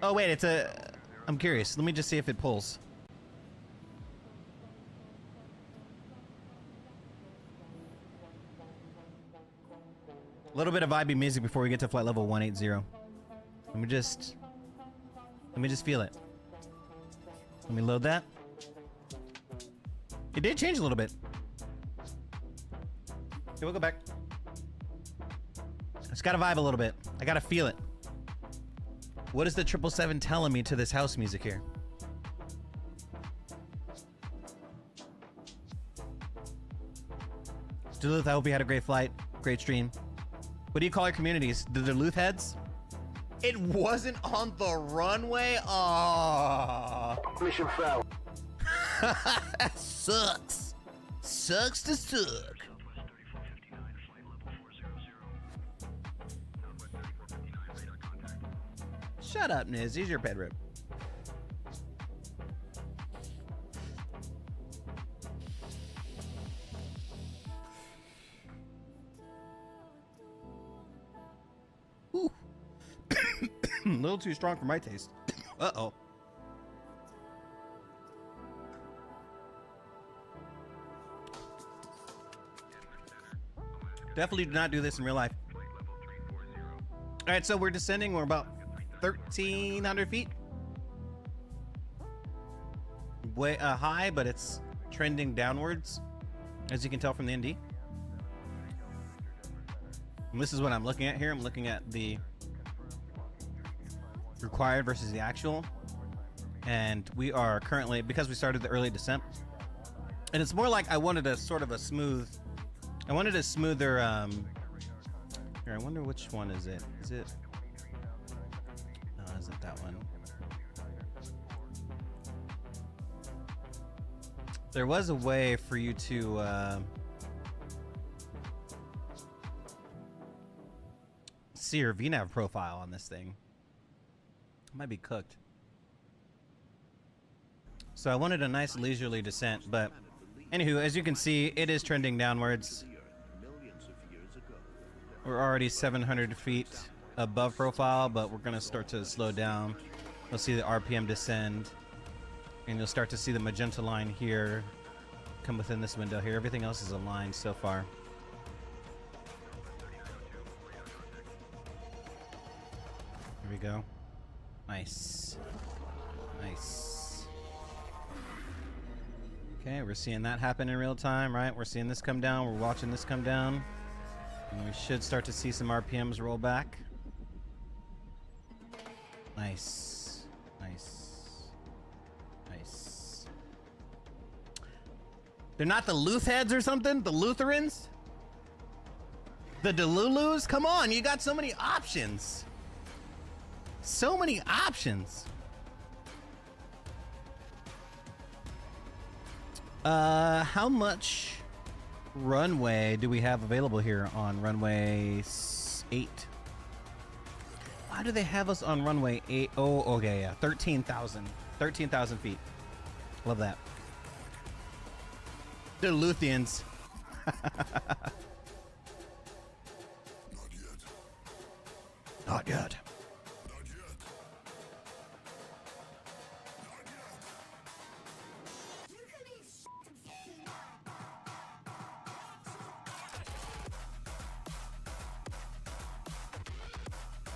Oh, wait, it's a... I'm curious. Let me just see if it pulls. A little bit of vibey music before we get to flight level 180. Let me just feel it. Let me load that. It did change a little bit. Okay, we'll go back. It's got to vibe a little bit. I got to feel it. What is the 777 telling me to this house music here? Duluth, I hope you had a great flight. Great stream. What do you call your communities? The Duluth heads? It wasn't on the runway? Aww. Mission failed. That sucks. Sucks to suck. Shut up, Niz. Use your ped rip. Ooh. A little too strong for my taste. Uh-oh. Definitely do not do this in real life. All right, so we're descending. We're about 1,300 feet. Way high, but it's trending downwards, as you can tell from the ND. And this is what I'm looking at here. I'm looking at the required versus the actual. And we are currently, because we started the early descent, and it's more like I wanted a sort of a smooth, I wanted a smoother, here, I wonder which one is it? Is it? No, it isn't that one. There was a way for you to see your VNAV profile on this thing. It might be cooked. So I wanted a nice leisurely descent, but anywho, as you can see, it is trending downwards. We're already 700 feet above profile, but we're gonna start to slow down. You'll see the RPM descend, and you'll start to see the magenta line here come within this window here. Everything else is aligned so far. Here we go. Nice. Nice. Okay, we're seeing that happen in real time, right? We're seeing this come down. We're watching this come down. And we should start to see some RPMs roll back. Nice. Nice. Nice. They're not the Luth heads or something? The Lutherans? The Delulus? Come on, you got so many options. So many options. How much runway do we have available here on runway 8? Why do they have us on runway 8? Oh, okay, yeah. 13,000. 13,000 feet. Love that. The Luthians. Not yet.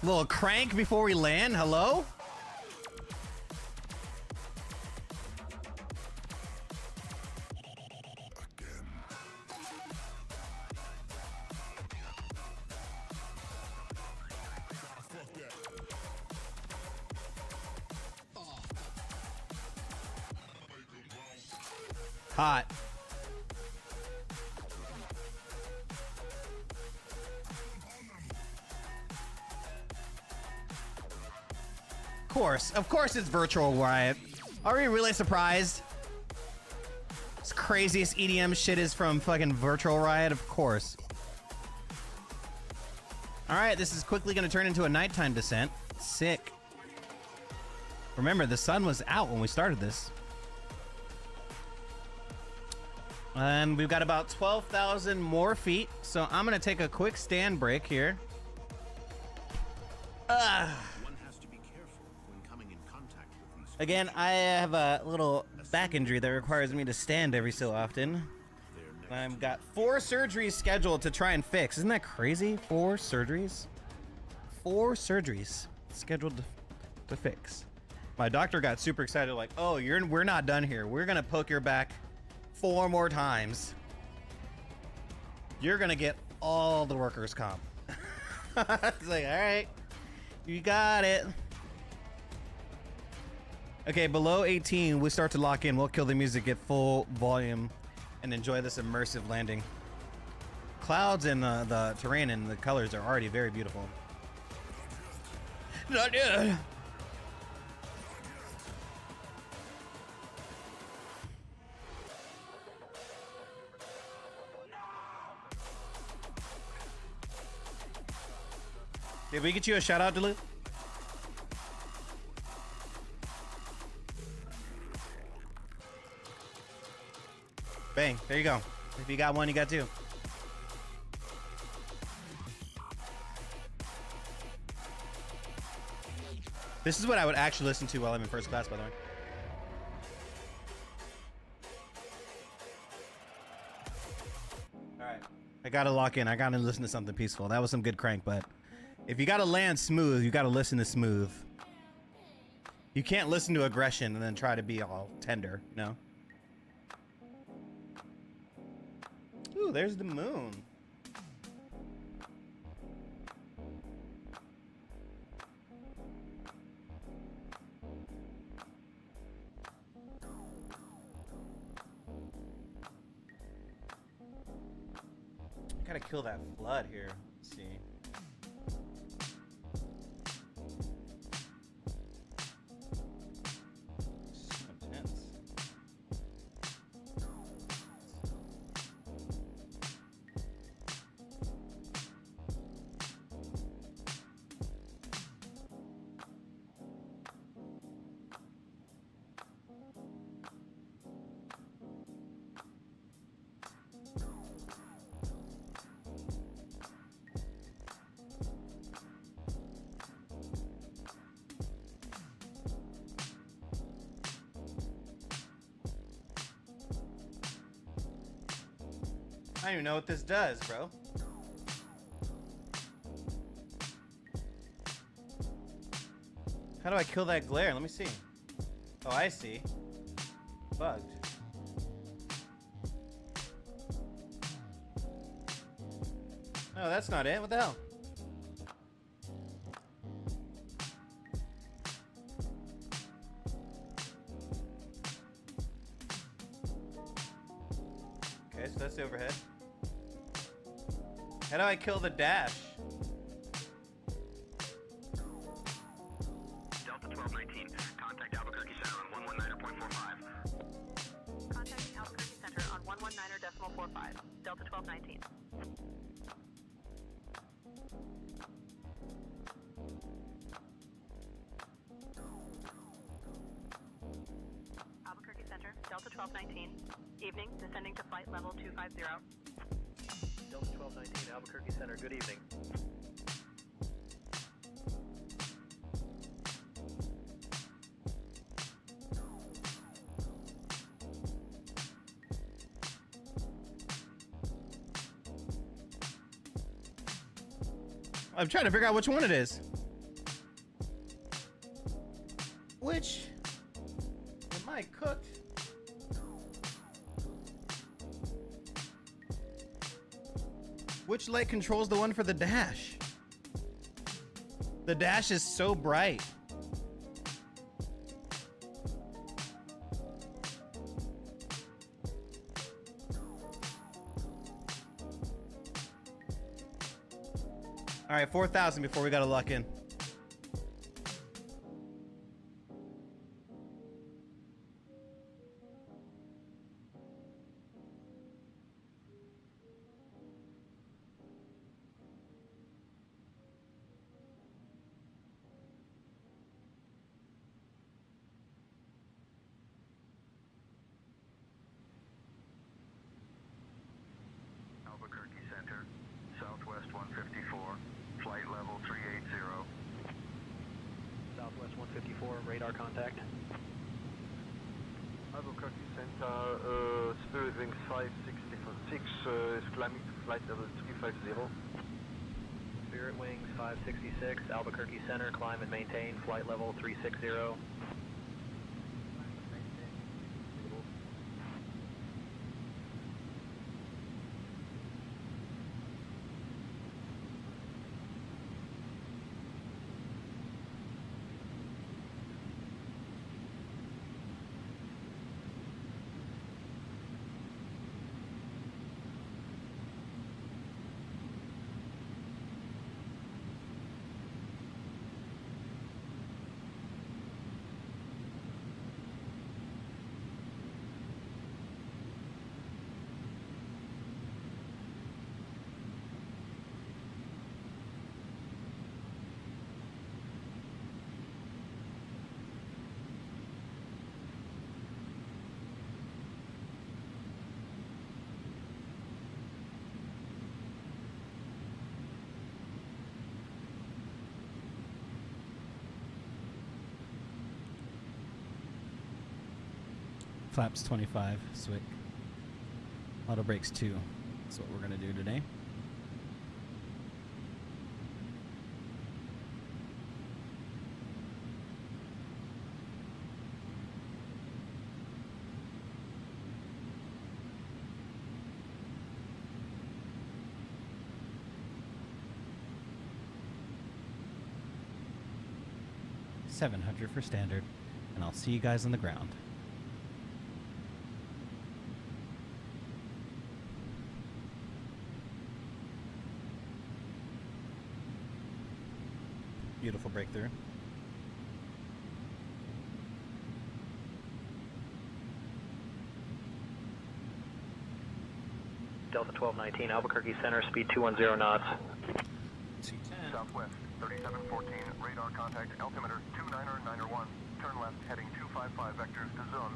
Little crank before we land. Hello? Hot. Of course it's virtual riot. Are we really surprised? This craziest EDM shit is from fucking virtual riot, of course. Alright, this is quickly gonna turn into a nighttime descent. Sick. Remember, the sun was out when we started this. And we've got about 12,000 more feet, so I'm gonna take a quick stand break here. Again, I have a little back injury that requires me to stand every so often. I've got 4 surgeries scheduled to try and fix. Isn't that crazy? 4 surgeries? 4 surgeries scheduled to fix. My doctor got super excited, like, oh, we're not done here. We're gonna poke your back 4 more times. You're gonna get all the workers' comp. It's like, all right, you got it. Okay, below 18, we start to lock in. We'll kill the music at full volume and enjoy this immersive landing. Clouds and the terrain and the colors are already very beautiful. Not yet. Did we get you a shout out, Duluth? Bang, there you go. If you got one, you got 2. This is what I would actually listen to while I'm in first class, by the way. Alright. I gotta lock in. I gotta listen to something peaceful. That was some good crank, but if you gotta land smooth, you gotta listen to smooth. You can't listen to aggression and then try to be all tender, you know? Ooh, there's the moon. Gotta kill that flood here. Let's see. I don't even know what this does, bro. How do I kill that glare? Let me see. Oh, I see. Bugged. No, that's not it. What the hell? Okay, so that's the overhead. How do I kill the dash? Delta 1219, contact Albuquerque Center on 119.45. Contacting Albuquerque Center on 119.45. Delta 1219. Albuquerque Center, Delta 1219. Evening, descending to flight level 250. Delta 1219, Albuquerque Center, good evening. I'm trying to figure out which one it is. Which? Am I cooked? Which light controls the one for the dash? The dash is so bright. All right, 4,000 before we gotta lock in. Albuquerque Center, Southwest 154, flight level 380. Southwest 154, radar contact. Albuquerque Center, Spirit Wings 566 is climbing to flight level 350. Spirit Wings 566, Albuquerque Center, climb and maintain flight level 360. Flaps 25, Swick. Auto brakes 2. That's what we're gonna do today. $700 for standard, and I'll see you guys on the ground. Beautiful breakthrough. Delta 1219, Albuquerque Center, speed 210 knots. Southwest 3714, radar contact, altimeter 29091. Turn left, heading 255 vectors to zone.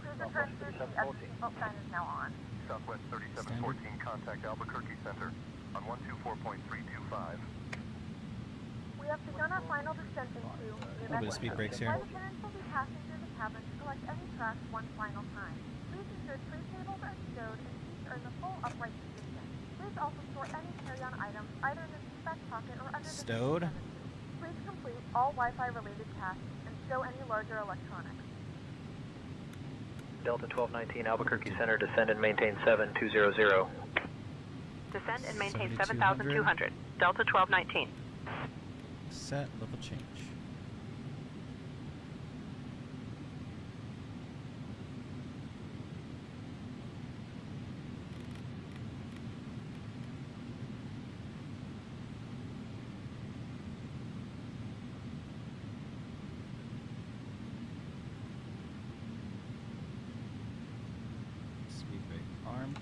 Cruiser turn 2, the exit sign is now on. Southwest 3714, contact Albuquerque Center on 124.325. We have begun our final descent into A little bit of speed brakes here. Flight attendants will be passing through the cabin to collect any trash one final time. Please ensure tray tables are stowed and seats are in the full upright position. Please also store any carry-on items either in the seat back pocket or under the seat. Stowed. Please complete all Wi-Fi related tasks and stow any larger electronics. Delta 1219 Albuquerque Center, descend and maintain 7200. Descend and maintain 7200. 7,200. Delta 1219. Set level change. Speed brake armed.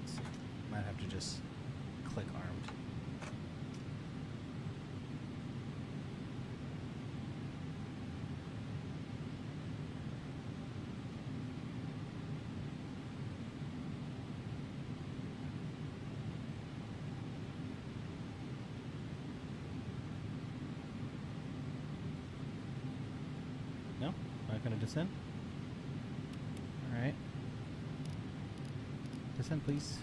Let's see. Might have to just click armed. No? Not gonna descend? Alright. Descend, please.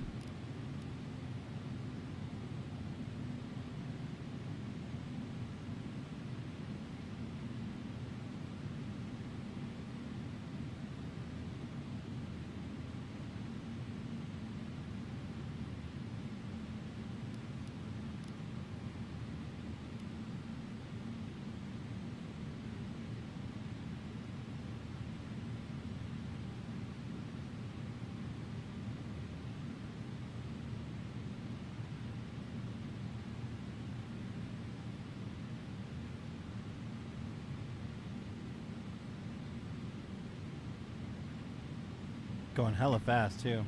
Going hella fast, too.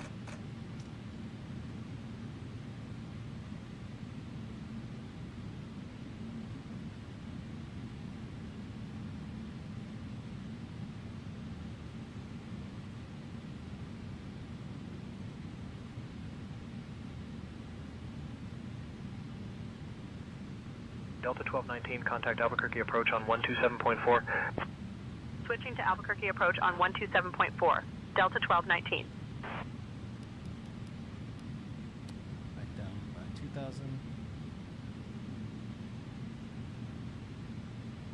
Delta 1219, contact Albuquerque approach on 127.4. Switching to Albuquerque approach on 127.4. Delta 1219. Back down by 2,000.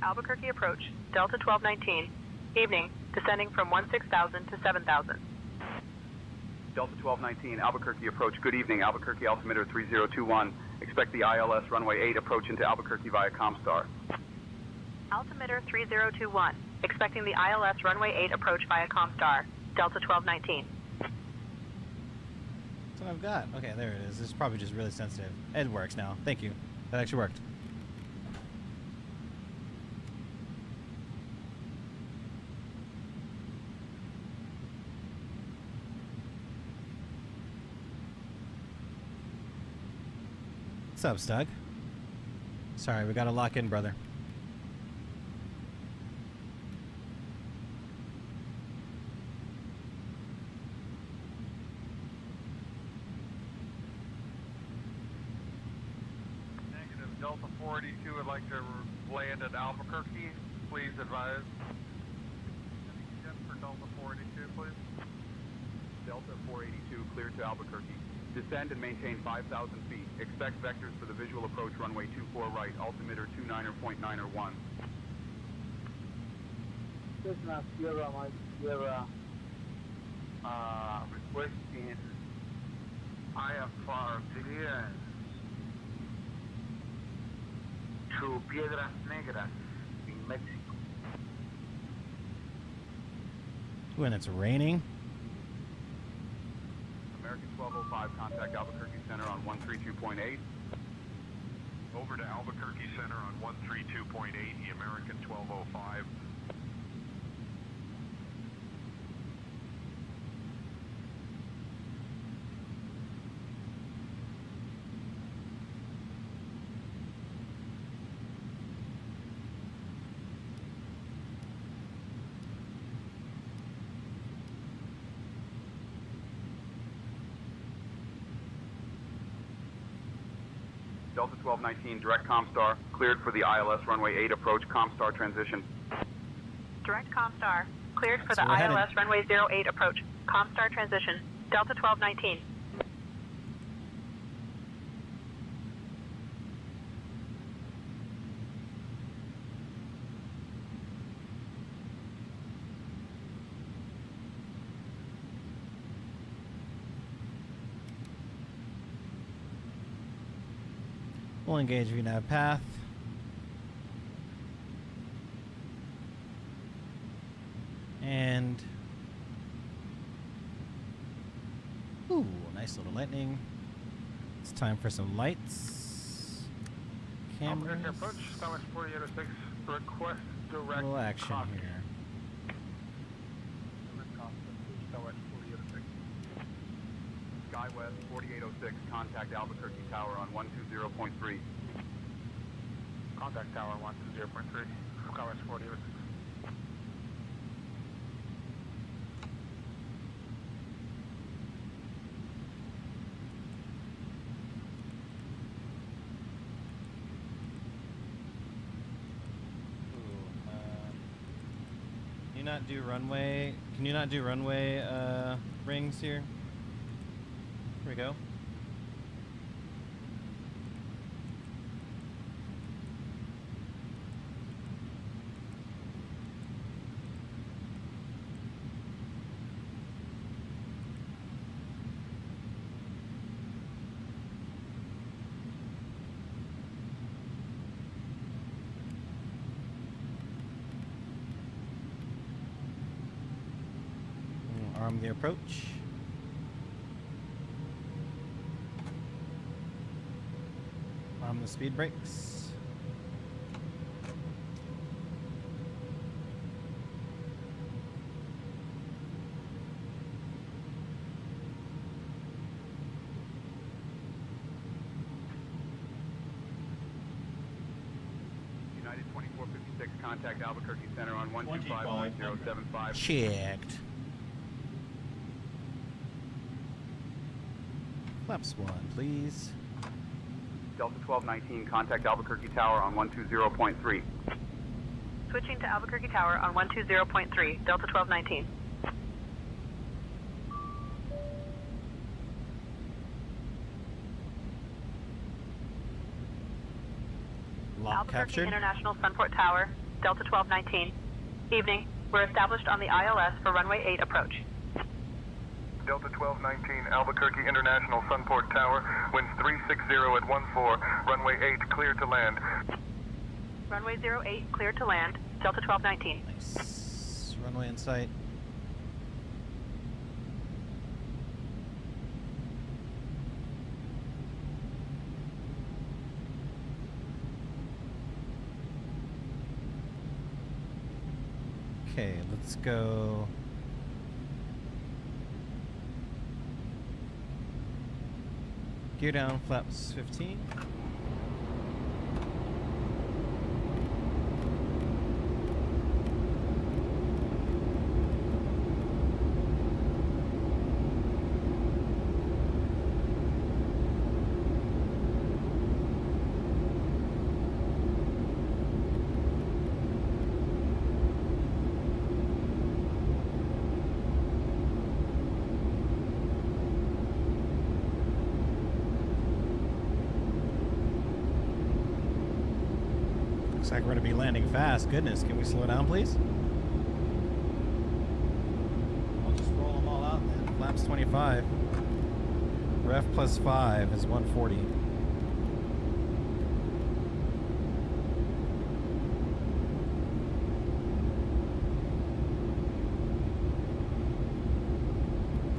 Albuquerque approach. Delta 1219. Evening. Descending from 16,000 to 7,000. Delta 1219, Albuquerque approach. Good evening, Albuquerque altimeter 3021. Expect the ILS runway 8 approach into Albuquerque via Comstar. Altimeter 3021. Expecting the ILS runway 8 approach via Comstar. Delta 1219. That's what I've got. Okay, there it is. This is probably just really sensitive. It works now. Thank you. That actually worked. What's up, Stug? Sorry, we gotta lock in, brother. Negative. Delta 482 would like to land at Albuquerque. Please advise. For Delta 482, please. Delta 482, clear to Albuquerque. Descend and maintain 5,000 feet. Expect vectors for the visual approach runway 24 right, altimeter 29.901. Cessna Sierra, Mike Sierra, requesting IFR clearance to Piedras Negras in Mexico. When it's raining. American 1205, contact Albuquerque Center on 132.8. Over to Albuquerque Center on 132.8, the American 1205. Delta 1219, direct Comstar, cleared for the ILS runway 8 approach, Comstar transition. Direct Comstar. Cleared for So the we're heading. ILS runway 08 approach. Comstar transition. Delta 1219. We'll engage VNAV path. And ooh, nice little lightning. It's time for some lights. Cameras. Approach, Skywest 4806, request A direct little action cockpit. here. Skywest 4806. SkyWest 4806, contact Albuquerque Tower on 120.3. Contact tower 120.3. Skywest 4806. Not do runway? Can you not do runway rings here? Here we go. Arm the approach. Arm the speed brakes. United 2456, contact Albuquerque Center on 125.075. Checked. Flaps 1, please. Delta 1219, contact Albuquerque Tower on 120.3. Switching to Albuquerque Tower on 120.3, Delta 1219. Lock Albuquerque captured. International Sunport Tower, Delta 1219. Evening. We're established on the ILS for runway 8 approach. Delta 1219, Albuquerque International Sunport Tower, winds 360 at 14, runway 8, clear to land. Runway 08, clear to land, Delta 1219. Nice. Runway in sight. Okay, let's go. Gear down, flaps 15. Looks like we're going to be landing fast. Goodness, can we slow down, please? I'll just roll them all out then. Flaps 25. Ref plus 5 is 140.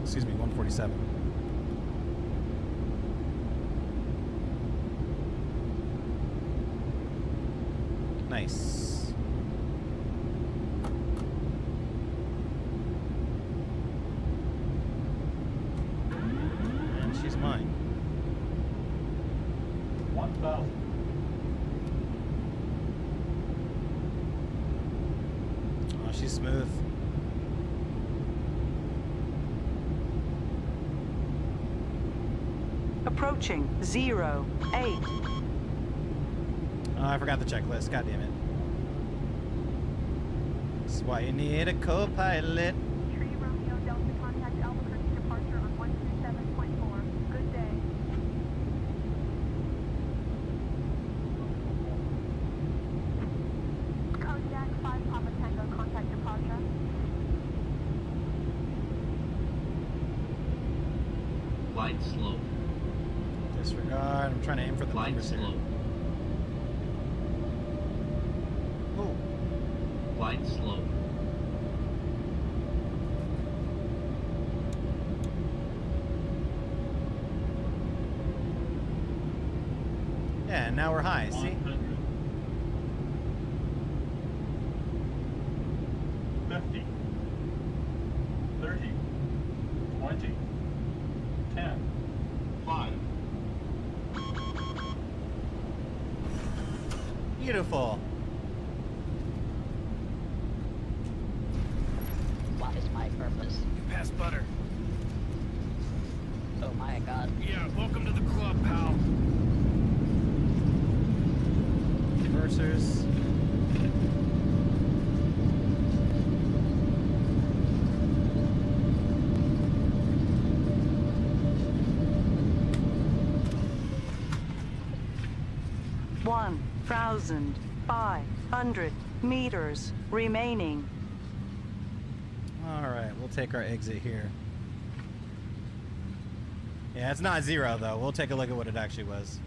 Excuse me, 147. Nice. And she's mine. 1,000. Oh, she's smooth. Approaching 08. Oh, I forgot the checklist. God damn it. This is why you need a co-pilot. Tree Romeo Delta, contact Albuquerque departure on 127.4. Good day. Kodiak 5 Papa Tango, contact departure. Flight slow. Disregard. I'm trying to aim for the Flight numbers here. slow. slight slope. Yeah, now we're high, see? 50, 30, 20, 10, 5. Beautiful. What is my purpose? You passed butter. Oh my god. Yeah, welcome to the club, pal. Reversers. One 1,500 meters remaining. All right, we'll take our exit here. Yeah, it's not 0 though. We'll take a look at what it actually was.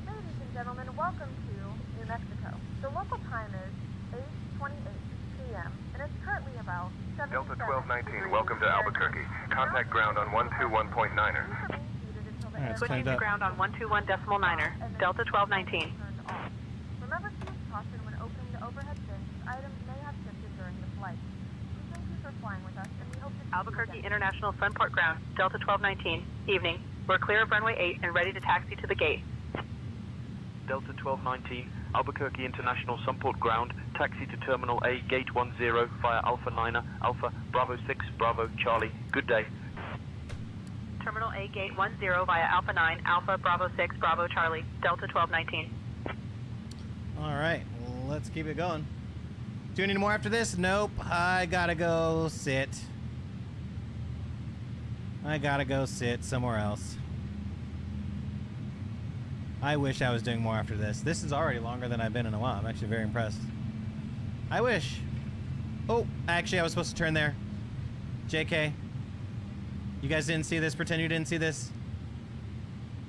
Ladies and gentlemen, welcome to New Mexico. The local time is 8:28 p.m. and it's currently about 7. Delta 1219, welcome to Albuquerque. Contact ground on 121.9er. Alright, Switching to ground on 121.9er. Delta 1219. Remember to use caution when opening the overhead bins. Items may have shifted during the flight. We thank you for flying with us, and we hope to see you Albuquerque again. International Sunport Ground. Delta 1219. Evening. We're clear of runway 8 and ready to taxi to the gate. Delta 1219, Albuquerque International Sunport Ground, taxi to Terminal A, Gate 10 via Alpha 9er, Alpha, Bravo 6, Bravo, Charlie. Good day. Terminal A, Gate 10 via Alpha 9, Alpha, Bravo 6, Bravo, Charlie. Delta 1219. All right, well, let's keep it going. Do you need more after this? Nope. I gotta go sit. I gotta go sit somewhere else. I wish I was doing more after this. This is already longer than I've been in a while. I'm actually very impressed. I wish. Oh, actually, I was supposed to turn there. JK. You guys didn't see this? Pretend you didn't see this.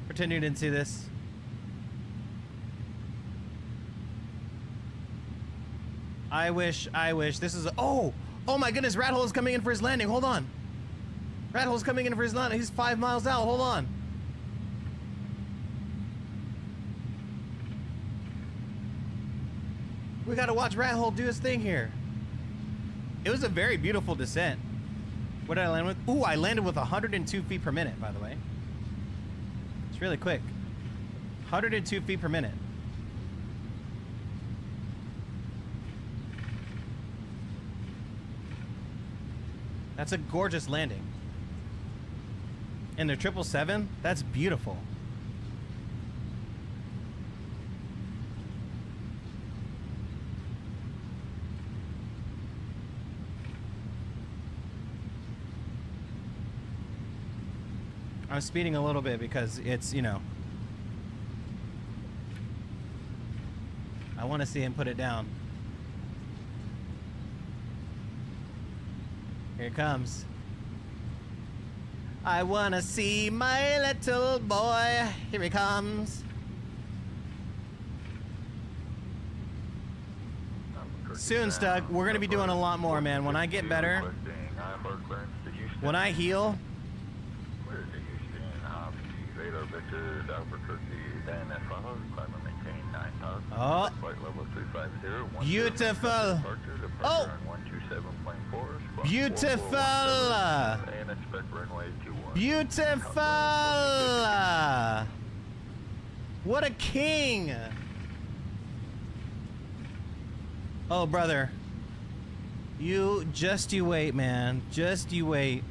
Pretend you didn't see this. I wish. This is a, oh my goodness, Rat Hole is coming in for his landing. Hold on. Rat Hole's coming in for his landing. He's 5 miles out. Hold on. We gotta watch Rat Hole do his thing here. It was a very beautiful descent. What did I land with? Ooh, I landed with 102 feet per minute, by the way. It's really quick. 102 feet per minute. That's a gorgeous landing. And the 777, that's beautiful. I'm speeding a little bit because it's, you know, I want to see him put it down. Here it comes. I want to see my little boy. Here he comes. Soon, Stug. We're going to be doing a lot more, man. When I get better, when I heal, oh, beautiful. Oh, beautiful. Beautiful. What a king. Oh, brother. You wait, man. Just you wait.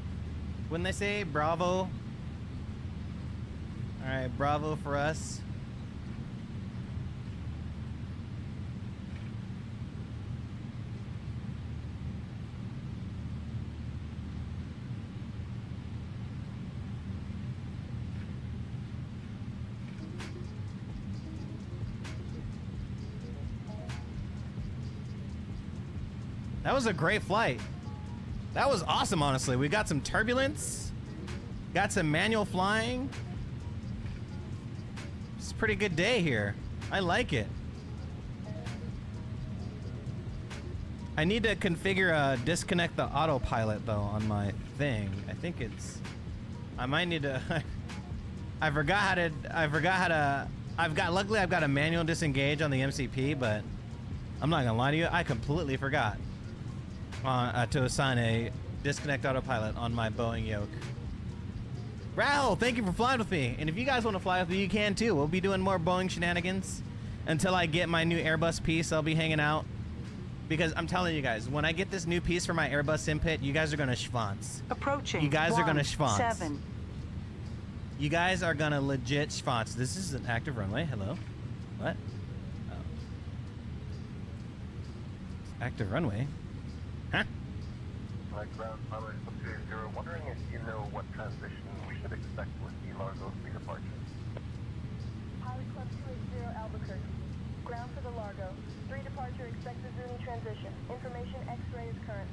Wouldn't they say bravo? All right, bravo for us. That was a great flight. That was awesome, honestly. We got some turbulence, got some manual flying. It's a pretty good day here. I like it. I need to configure disconnect the autopilot though on my thing. I think it's. I might need to. I forgot how to. Luckily I've got a manual disengage on the MCP, but I'm not gonna lie to you. I completely forgot to assign a disconnect autopilot on my Boeing yoke. Raul, thank you for flying with me. And if you guys want to fly with me, you can too. We'll be doing more Boeing shenanigans until I get my new Airbus piece. I'll be hanging out because I'm telling you guys, when I get this new piece for my Airbus sim pit, you guys are gonna schwanz. Approaching. You guys are gonna schwanz. 7. You guys are gonna legit schwanz. This is an active runway. Hello. What? Oh. Active runway. Huh? Ground pilot 0, wondering if you know what transition we should expect with the Largo 3 departure. Pilot Club 280 Albuquerque. Ground for the Largo. 3 departure expected Zuni transition. Information X-ray is current.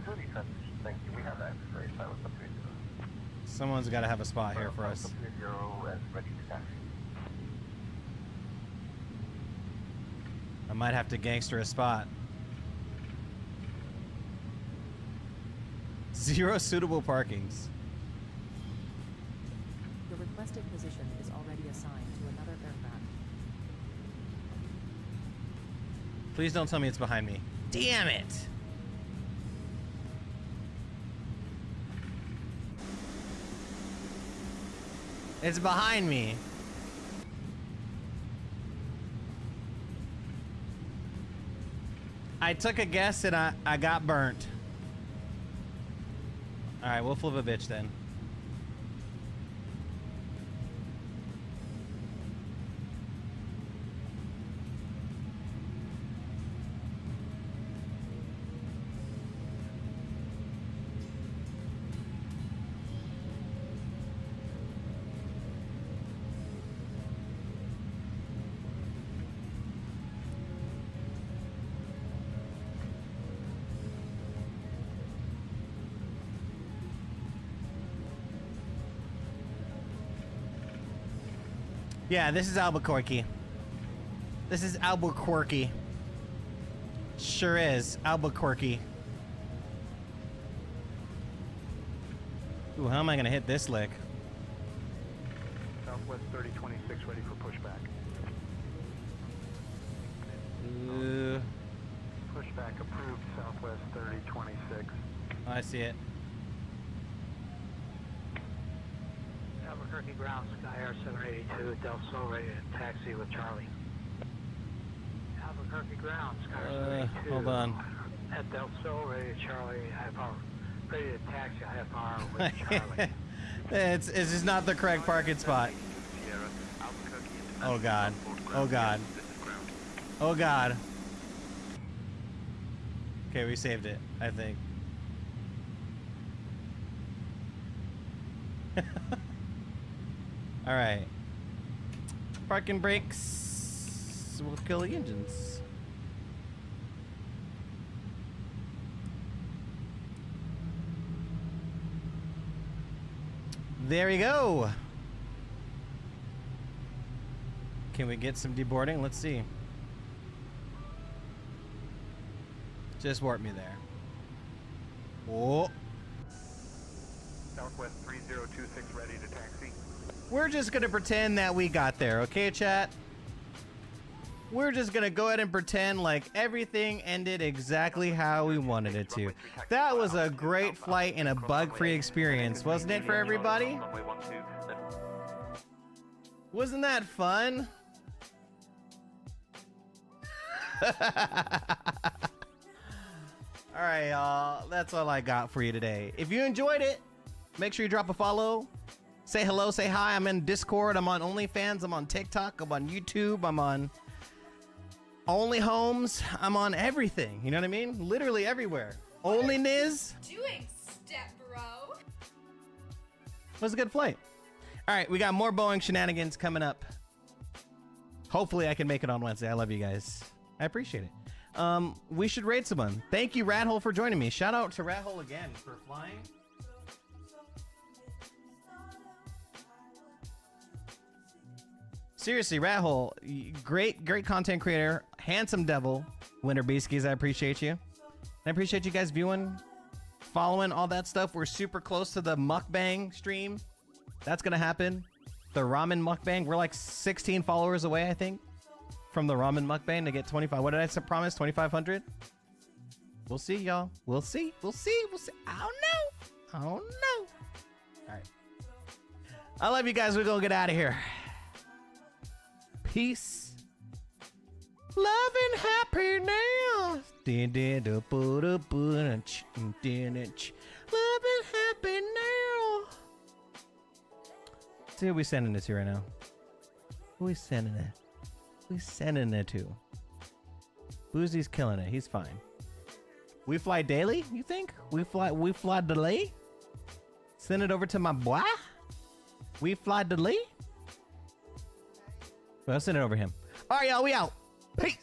Zuni transition, thank you. We have X-ray, pilot Club 280. Someone's got to have a spot here for us. Club 280 and ready to taxi. I might have to gangster a spot. 0 suitable parkings. The requested position is already assigned to another aircraft. Please don't tell me it's behind me. Damn it! It's behind me. I took a guess and I got burnt. All right, we'll flip a bitch then. Yeah, this is Albuquerque. This is Albuquerque. Sure is Albuquerque. Ooh, how am I gonna hit this lick? Southwest 3026 ready for pushback. Pushback approved, Southwest 3026. I see it. Albuquerque ground, Sky Air 782, Del Sol ready to taxi with Charlie. Albuquerque ground, Sky Air 782. Hold on. At Del Sol ready to Charlie, high power. Ready to taxi, high power with Charlie. It's just not the correct parking spot. Oh god. Oh god. Oh god. Okay, we saved it, I think. All right. Parking brakes will kill the engines. There we go. Can we get some deboarding? Let's see. Just warp me there. Oh. Southwest 3026 ready to taxi. We're just gonna pretend that we got there, okay, chat? We're just gonna go ahead and pretend like everything ended exactly how we wanted it to. That was a great flight and a bug-free experience, wasn't it, for everybody? Wasn't that fun? All right, y'all. That's all I got for you today. If you enjoyed it, make sure you drop a follow. Say hello, say hi. I'm in Discord. I'm on OnlyFans. I'm on TikTok. I'm on YouTube. I'm on OnlyHomes. I'm on everything. You know what I mean? Literally everywhere. Only Niz. Doing, step bro. It was a good flight. All right, we got more Boeing shenanigans coming up. Hopefully I can make it on Wednesday. I love you guys. I appreciate it. We should raid someone. Thank you, Rathole, for joining me. Shout out to Rathole again for flying. Seriously, Rathole, great content creator, handsome devil. Winter Beaskies, I appreciate you. I appreciate you guys viewing, following, all that stuff. We're super close to the mukbang stream. That's gonna happen. The ramen mukbang. We're like 16 followers away, I think, from the ramen mukbang to get 25. What did I promise? 2,500? We'll see, y'all. We'll see. We'll see. We'll see. I don't know. I don't know. All right. I love you guys. We're gonna get out of here. Peace. Love and happy now. Love and happy now. See who we sending it to right now. Who we sending it? Who we sending it to? Boozy's killing it. He's fine. We fly daily, you think? We fly delay? Send it over to my boy? We fly delay? Well, send it over him. All right, y'all, we out. Peace.